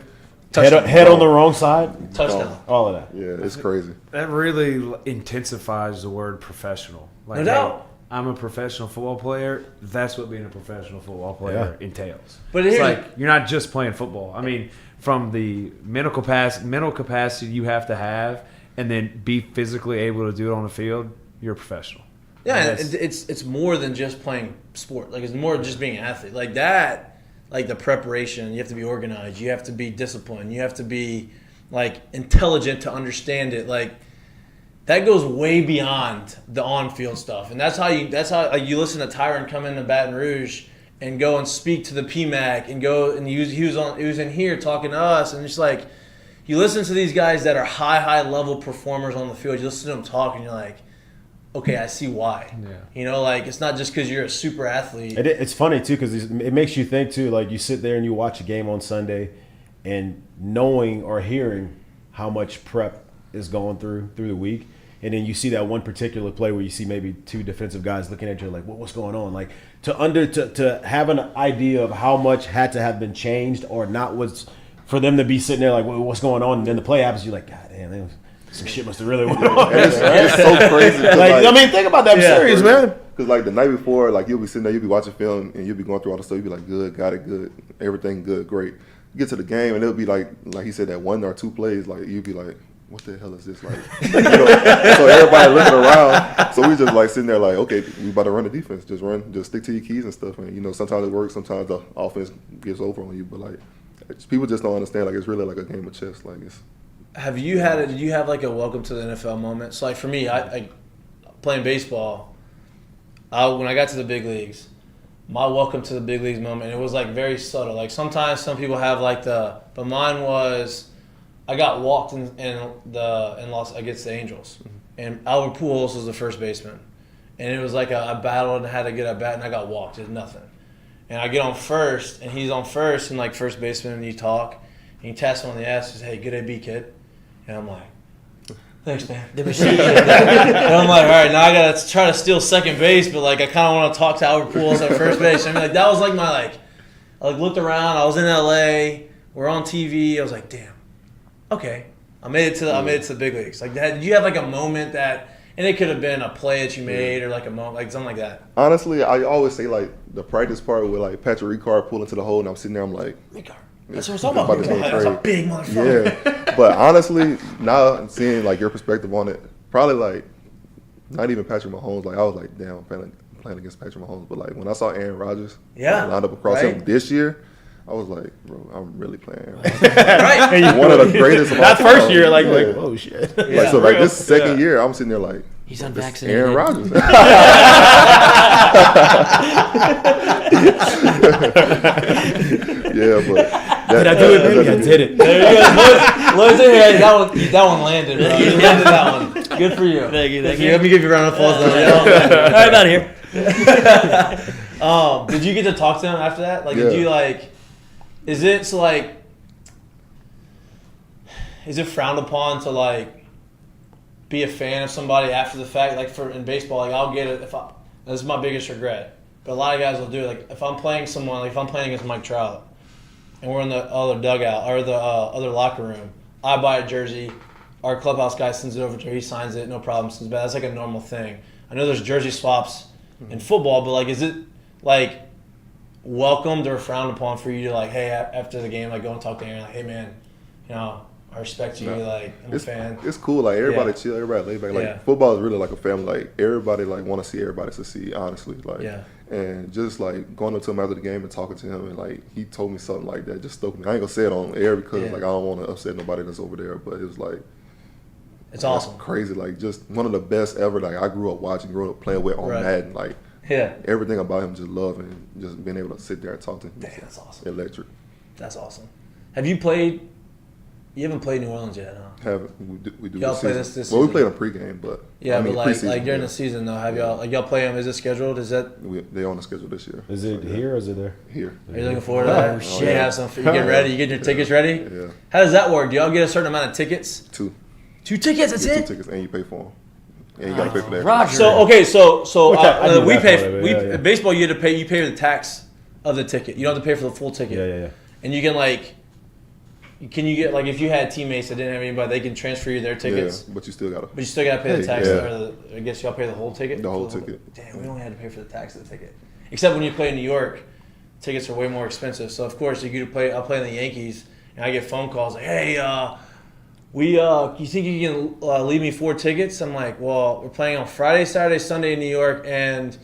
head on the wrong side, touchdown. All of that. Yeah, it's crazy. That really intensifies the word professional. Like, no doubt. I'm a professional football player. That's what being a professional football player entails. But it's like you're not just playing football. I mean, from the mental capacity you have to have, and then be physically able to do it on the field, you're a professional. Yeah, and it's more than just playing sport. Like it's more than just being an athlete. Like that, like the preparation. You have to be organized. You have to be disciplined. You have to be like intelligent to understand it. Like. That goes way beyond the on-field stuff, and that's how you listen to Tyrann come into Baton Rouge and go and speak to the PMAC and go and he was in here talking to us, and it's like you listen to these guys that are high level performers on the field. You listen to them talk, and you're like, okay, I see why. Yeah. You know, like it's not just because you're a super athlete. It's funny too because it makes you think too. Like you sit there and you watch a game on Sunday, and knowing or hearing how much prep is going through the week. And then you see that one particular play where you see maybe two defensive guys looking at you like, what's going on? Like to have an idea of how much had to have been changed or not was for them to be sitting there like, what's going on? And then the play happens, you're like, God damn, some shit must have really went on. It's so crazy. Like, I mean, think about that. I'm serious, man. Because like the night before, like you'll be sitting there, you'll be watching film, and you'll be going through all the stuff. You'll be like, good, got it, good, everything good, great. You get to the game, and it'll be like he said, that one or two plays, like you'll be like, what the hell is this like? So everybody looking around. So we just like sitting there like, okay, we about to run the defense. Just stick to your keys and stuff. And you know, sometimes it works, sometimes the offense gets over on you. But like, people just don't understand. Like it's really like a game of chess. Like it's. Did you have like a welcome to the NFL moment? So like for me, I playing baseball. When I got to the big leagues, my welcome to the big leagues moment, it was like very subtle. Like sometimes some people have like but mine was. I got walked in Los against the Angels, and Albert Pujols was the first baseman, and it was like I battled and had to get a bat, and I got walked. It's nothing, and I get on first, and he's on first, and like first baseman, and you talk, and he taps me on the ass, says, "Hey, good AB, kid," and I'm like, "Thanks, man." And I'm like, "All right, now I gotta try to steal second base, but like I kind of want to talk to Albert Pujols at first base." I mean, like that was like I looked around. I was in LA. We're on TV. I was like, damn. Okay, I made it to the big leagues. Like, did you have like a moment that, And it could have been a play that you made or like a moment, like something like that. Honestly, I always say like the practice part with like Patrick Ricard pulling to the hole, and I'm sitting there, I'm like, That's what we're talking about. That's a big motherfucker. Yeah, but honestly, now seeing like your perspective on it, probably like not even Patrick Mahomes. Like I was like, damn, I'm playing against Patrick Mahomes. But like when I saw Aaron Rodgers, lined up across him this year, I was like, bro, I'm really playing Aaron Rodgers. Right. One of the greatest of all That time. first year, like, oh shit. Like, so like this second year, I'm sitting there like, He's this unvaccinated. Aaron Rodgers. Yeah, but Did I do it, baby? I did it. There you go. Lloyd's in here. That one landed, bro. You landed that one. Good for you. Thank you. Let me give you a round of applause. All right, out of here. Did you get to talk to him after that? Like, Yeah. did you like? Is it so like? Is it frowned upon to like be a fan of somebody after the fact? Like for in baseball, like I'll get it if I. This is my biggest regret. But a lot of guys will do it. Like if I'm playing someone, like if I'm playing against Mike Trout, and we're in the other dugout or the other locker room, I buy a jersey. Our clubhouse guy sends it over to her. He signs it, no problem. Sends it back. That's like a normal thing. I know there's jersey swaps in football, but like, is it like welcomed or frowned upon for you to like, hey, after the game, like go and talk to Aaron, like, hey man, you know, I respect you. Like I'm a fan. It's cool. Like everybody chill, everybody laid back. Like football is really like a family. Like everybody like want to see everybody succeed. Honestly, like and just like going up to him after the game and talking to him and like he told me something like that just stoked me. I ain't gonna say it on air because like I don't want to upset nobody that's over there. But it was like it's awesome, crazy. Like just one of the best ever. Like I grew up playing with on Madden. Like everything about him, just love and just being able to sit there and talk to him. Damn, that's awesome. Electric. That's awesome. Have you played? You haven't played New Orleans yet, huh? Haven't. We do. Y'all this play season. this Well, we season? played on pregame, but Yeah, I mean, but preseason, like during the season though, have y'all play them? Is it scheduled? Is that? They on the schedule this year. Is it here or is it there? Here. Are you looking forward to that? Oh, shit. You have some. You get ready. You get your tickets ready. Yeah. How does that work? Do y'all get a certain amount of tickets? 2. 2 tickets. That's You get it. 2 tickets and you pay for them. And you gotta pay for that. Roger. So okay, so I knew we that pay. part of it, We yeah. baseball. You have to pay. You pay for the tax of the ticket. You don't have to pay for the full ticket. Yeah. And you can like. Can you get like if you had teammates that didn't have anybody, they can transfer you their tickets. Yeah, but you still gotta. But you still gotta pay the tax. Yeah. Or I guess y'all pay the whole ticket. The whole ticket. Damn, we only had to pay for the tax of the ticket. Except when you play in New York, tickets are way more expensive. So of course, you get to play. I'll play in the Yankees, and I get phone calls like, "Hey, you think you can leave me 4 tickets?" I'm like, "Well, we're playing on Friday, Saturday, Sunday in New York, and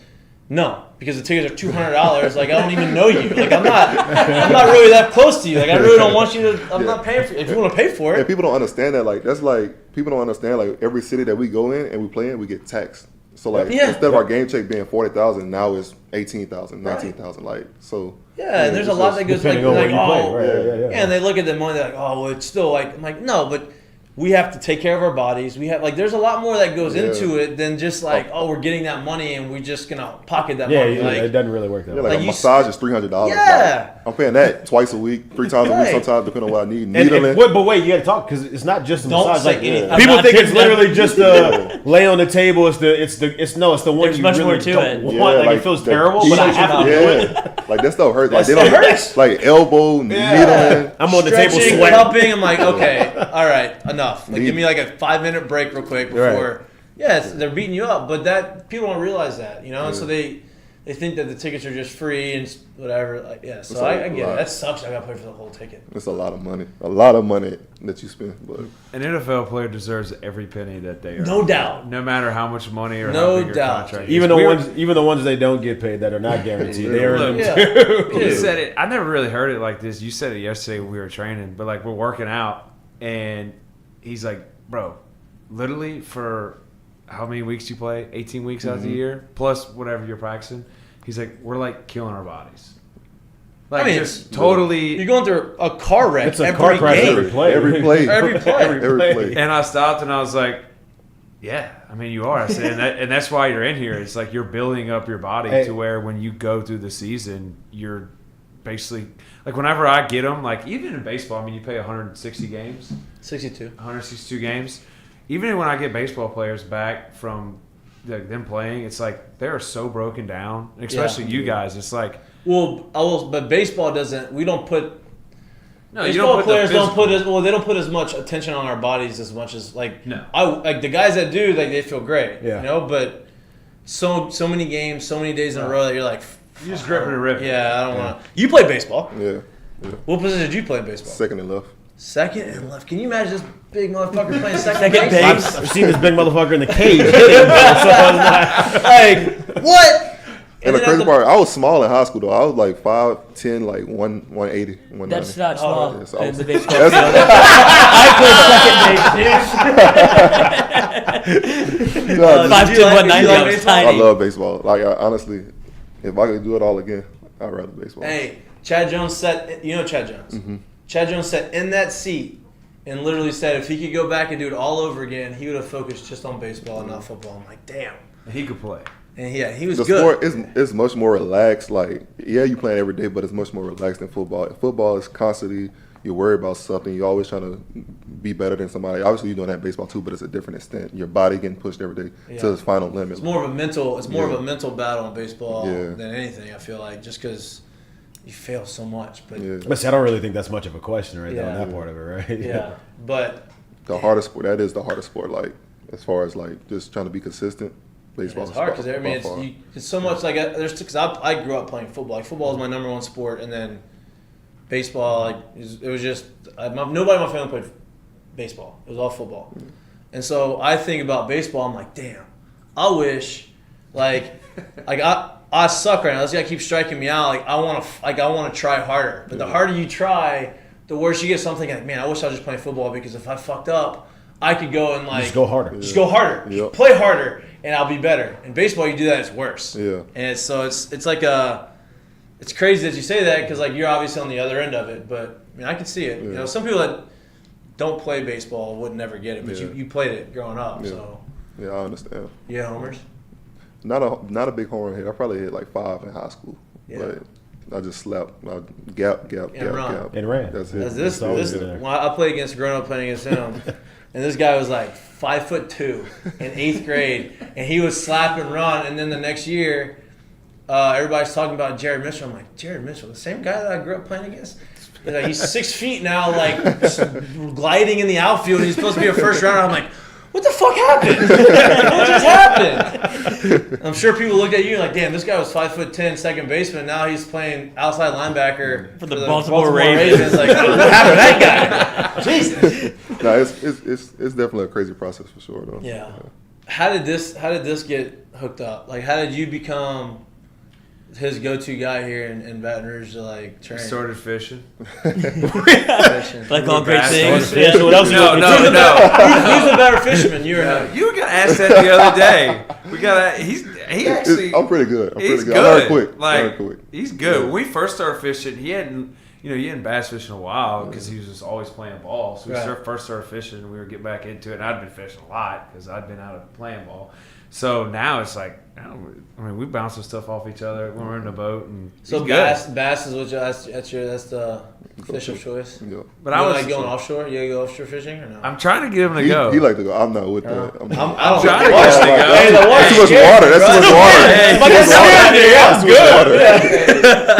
no, because the tickets are $200. Like I don't even know you. Like I'm not really that close to you. Like I really don't want you to. I'm not paying for it. If you want to pay for it." And people don't understand that. Like that's like people don't understand. Like every city that we go in and we play in, we get taxed. So like instead of our game check being 40,000, now it's 18,000, 19,000. Like so. Yeah, and there's a lot that goes like, Depending on where you oh, play, right? Yeah. and they look at the money, they're like, oh, well, it's still like, I'm like, no, but we have to take care of our bodies. We have like, there's a lot more that goes into it than just like, oh, we're getting that money and we're just gonna pocket that money. Yeah, Like, it doesn't really work that Yeah, way. like Like a you massage is $300. Yeah. Like, I'm paying that twice a week, 3 times a week, Right. sometimes depending on what I need. And Needling. but wait, you got to talk because it's not just a Don't massage. say Like, anything. I'm people not think it's taking that. literally just lay on the table. It's the one There's you much really more to don't it. want. Yeah, like, like it feels the terrible, heat but I is have to about- do it. Yeah, like that stuff hurts. Like they That don't hurts. like elbow, needling. I'm on the table stretching, sweating. cupping. I'm like, okay, all right, enough. Like, give me like a 5-minute break real quick before. Right. Yes, they're beating you up, but that people don't realize that, you know. And so they think that the tickets are just free and whatever. Like, yeah, so It's I a get it. lot. That sucks. I got to pay for the whole ticket. It's a lot of money that you spend. But An NFL player deserves every penny that they earn. No doubt. No matter how much money or No how big your doubt. contract is. Even the We were- ones they don't get paid that are not guaranteed, they earn them Yeah. too. You said it. I never really heard it like this. You said it yesterday when we were training, but like we're working out, and he's like, "Bro, literally for how many weeks you play? 18 weeks out of the year, plus whatever you're practicing." He's like, "We're like killing our bodies, like I mean, just totally." You're going through a car wreck It's a every car crash game. every play. every play, Every play. every play. And I stopped and I was like, "Yeah, I mean you are." I said, and that's why you're in here. It's like you're building up your body Hey. to where when you go through the season, you're basically like whenever I get them, like even in baseball, I mean you play 160 games, 62. 162 games. Even when I get baseball players back from them playing, it's like they're so broken down, especially you guys. It's like Well, but baseball doesn't. We don't put No, you Baseball don't put players the don't put physical. they don't put as much attention on our bodies as much as like No. like the guys that do, like they feel great. Yeah. You know, but so many games, so many days in a row that you're like, You just grip it and rip it. yeah, I don't want to. You play baseball. Yeah. What position did you play in baseball? Second and left. Second and left. Can you imagine this big motherfucker playing second Second base? base. I've seen this big motherfucker in the cage hitting, bro, so it's like, Like what? And the then crazy at the- part, I was small in high school though. I was like 5'10", like 180, 190. That's not small yeah, so I in was- the baseball That's- field. I played second base, No, just- 5'10", Did you like 190. I was baseball? I tiny. love baseball. Like honestly, if I could do it all again, I'd rather baseball. Hey, Chad Jones sat. You know Chad Jones. Mm-hmm. Chad Jones sat in that seat and literally said if he could go back and do it all over again, he would have focused just on baseball and not football. I'm like, damn. He could play. And yeah, he was The good. sport is much more relaxed. Like, yeah, you playing every day, but it's much more relaxed than football. Football is constantly you're worried about something. You're always trying to be better than somebody. Obviously, you're doing that in baseball too, but it's a different extent. Your body getting pushed every day to its final limit. It's more of a mental. It's more Yeah. of a mental battle in baseball Yeah. than anything. I feel like just because you fail so much, but Yeah. but see, I don't really think that's much of a question right there on Yeah. that part of it, right? yeah. But The hardest sport. That is the hardest sport. Like as far as like just trying to be consistent. Baseball it's is hard by- because I by mean far. it's so much like there's because I grew up playing football. Like football is my number one sport, and then baseball. Like it was just nobody in my family played baseball. It was all football, and so I think about baseball. I'm like, damn, I wish like I suck right now. This guy keeps striking me out. Like I want to try harder, but the harder you try, the worse you get. Something like, man, I wish I was just playing football because if I fucked up, I could go and like Just go harder. Just go harder. Yep. Play harder, and I'll be better. In baseball, you do that, it's worse. Yeah. And it's like it's crazy that you say that because like you're obviously on the other end of it. But I mean, I can see it. You Yeah. know, some people that don't play baseball would never get it, but Yeah. you played it growing up. Yeah. So Yeah, I understand. yeah, homers. Not a big home run hit. I probably hit like 5 in high school. Yeah. But I just slapped. Gap. run. And ran. That's it. As this always this good. when I played against growing up playing against him, and this guy was like 5'2" in 8th grade, and he was slap and run, and then the next year. Everybody's talking about Jared Mitchell. I'm like, Jared Mitchell, the same guy that I grew up playing against? Like, he's 6 feet now, like gliding in the outfield, and he's supposed to be a first rounder. I'm like, what the fuck happened? What just happened? I'm sure people looked at you like, damn, this guy was 5'10", second baseman. Now he's playing outside linebacker For the Baltimore Ravens. Like, what happened to that guy? Jesus. No, it's definitely a crazy process for sure though. Yeah. How did this get hooked up? Like, how did you become his go-to guy here in Baton Rouge to like train? Started fishing. Fishing. Like all great Bass. things. Yeah, so what else you want me to do? Who's a better fisherman? You or him? You got asked that the other day. He actually. I'm pretty good. I'm He's pretty good. good. I learned quick. Like quick. he's good. When we first started fishing, he hadn't bass fishing a while because he was just always playing ball. So we Right. first started fishing, and we were getting back into it. And I'd been fishing a lot because I'd been out of playing ball. So now it's like, we bounce some stuff off each other when we're in the boat, and So he's good. bass is what that's the fish of choice. Yeah. But You I was like going offshore. You go offshore fishing or no? I'm trying to get him to He go. like to go. I'm not with that. I'm I don't trying want to go. Hey, the That's water's too much scary, water. That's bro. too much water. Hey, Like, it's That's sand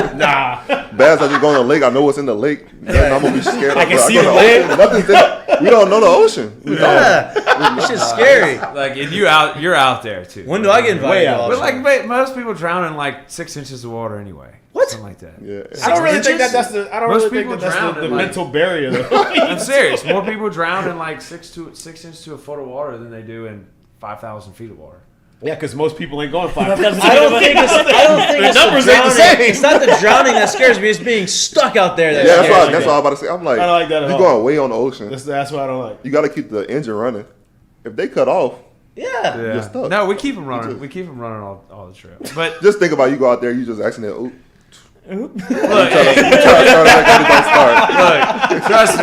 water. Nah. Bass, I just go in the lake. I know what's in the lake. Then I'm gonna be scared. I can But see go the to land. ocean, nothing's there. We don't know the ocean. We don't. Yeah. This shit's scary. Like, and you're out there too. When do I get invited? Way to out. But offshore? like most people drown in like 6 inches of water anyway. What? Something like that. Yeah. I don't really think inches? that's the. I don't Most really think people that's drown the in, like- mental barrier. Though. I'm serious. More people drown in like 6 inches to a foot of water than they do in 5,000 feet of water. Yeah, because most people ain't going 5. I don't think it's numbers the ain't the drowning. same. It's not the drowning that scares me. It's being stuck out there that Yeah, scares me. that's what I was about to say. I'm like, I don't like that at you're all. going way on the ocean. That's what I don't like. You got to keep the engine running. If they cut off, Yeah. You're stuck. No, we keep them running. just- We keep them running all the trip. But just think about you go out there, you just accidentally. look, Try to make everybody start. look, trust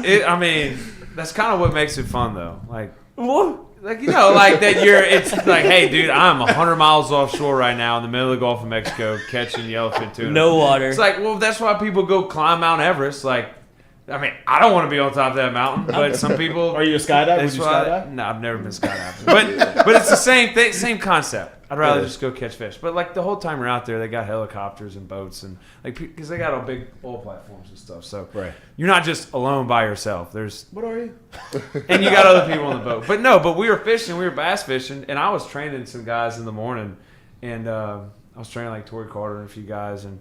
me. I mean, that's kind of what makes it fun, though. Like that. It's like, hey, dude, I'm 100 miles offshore right now in the middle of the Gulf of Mexico catching yellowfin tuna. No water. It's like, well, that's why people go climb Mount Everest. Like, I mean, I don't want to be on top of that mountain, but some people. Are you a skydiver? Would That's you why. skydive? No, I've never been skydiving. But it's the same thing, same concept. I'd rather just go catch fish. But like the whole time we're out there, they got helicopters and boats and like because they got all big oil platforms and stuff. So you're not just alone by yourself. There's What are you? and you got other people on the boat. But we were fishing. We were bass fishing, and I was training some guys in the morning, and I was training like Torrey Carter and a few guys, and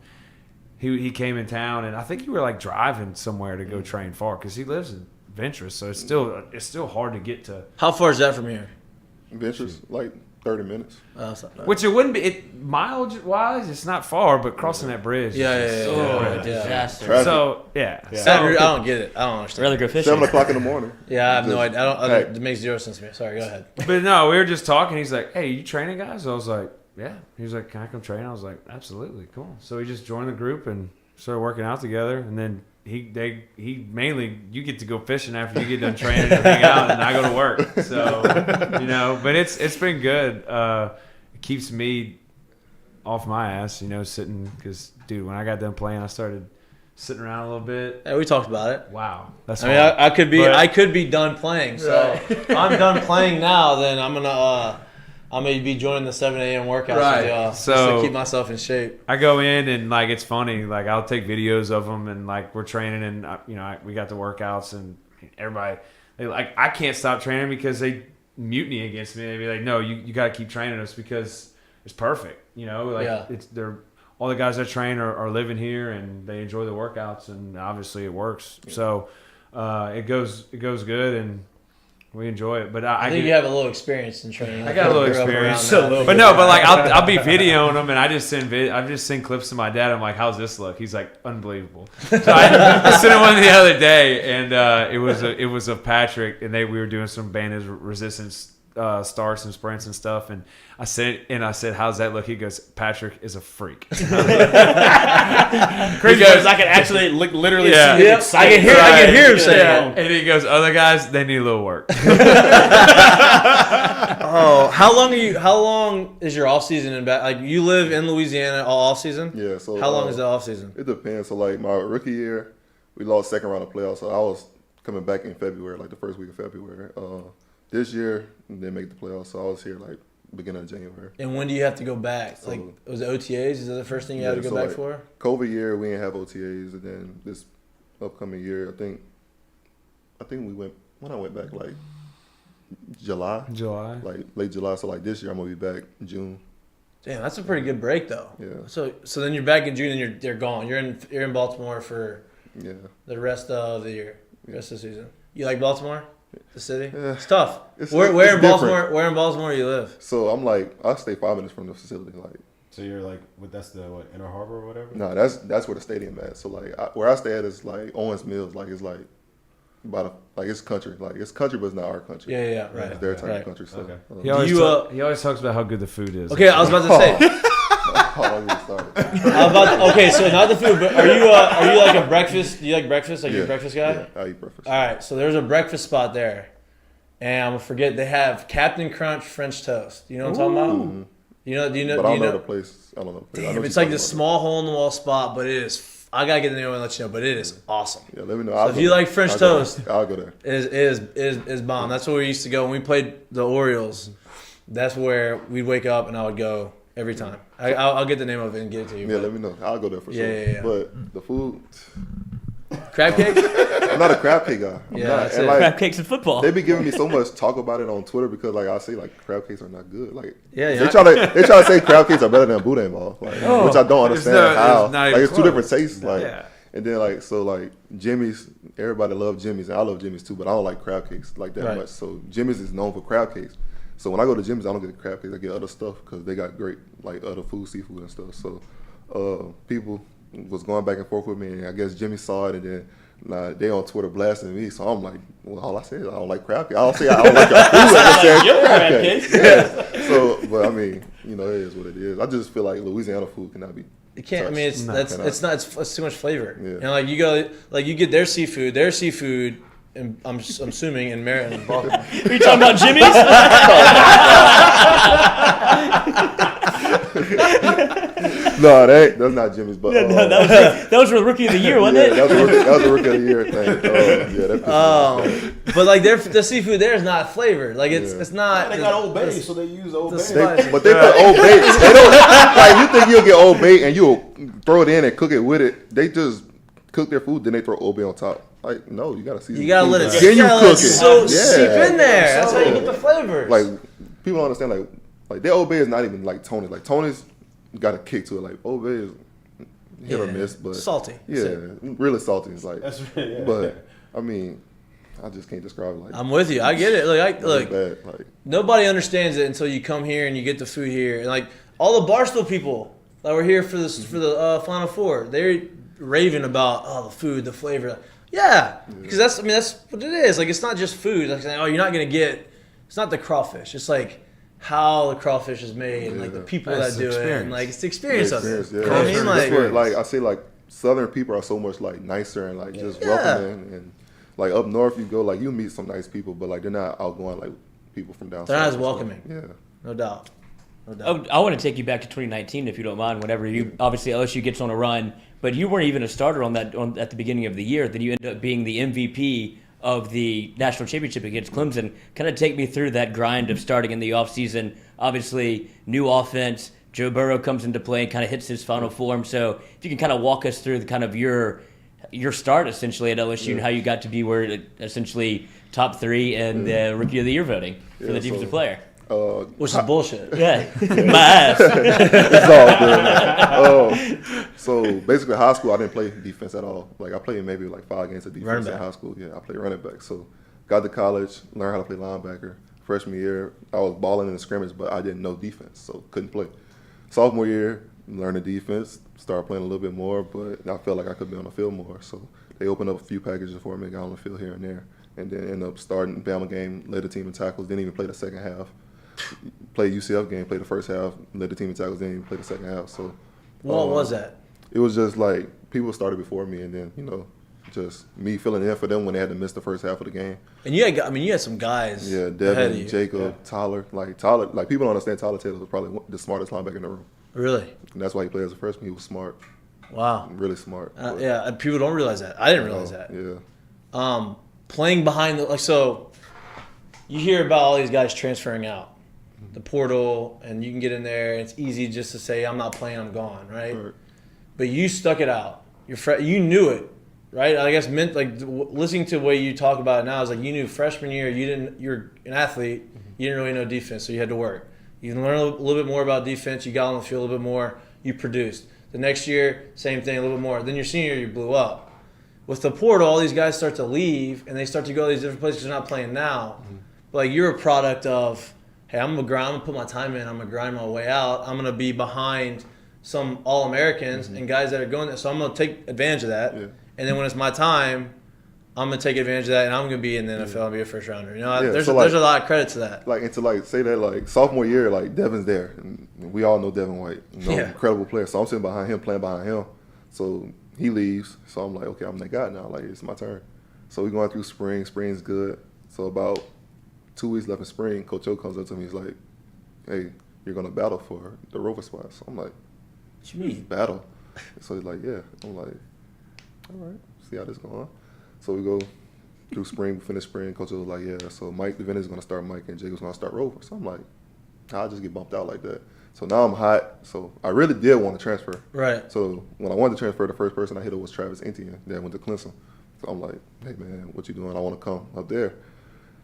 he came in town, and I think you were like driving somewhere to go train far because he lives in Ventress, so it's still hard to get to. How far is that from here? Ventress, like 30 minutes. Which it wouldn't be mileage wise, it's not far, but crossing that bridge, Oh, disaster. Traffic. So yeah, I don't get it. I don't understand. Rather go fishing. 7 o'clock in the morning. Yeah, I have no idea. Hey. It makes zero sense to me. Sorry, go ahead. But no, we were just talking. He's like, "Hey, you training guys?" I was like, "Yeah." He was like, "Can I come train?" I was like, "Absolutely, cool." So we just joined the group and started working out together, and then he mainly you get to go fishing after you get done training and hang out, and I go to work. So but it's been good. It keeps me off my ass, sitting because dude, when I got done playing, I started sitting around a little bit. Yeah, we talked about it. Wow, that's. I mean, hard. I could be done playing. So if I'm done playing now, then I'm gonna be joining the 7 a.m. workouts with y'all, just to keep myself in shape. I go in and like it's funny. Like I'll take videos of them and like we're training and we got the workouts and everybody I can't stop training because they mutiny against me. They'd be like, no, you got to keep training us because it's perfect. They're all the guys that train are living here and they enjoy the workouts and obviously it works. So it goes good and we enjoy it. But I think you have a little experience in training. I got a little experience. But like I'll be videoing them and I just send clips to my dad. I'm like, how's this look? He's like, unbelievable. So I sent him one the other day and it was of Patrick and we were doing some bandage resistance starts and sprints and stuff and I said, how's that look? He goes, Patrick is a freak. Crazy because I can actually literally see his I excitement. can hear him saying that. And he goes, other guys, they need a little work. Oh, how long is your off season in back? Like you live in Louisiana all off season? Yeah. So how long is the off season? It depends. So like my rookie year, we lost second round of playoffs. So I was coming back in February, like the first week of February. This year, didn't make the playoffs, so I was here like beginning of January. And when do you have to go back? So, like, was it OTAs? Is that the first thing you had to go back for? COVID year, we didn't have OTAs, and then this upcoming year, I think we went when I went back like July, like late July. So like this year, I'm gonna be back in June. Damn, that's a pretty good break though. Yeah. So then you're back in June and you're gone. You're in Baltimore for the rest of the year, rest of the season. You like Baltimore? The city? Yeah. It's tough. Where in Baltimore? Where in Baltimore do you live? So I'm like, I stay 5 minutes from the facility. Like, so you're like, that's the Inner Harbor or whatever? No, that's where the stadium at. So like, where I stay at is like Owens Mills. Like it's like it's country. Like it's country, but it's not our country. Yeah, right. It's their type of country. So he always talks about how good the food is. Okay, I was about to say. Okay, so not the food, but are you like a breakfast? Do you like breakfast? Like you're a breakfast guy? Yeah, I eat breakfast. All right, so there's a breakfast spot there, and I'm gonna forget. They have Captain Crunch French toast. You know what I'm talking about? Mm-hmm. Do you know? But I don't know the place. I don't know. Damn, it's like this small hole in the wall spot, but it is. I gotta get the name and let you know, but it is awesome. Yeah, let me know. So if you like French toast, I'll go there. It is bomb. That's where we used to go when we played the Orioles. That's where we'd wake up and I would go every time. I'll get the name of it and get it to you. Yeah, let me know. I'll go there for sure. Yeah. But the food. Crab cakes? I'm not a crab cake guy. I'm not. That's and it. like, Crab cakes and football. They be giving me so much talk about it on Twitter because like I say like crab cakes are not good. Like they try to say crab cakes are better than boudin ball, like, which I don't understand how. It's two different tastes. Like and then like Jimmy's, everybody loves Jimmy's and I love Jimmy's too, but I don't like crab cakes like that much. So Jimmy's is known for crab cakes. So when I go to Jimmy's, I don't get the crab cakes. I get other stuff because they got great like other food, seafood and stuff. So people was going back and forth with me, and I guess Jimmy saw it, and then they on Twitter blasting me. So I'm like, well, all I said is I don't like crab cakes. I don't say I don't like your food. I said crab cakes. Yeah. So, but I mean, it is what it is. I just feel like Louisiana food cannot be. It can't. touched. I mean, it's too much flavor. Yeah. And like you get their seafood, and I'm assuming in Maryland and Baltimore. Are you talking about Jimmy's? No, that's not Jimmy's. But No, that was for the Rookie of the Year, wasn't yeah, it? that was a rookie of the year thing. Yeah, that pissed me off. But like the seafood there is not flavored. Like it's not. They got Old Bay, so they use Old Bay. But they put Old Bay. They don't like. You think you'll get Old Bay and you'll throw it in and cook it with it? They just cook their food, then they throw Old Bay on top. Like, no, you gotta season. You gotta let it. Then you cook it. So seep in there. That's how you get the flavors. Like people don't understand. Like their Old Bay is not even like Tony's. Like Tony's got a kick to it. Like Old Bay is hit or miss, but salty. Yeah, really salty. It's like, Yeah. but I mean, I just can't describe it like. I'm with you. I get it. Look, bad. Like nobody understands it until you come here and you get the food here. And like all the Barstool people that were here for this for the Final Four, they're raving about the food, the flavor. Yeah, because that's what it is. Like it's not just food. Like saying, you're not gonna get. It's not the crawfish. It's like how the crawfish is made, and like the people that do it, and like it's the experience of it. Yeah. You know what I mean? That's where, like I say, like Southern people are so much like nicer and like just welcoming, and like up north you go, like you meet some nice people, but like they're not outgoing like people from down south. They're not as welcoming. Yeah, No doubt. I want to take you back to 2019, if you don't mind. Whenever obviously LSU gets on a run, but you weren't even a starter at the beginning of the year. Then you end up being the MVP of the national championship against Clemson. Kind of take me through that grind of starting in the offseason. Obviously, new offense. Joe Burrow comes into play and kind of hits his final form. So if you can kind of walk us through the kind of your start essentially at LSU and how you got to be where essentially top 3 and the Rookie of the Year voting for the defensive player. Which is bullshit. Yeah, my ass. it's all good. So basically, high school I didn't play defense at all. Like I played maybe like 5 games of defense in high school. Yeah, I played running back. So got to college, learned how to play linebacker. Freshman year, I was balling in the scrimmage, but I didn't know defense, so couldn't play. Sophomore year, learned the defense, started playing a little bit more, but I felt like I could be on the field more. So they opened up a few packages for me, got on the field here and there, and then ended up starting Bama game, led the team in tackles, didn't even play the second half. Played UCF game, played the first half, led the team in tackles, didn't even play the second half. So What was that? It was just like people started before me, and then just me filling in for them when they had to miss the first half of the game. And you had some guys. Yeah, Devin, Jacob, Tyler. Like people don't understand. Tyler Taylor was probably the smartest linebacker in the room. Really? And that's why he played as a freshman. He was smart. Wow. Really smart. Yeah, people don't realize that. I didn't realize that. Yeah. Playing behind so you hear about all these guys transferring out the portal, and you can get in there, and it's easy just to say, I'm not playing, I'm gone, right? But you stuck it out. You knew it, right? I guess listening to the way you talk about it now is like you knew freshman year you're an athlete, you didn't really know defense, so you had to work. You learned a little bit more about defense, you got on the field a little bit more, you produced. The next year, same thing, a little bit more. Then your senior year, you blew up. With the portal, all these guys start to leave, and they start to go to these different places they're not playing now. But like you're a product of, hey, I'm gonna put my time in, I'm gonna grind my way out, I'm gonna be behind some All-Americans and guys that are going there. So I'm gonna take advantage of that. Yeah. And then when it's my time, I'm gonna take advantage of that, and I'm gonna be in the NFL and be a first rounder. There's a lot of credit to that. Like, and to say that, sophomore year, Devin's there, and we all know Devin White, incredible player. So I'm sitting behind him, playing behind him. So he leaves, so I'm like, okay, I'm that guy now. Like, it's my turn. So we're going through spring. Spring's good. So about 2 weeks left in spring, Coach O comes up to me. He's like, hey, you're going to battle for the Rover spot. So I'm like, what you mean? Battle? So he's like, yeah. I'm like, all right, see how this going on. So we go through spring, we finish spring. Coach O was like, yeah. So Mike DeVinny is going to start Mike, and Jacob's going to start Rover. So I'm like, I'll just get bumped out like that. So now I'm hot. So I really did want to transfer. Right. So when I wanted to transfer, the first person I hit was Travis Etienne that went to Clemson. So I'm like, hey, man, what you doing? I want to come up there.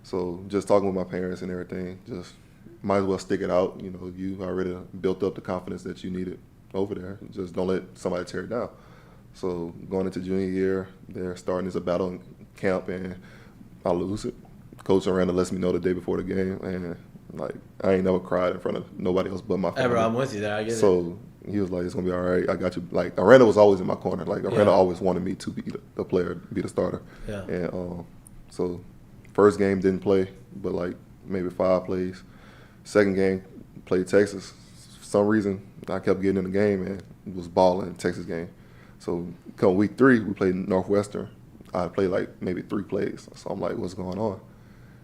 So just talking with my parents and everything, just might as well stick it out. You already built up the confidence that you needed over there. Just don't let somebody tear it down. So going into junior year, they're starting as a battle in camp, and I lose it. Coach Aranda lets me know the day before the game, and I ain't never cried in front of nobody else but my family. Bro, I'm with you there. I get it. So he was like, it's going to be all right. I got you. Aranda was always in my corner. Aranda always wanted me to be the player, be the starter. Yeah. And so first game didn't play, but maybe 5 plays. Second game, played Texas. For some reason, I kept getting in the game and was balling Texas game. So come week 3, we played Northwestern. I played maybe 3 plays. So I'm like, what's going on?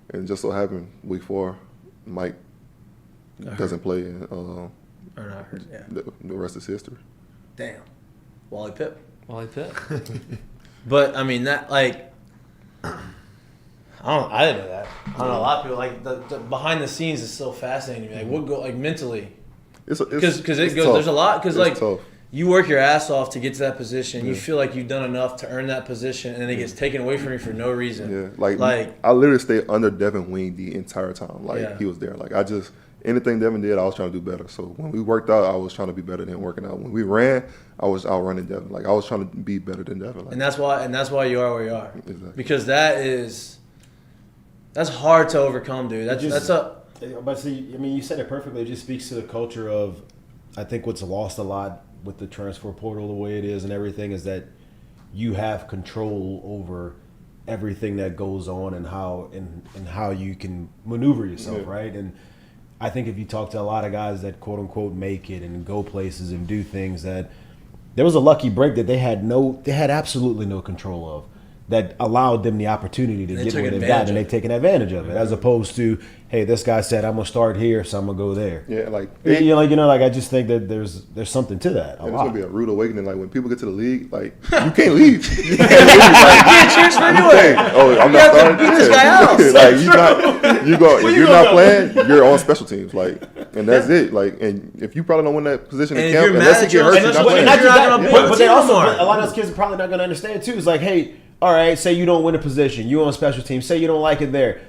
And just so happened, week 4, Mike doesn't play, and the rest is history. Damn. Wally Pipp. Wally Pitt. But I mean that like I didn't know that. I don't know, a lot of people like the behind the scenes is so fascinating to me. Like what go like mentally. It's Because it goes tough. there's a lot because It's like tough. you work your ass off to get to that position. You Yeah. feel like you've done enough to earn that position, and then it gets taken away from you for no reason. Yeah, like Like- I literally stayed under Devin wing the entire time. Like Yeah. he was there. Like anything Devin did, I was trying to do better. So when we worked out, I was trying to be better than working out. When we ran, I was outrunning Devin. Like I was trying to be better than Devin. Like, And that's why you are where you are. Exactly. Because that's hard to overcome, dude. That's a But see, I mean, you said it perfectly. It just speaks to the culture of, I think what's lost a lot with the transfer portal the way it is and everything is that you have control over everything that goes on and how you can maneuver yourself, Yeah. right? And I think if you talk to a lot of guys that quote unquote make it and go places and do things, that there was a lucky break that they had absolutely no control of, that allowed them the opportunity to They get took where they've advantage got, and of they've taken advantage of it, as opposed to, hey, this guy said I'm gonna start here, so I'm gonna go there. yeah, like I just think that there's something to that. And it's gonna be a rude awakening. Like when people get to the league, like you can't leave. You can't leave. you can't transfer anyway. Oh, I'm You not have to starting. beat this guy out. Like if you're not playing, you're on special teams. Like, and that's it. Like, and if you probably don't win that position And in if camp, you're unless mad you at get your hurt, you're not special playing. teams, you're not gonna be on the but team also, anymore. a lot of those kids are probably not gonna understand too. It's like, hey, all right, say you don't win a position, you on special teams, say you don't like it there.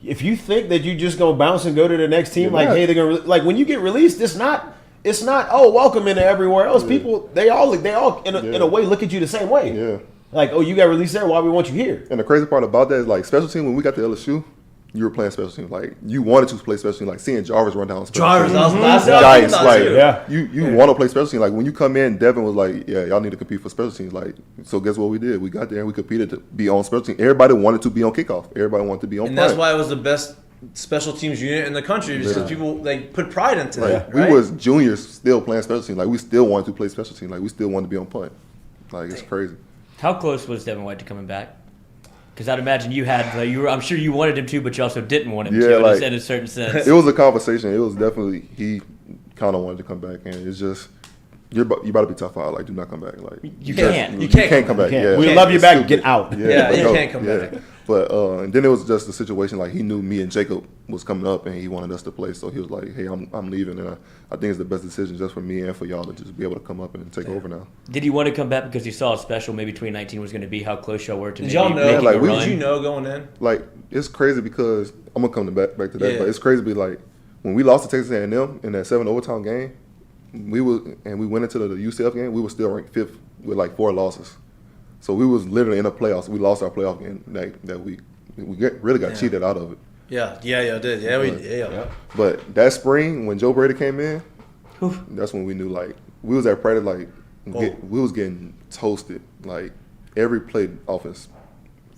If you think that you just gonna bounce and go to the next team, You're like, not. hey, they're gonna like when you get released, it's not. Oh, welcome into everywhere else. People, they all in a way look at you the same way. Yeah. Like, oh, you got released there. Why we want you here? And the crazy part about that is like special team. When we got to LSU, you were playing special teams. Like you wanted to play special teams. Like seeing Jarvis run down special Jarvis, teams. that's what I was Yikes! thinking about Like too. you want to play special teams. Like when you come in, Devin was like, "Yeah, y'all need to compete for special teams." Like, so guess what we did? We got there and we competed to be on special teams. Everybody wanted to be on kickoff. Everybody wanted to be on. And punt. that's why it was the best special teams unit in the country because Yeah. people like put pride into Like that. we Right? was juniors still playing special teams. Like we still wanted to play special teams. Like we still wanted to be on punt. Like it's crazy. How close was Devin White to coming back? Because I'd imagine you had, I'm sure you wanted him to, but you also didn't want him Yeah, to like- in a certain sense. It was a conversation. It was definitely he kind of wanted to come back, and it's just you about to be tough out. Like do not come back. Like You can't. You can't come back. can't. Yeah, We It's love you back. stupid. Get out. Yeah, but you no, can't come yeah. back. But and then it was just a situation like he knew me and Jacob was coming up, and he wanted us to play. So he was like, "Hey, I'm leaving," and I think it's the best decision just for me and for y'all to just be able to come up and take over now. Did you want to come back because you saw a special maybe 2019 was going to be how close y'all were to Did maybe y'all know? making like, a we- run? Did you know going in? Like it's crazy because I'm gonna come back to that, Yeah. but it's crazy to be like when we lost to Texas A&M in that 7 overtime game, we went into the UCF game, we were still ranked 5th with like 4 losses. So we was literally in the playoffs. We lost our playoff game that week. Really got cheated out of it. Yeah, it did. Yeah, we did. Yeah. But that spring when Joe Brady came in, that's when we knew like we was at practice like we was getting toasted like every play offense,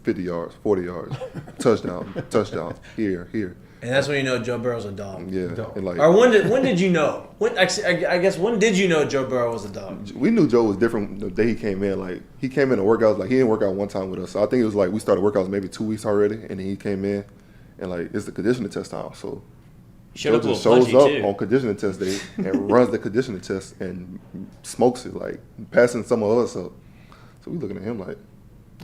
50 yards, 40 yards, touchdown, here. And that's when you know Joe Burrow's a dog. Yeah, and like Or when did you know? I guess when did you know Joe Burrow was a dog? we knew Joe was different the day he came in. Like he came in to workouts. Like he didn't work out one time with us. So I think it was like we started workouts maybe 2 weeks already, and then he came in, and like it's the conditioning test time. So Showed Joe up a just little shows punchy, up too. on conditioning test day and runs the conditioning test and smokes it, like passing some of us up. So we looking at him like,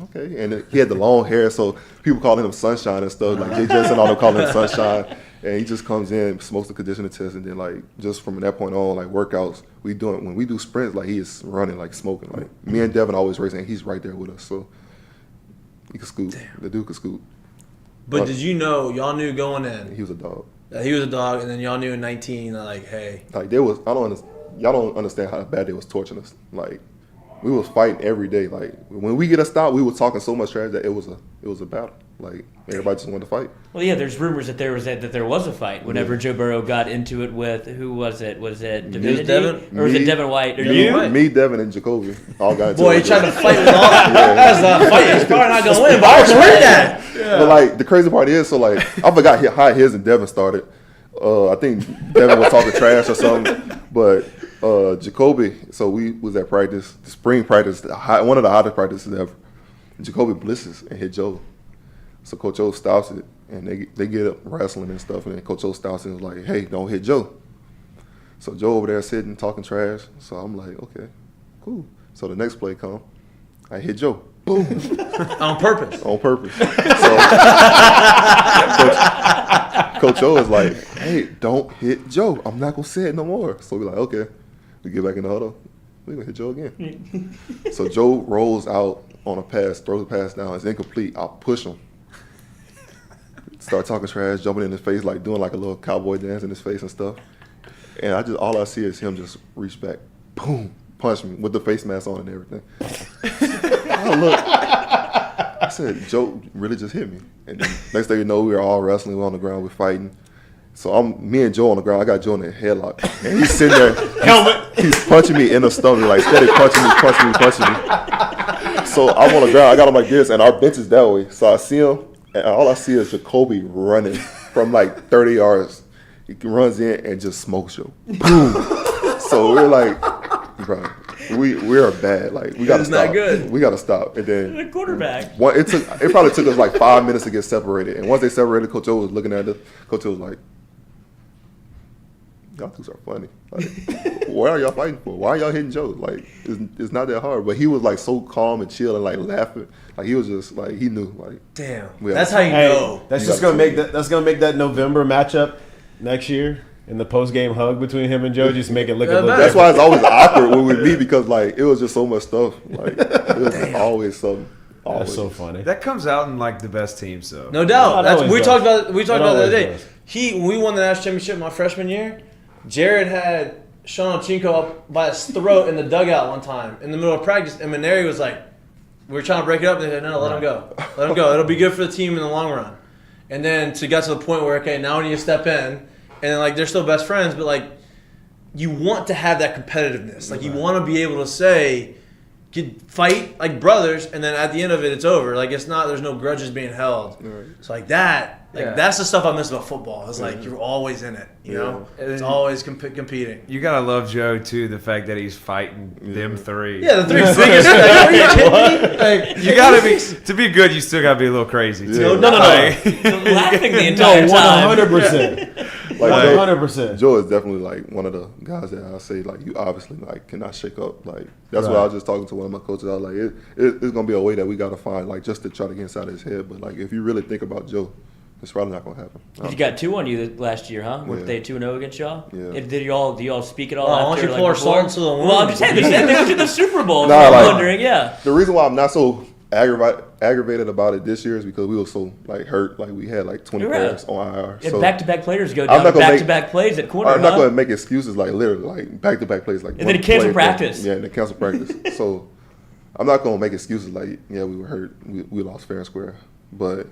okay. And then he had the long hair, so people calling him Sunshine and stuff. Like Jay Jensen, all them calling him Sunshine. And he just comes in, smokes the conditioning test, and then like just from that point on, like workouts, when we do sprints, like he is running, like smoking. Like me and Devin always racing, and he's right there with us. So he can scoot. The dude can scoot. But did you know y'all knew going in He was a dog. that he was a dog, and then y'all knew in 19 like, hey, Like y'all don't understand how bad they was torturing us. Like we was fighting every day. Like when we get a stop, we were talking so much trash that it was a battle. Like everybody just wanted to fight. Well, yeah, there's rumors that there was a fight whenever Joe Burrow got into it with who was it? Was it Divinity? Devin? Or was it Me. Devin White? Or Devin you? White. Me, Devin, and Jacoby all got into boy, it. he tried to fight with all. That's not fight. He's probably not gonna win, but I respect that. But like the crazy part is, so like I forgot how his and Devin started. I think Devin was talking trash or something, but Jacoby. So we was at practice, the spring practice, one of the hottest practices ever. Jacoby blitzes and hit Joe. So Coach O stops it, and they get up wrestling and stuff, and then Coach O stops it and was like, "Hey, don't hit Joe." So Joe over there sitting talking trash. So I'm like, okay, cool. So the next play come, I hit Joe. Boom. On purpose. On purpose. So Coach O is like, hey, don't hit Joe. I'm not going to say it no more. So we're like, okay. We get back in the huddle. We're going to hit Joe again. So Joe rolls out on a pass, throws a pass down. It's incomplete. I'll push him. Start talking trash, jumping in his face, like doing like a little cowboy dance in his face and stuff. And all I see is him just reach back, boom, punch me with the face mask on and everything. I look. I said, Joe really just hit me. And then next thing you know, we were all wrestling. We're on the ground. We're fighting. So me and Joe on the ground. I got Joe in a headlock. And he's sitting there. Helmet. He's punching me in the stomach, like steady punching me. So I'm on the ground. I got him like this, and our bench is that way. So I see him, and all I see is Jacoby running from like 30 yards. He runs in and just smokes Joe. Boom. So we're like, bro, we are bad. Like we gotta stop. Not good. We gotta stop. And then The quarterback. it probably took us like 5 minutes to get separated. And once they separated, Coach O was looking at us. Coach O was like, y'all dudes are funny. Like, what are y'all fighting for? Why are y'all hitting Joe? Like, it's not that hard. But he was like so calm and chill and like laughing. Like he was just like he knew. Like Damn. Yeah. That's how you Hey, know. that's just gonna make that November matchup next year in the post game hug between him and Joe. Just make it look a little. That's why it's always awkward when we meet because like it was just so much stuff. Like it was just always something. Always. That's so funny. That comes out in like the best teams, though. No doubt. No, it always We does. talked about the other day. does. When we won the national championship my freshman year, Jared had Sean Ochinko up by his throat in the dugout one time in the middle of practice, and Maneri was like, we were trying to break it up, and they said, no, let him go. Let him go. It'll be good for the team in the long run. And then got to the point where, okay, now we need to step in, and then like they're still best friends, but like you want to have that competitiveness. Like you want to be able to say, fight like brothers, and then at the end of it, it's over. Like it's not. There's no grudges being held. Right. So like that. Like Yeah. that's the stuff I miss about football. It's like you're always in it. You know, it's always competing. You gotta love Joe too. The fact that he's fighting them three. Yeah, the three biggest. Are you kidding me? Like, You gotta be to be good. You still gotta be a little crazy too. Yeah. No. Like, Laughing the entire time. 100%. Like, 100%. Joe is definitely like one of the guys that I say like you obviously like cannot shake up. Like that's why I was just talking to one of my coaches. I was like, it's gonna be a way that we gotta find like just to try to get inside his head. But like if you really think about Joe, it's probably not gonna happen. You got 2 on you last year, huh? Weren't Yeah. they 2-0 against y'all? Yeah. Do y'all speak at all? Well, why don't after, you pour before? salt into the wound? Well, I'm just saying, they went to the Super Bowl. Nah, so I'm like- wondering, yeah. The reason why I'm not so aggravated about it this year is because we were so like hurt. Like we had like 20 You're right. players on IR. And So back-to-back players go I'm down not gonna back-to-back plays at corner, I'm not huh? going to make excuses like literally like back-to-back plays like. And then one cancel play, practice. Yeah, and then cancel practice. So I'm not going to make excuses like yeah we were hurt, we lost fair and square, but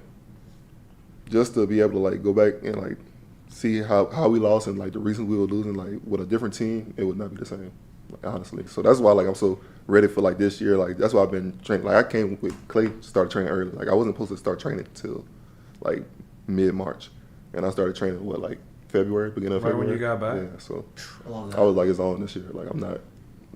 just to be able to like go back and like see how we lost and like the reason we were losing like with a different team, it would not be the same, like, honestly. So that's why like I'm so ready for like this year. Like that's why I've been training. Like I came with Clay, started training early. Like I wasn't supposed to start training until like mid-March, and I started training like February, beginning of Right February. when you got back? Yeah, so I love that. I was like, it's on this year. Like I'm not.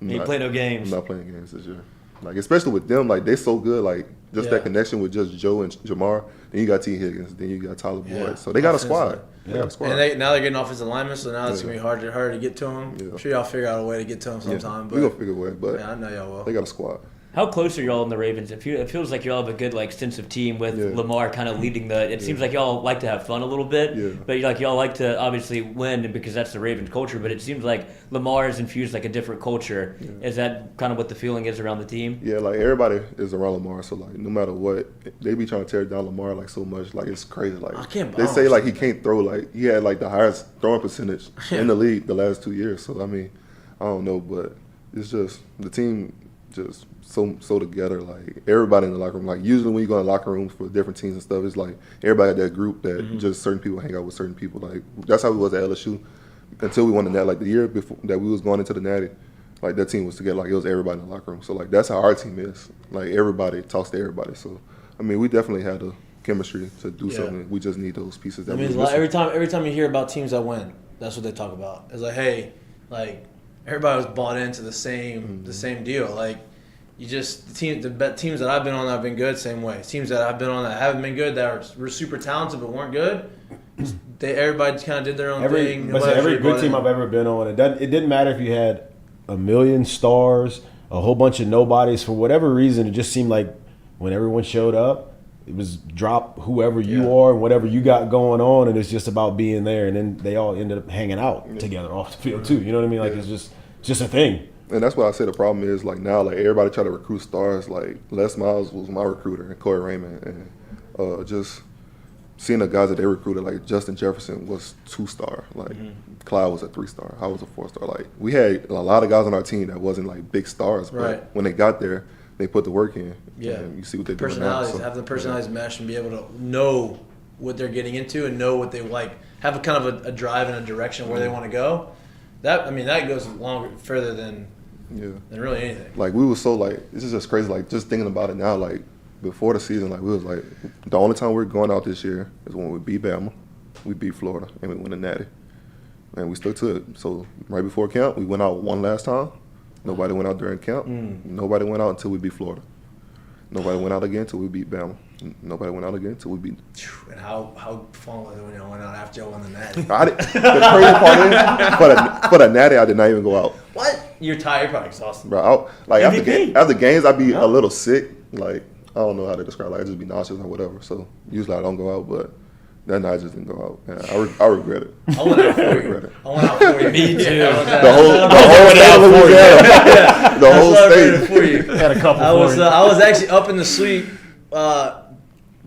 You play no games. I'm not playing games this year. Like especially with them, like they so good. Like just that connection with just Joe and Jamar. Then you got T Higgins. Then you got Tyler Boyd. So they got a squad. They got a squad. And now they're getting offensive linemen, so now it's gonna be harder to get to them. Yeah. I'm sure y'all figure out a way to get to them Yeah, sometime. we gonna But figure a way. But yeah, I know y'all will. they got a squad. How close are y'all in the Ravens? It feels like y'all have a good sense of team with Yeah. Lamar kind of leading the. It seems like y'all like to have fun a little bit, Yeah. but y'all like to obviously win because that's the Ravens culture. But it seems like Lamar has infused like a different culture. Yeah. Is that kind of what the feeling is around the team? Yeah, like everybody is around Lamar, so like no matter what, they be trying to tear down Lamar like so much, like it's crazy. Like I can't they balance say like he that. can't throw, like he had like the highest throwing percentage in the league the last 2 years. So I mean, I don't know, but it's just the team just so together. Like everybody in the locker room. Like usually when you go in locker rooms for different teams and stuff, it's like everybody at that group that just certain people hang out with certain people. Like that's how it was at LSU until we won the Natty. Like the year before that we was going into the Natty, like that team was together. Like it was everybody in the locker room. So like that's how our team is. Like everybody talks to everybody. So I mean, we definitely had the chemistry to do something. We just need those pieces. That I we mean, was missing. every time you hear about teams that win, that's what they talk about. It's like, hey, like everybody was bought into the same deal. Like you just the teams that I've been on that have been good, same way. Teams that I've been on that haven't been good, that were super talented but weren't good. Everybody kind of did their own thing. Every good team I've ever been on, it didn't matter if you had a million stars, a whole bunch of nobodies. For whatever reason, it just seemed like when everyone showed up, it was drop whoever you are and whatever you got going on, and it's just about being there. And then they all ended up hanging out together off the field too. You know what I mean? Like it's just a thing. And that's why I say the problem is like now, like everybody try to recruit stars. Like Les Miles was my recruiter and Corey Raymond, and just seeing the guys that they recruited, like Justin Jefferson was 2-star, like Clyde was a 3-star, I was a 4-star. Like we had a lot of guys on our team that wasn't like big stars, but when they got there, they put the work in. Yeah, and you see what they do now. Personalities, have the personalities mesh and be able to know what they're getting into and know what they like. Have a kind of a drive in a direction where they want to go. That goes further than really anything. Like we were so like this is just crazy. Like just thinking about it now, like before the season, like we was like the only time we're going out this year is when we beat Bama, we beat Florida, and we win the Natty, and we stuck to it. So right before camp, we went out one last time. Nobody went out during camp. Nobody went out until we beat Florida. Nobody went out again until we beat Bama. Nobody went out again until we beat. And how fun was it when y'all went out after y'all won the Natty? The crazy part is, for the Natty, I did not even go out. What? You're tired. You're probably exhausted. Bro, after MVP. games, I'd be a little sick. Like I don't know how to describe. Like I just be nauseous or whatever. So usually I don't go out, but that night I just didn't go out. And I regret it. I went out for you. I went out for you. Me too. The whole state of Louisiana. The whole state. For you. Had a couple. I was actually up in the suite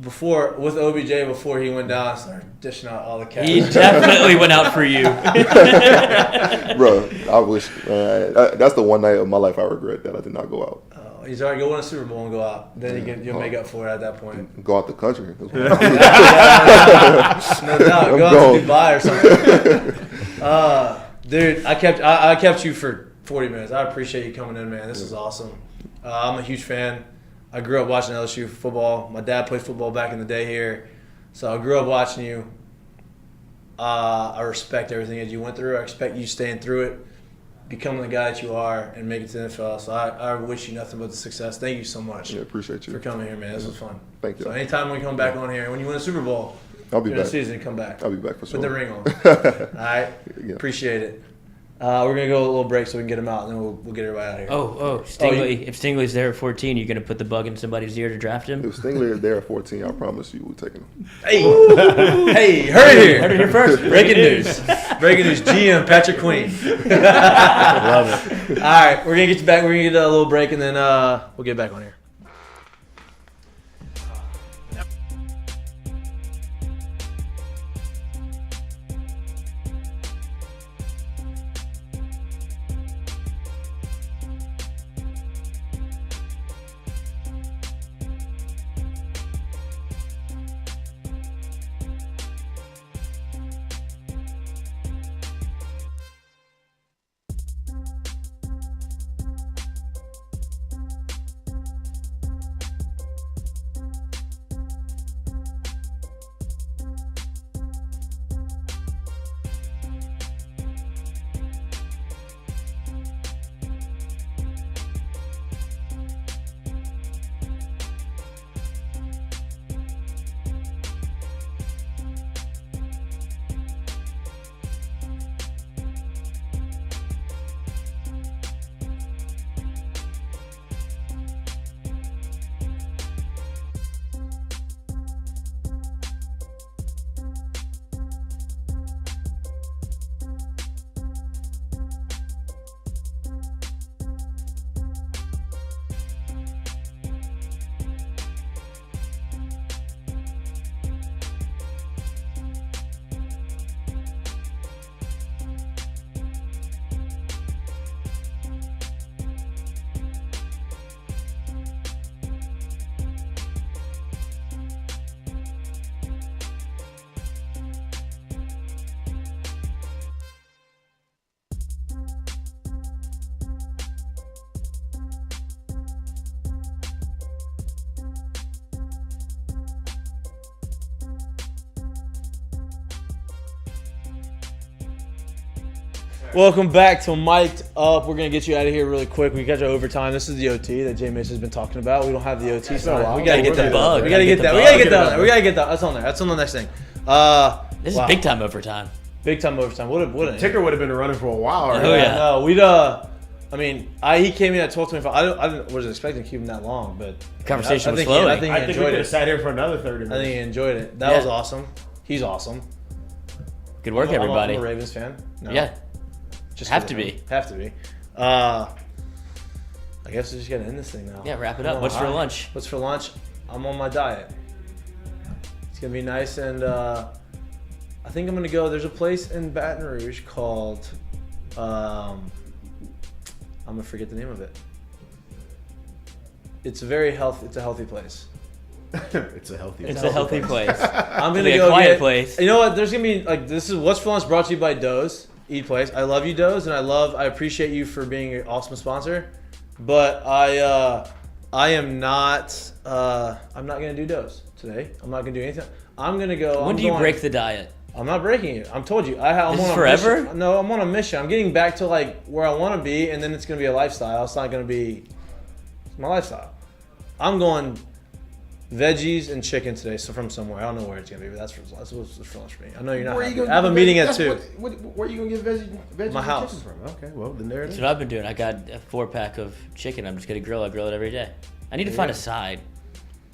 before with OBJ before he went down. I started dishing out all the cash. He definitely went out for you. Bro, I wish. That's the one night of my life I regret that I did not go out. He's already go win a Super Bowl and go out. Then you'll make up for it at that point. Go out the country. No doubt. Go out to Dubai or something. Dude, I kept you for 40 minutes. I appreciate you coming in, man. This is awesome. I'm a huge fan. I grew up watching LSU football. My dad played football back in the day here. So I grew up watching you. I respect everything that you went through. I expect you staying through it, becoming the guy that you are, and making it to the NFL. So I wish you nothing but the success. Thank you so much. Yeah, appreciate you for coming here, man. This was fun. Thank you. So anytime we come back on here, when you win a Super Bowl, I'll be back. Season, come back. I'll be back for sure. Put the ring on. All right. Yeah. Appreciate it. We're gonna go a little break so we can get him out, and then we'll get everybody out of here. Stingley. If Stingley's there at 14, you're gonna put the bug in somebody's ear to draft him. If Stingley is there at 14, I promise you we're taking him. Hey, heard it here first. Breaking news. Breaking news. GM Patrick Queen. Love it. All right, we're gonna get you back. We're gonna get a little break, and then we'll get back on here. Welcome back to Mik'd Up. We're going to get you out of here really quick. We got you overtime. This is the OT that Jay Mason has been talking about. We don't have the OT sign. We got to get that. bug. We got to get that. We got to get that. We got to get that. That's on there. That's on the next thing. This is big time overtime. Big time overtime. What a Ticker would have been running for a while. Right? Oh, yeah. No, I mean, he came in at 12:25. I wasn't expecting to keep him that long, but Conversation was think flowing. I think he I think we enjoyed could have it. sat here for another 30 I minutes. think he enjoyed it. That Yeah. was awesome. He's awesome. Good work, I'm everybody. a Ravens fan. No, Yeah. just Have 'cause to of be. him. Have to be. I guess we're just gonna end this thing now. Yeah, wrap it I'm up. on What's a for high. lunch? What's for lunch? I'm on my diet. It's gonna be nice, and I think I'm gonna go. There's a place in Baton Rouge called. I'm gonna forget the name of it. It's a very healthy. It's a healthy place. It's a healthy. It's a healthy place. I'm It'll gonna be a go quiet get, place. You know what? There's gonna be like this is What's for Lunch brought to you by Doe's Eat Place. I love you, Doe's, and I appreciate you for being an awesome sponsor. But I am not. I'm not gonna do Doe's today. I'm not gonna do anything. I'm gonna go. When do you break the diet? I'm not breaking it. I'm told you. I'm This on is a forever? mission. No, I'm on a mission. I'm getting back to like where I want to be, and then it's gonna be a lifestyle. It's not gonna be my lifestyle. I'm going veggies and chicken today. So from somewhere, I don't know where it's gonna be, but that's what's for lunch for me. I know you're not. Where are you Happy. gonna I have a get meeting veg- at that's 2. Where are you gonna get veggies My and house. chicken from? Okay, well then there it That's is. what I've been doing. I got a 4-pack of chicken. I'm just gonna grill. I grill it every day. I need to find a side.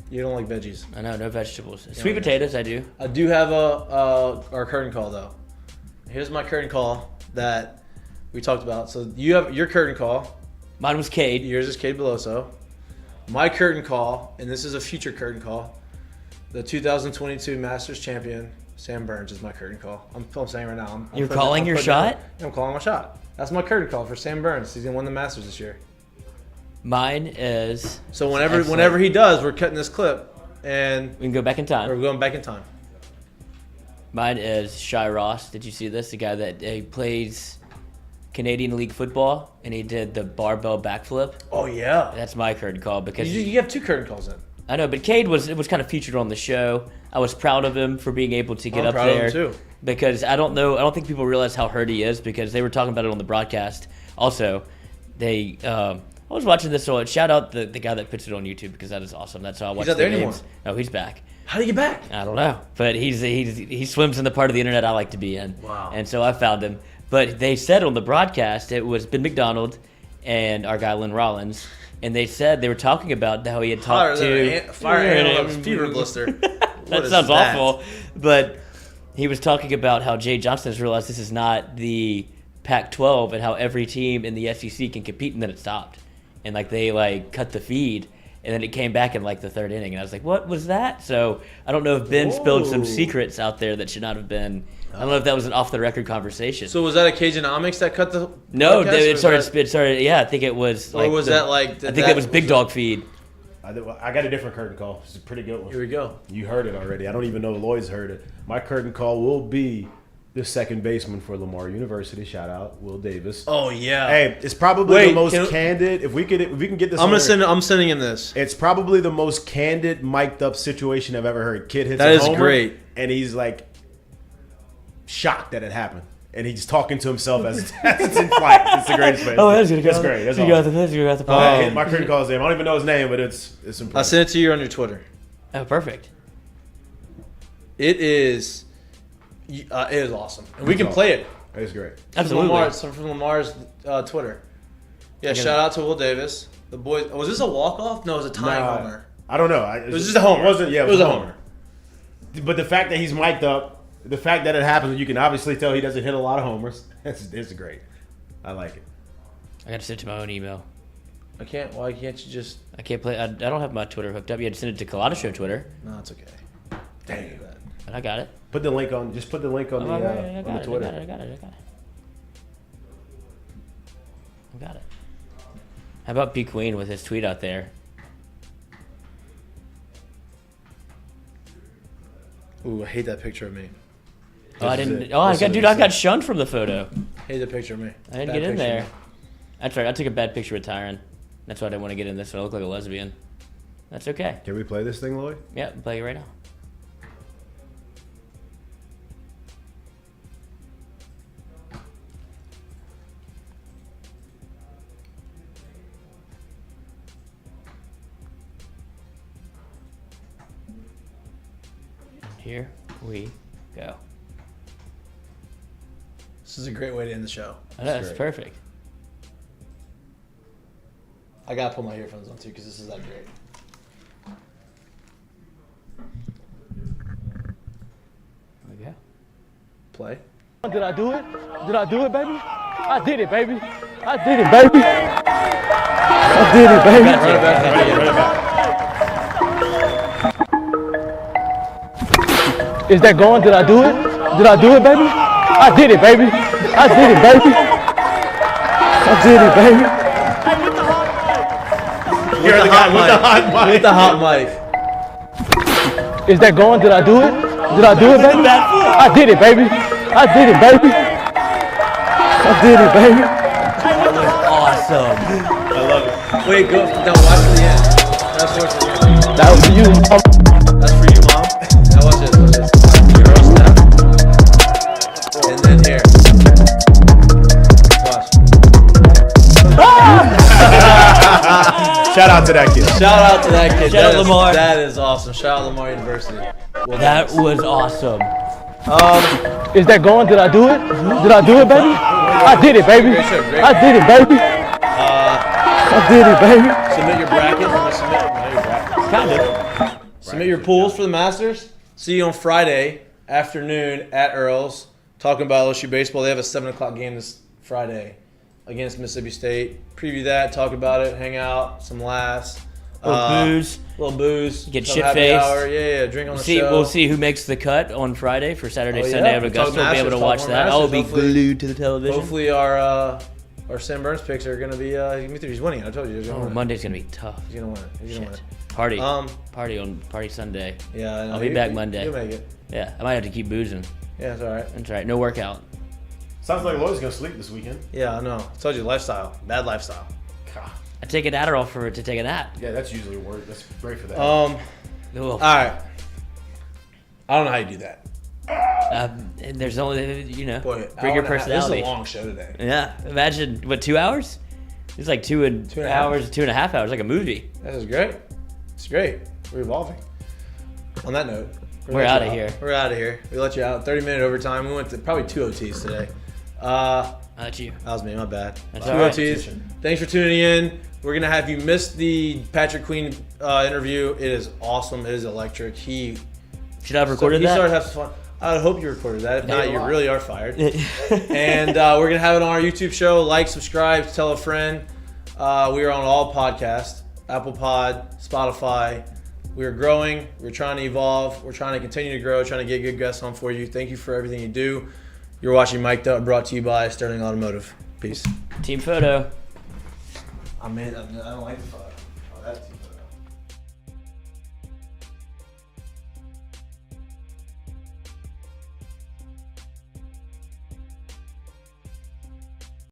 You don't like veggies. I know, no vegetables. Sweet potatoes, I do. I do have our curtain call though. Here's my curtain call that we talked about. So you have your curtain call. Mine was Cade. Yours is Cade Beloso. My curtain call, and this is a future curtain call. The 2022 Masters champion Sam Burns is my curtain call. I'm saying right now. You're calling your shot? I'm calling my shot. That's my curtain call for Sam Burns. He's gonna win the Masters this year. Mine is. So whenever Excellent. he does, we're cutting this clip, and We can go back in we're time. going back in time. Mine is Shy Ross. Did you see this? The guy that plays Canadian League football, and he did the barbell backflip. Oh yeah. That's my curtain call because You have 2 curtain calls then. I know, but Cade was kind of featured on the show. I was proud of him for being able to get I'm up proud of there him, too. because I don't think people realize how hurt he is because they were talking about it on the broadcast. Also, I was watching this, so shout out the guy that puts it on YouTube because that is awesome. That's how I watch not the there games. anymore. No, he's back. How do you get back? I don't know, but he swims in the part of the internet I like to be in. Wow. And so I found him. But they said on the broadcast it was Ben McDonald and our guy Lynn Rollins, and they said they were talking about how he had talked to fire animal fever blister. That What is sounds that? awful, but he was talking about how Jay Johnson has realized this is not the Pac-12 and how every team in the SEC can compete, and then it stopped, and they cut the feed. And then it came back in the 3rd inning, and I was like, "What was that?" So I don't know if Ben spilled some Whoa. secrets out there that should not have been. I don't know if that was an off-the-record conversation. So was that a Cajun-omics that cut the? No, podcast, it or started. was that- It started. Yeah, I think it was. Or was that I think that was Big Dog feed. I got a different curtain call. It's a pretty good one. Here we go. You heard it already. I don't even know if Lloyd's heard it. My curtain call will be the second baseman for Lamar University. Shout out Will Davis. Oh yeah. Hey, it's probably Wait, the most can- candid. If we can get this, I'm on gonna there, I'm sending him this. It's probably the most candid, mic'd up situation I've ever heard. Kid hits That a is homer, great. and he's shocked that it happened, and he's talking to himself as it's in flight. It's the greatest way. That's great. That's awesome. My curtain call is him. I don't even know his name, but it's I impressive. sent it to you on your Twitter. Oh, perfect. It is awesome, and we can play it. It's great. Absolutely. From Lamar's Twitter. Yeah, shout out to Will Davis. The boys. Was this a walk off? No, it was a tying homer. I don't know. It was just a homer. It wasn't. Yeah, it was a homer. But the fact that he's mic'd up, the fact that it happens, you can obviously tell he doesn't hit a lot of homers. It's great. I like it. I got to send it to my own email. I can't. Why can't you just? I can't play. I don't have my Twitter hooked up. You had to send it to Colada Show Twitter, No, it's okay. Dang that. but I got it. Put the link on. Just put the link on I on got the it. Twitter. I got it. How about B Queen with his tweet out there? Ooh, I hate that picture of me. Oh, I This is didn't. it. Oh, This is dude, it. I got shunned from the photo. Hate the picture of me. I didn't Bad get in picture of there. me. That's right. I took a bad picture with Tyrann. That's why I didn't want to get in this. So I look like a lesbian. That's okay. Can we play this thing, Lloyd? Yeah, I'm playing it right now. Here we go. This is a great way to end the show. I know, that's great. perfect. I gotta put my earphones on too because this is that great. Yeah. Play. Did I do it? Did I do it, baby? I did it, baby. I did it, baby. I did it, baby. Is that going? Did I do it? Did I do it, baby? I did it, baby. I did it, baby. I did it, baby. You're the hot mic. With the hot mic. Is that going? Did I do it? Did I do it, baby? I did it, baby. I did it, baby. I did it, baby. Awesome. I love it. Wait, go. No, watch to the end. That's for the end. That was for you. That's for you, Mom. Now watch this. Watch this. Euro step. And then here. Watch. Shout out to that kid. Shout out to that kid. Shout out Lamar. That is awesome. Shout out Lamar University. Well, That was awesome. Is that going? Did I do it? Did I do it, baby? I did it, baby. Great show, great. I did it, baby. I did it, baby. Submit your bracket. Kind of. Submit your pools for the Masters. See you on Friday afternoon at Earl's talking about LSU baseball. They have a 7 o'clock game this Friday against Mississippi State. Preview that, talk about it, hang out, some laughs. Little booze. Get some shit happy faced. hour. Yeah, drink on the show. We'll see who makes the cut on Friday for Saturday, Oh, yeah. Sunday at We'll talk Augusta. We'll be able to Masters, watch talk that. more I will be Masters. Hopefully- glued to the television. Hopefully our Sam Burns picks are going to be he's winning. I told you. He's gonna win. Monday's gonna be tough. He's going to win. He's going to win. Party. Um, Party on Party Sunday. Yeah, I know. I'll be back Monday. You'll make it. Yeah, I might have to keep boozing. Yeah, it's all right. That's right. No workout. Sounds like Lloyd's gonna sleep this weekend. Yeah, I know. I told you, lifestyle. Bad lifestyle. I take an Adderall to take a nap. Yeah, that's usually work. That's great for that. All Ugh. right. I don't know how you do that. And there's only, Boy, bring your hour and a half. personality. This is a long show today. Yeah, imagine, 2 hours? It's like two and a half. hours, 2.5 hours, like a movie. This is great. It's great. We're evolving. On that note, We're out of here. We're out of here. We let you out. 30-minute overtime. We went to probably 2 OTs today. That's you. That was me. My bad. That's 2 all right. OTs. Thanks for tuning in. We're gonna have you missed the Patrick Queen interview. It is awesome. It is electric. Should I have recorded he that? started having fun. I would hope you recorded that. If not, you lie. really are fired. And we're gonna have it on our YouTube show. Like, subscribe, tell a friend. We are on all podcasts: Apple Pod, Spotify. We are growing. We're trying to evolve. We're trying to continue to grow. Trying to get good guests on for you. Thank you for everything you do. You're watching Mik'd, brought to you by Sterling Automotive. Peace. Team photo. I don't like the photo.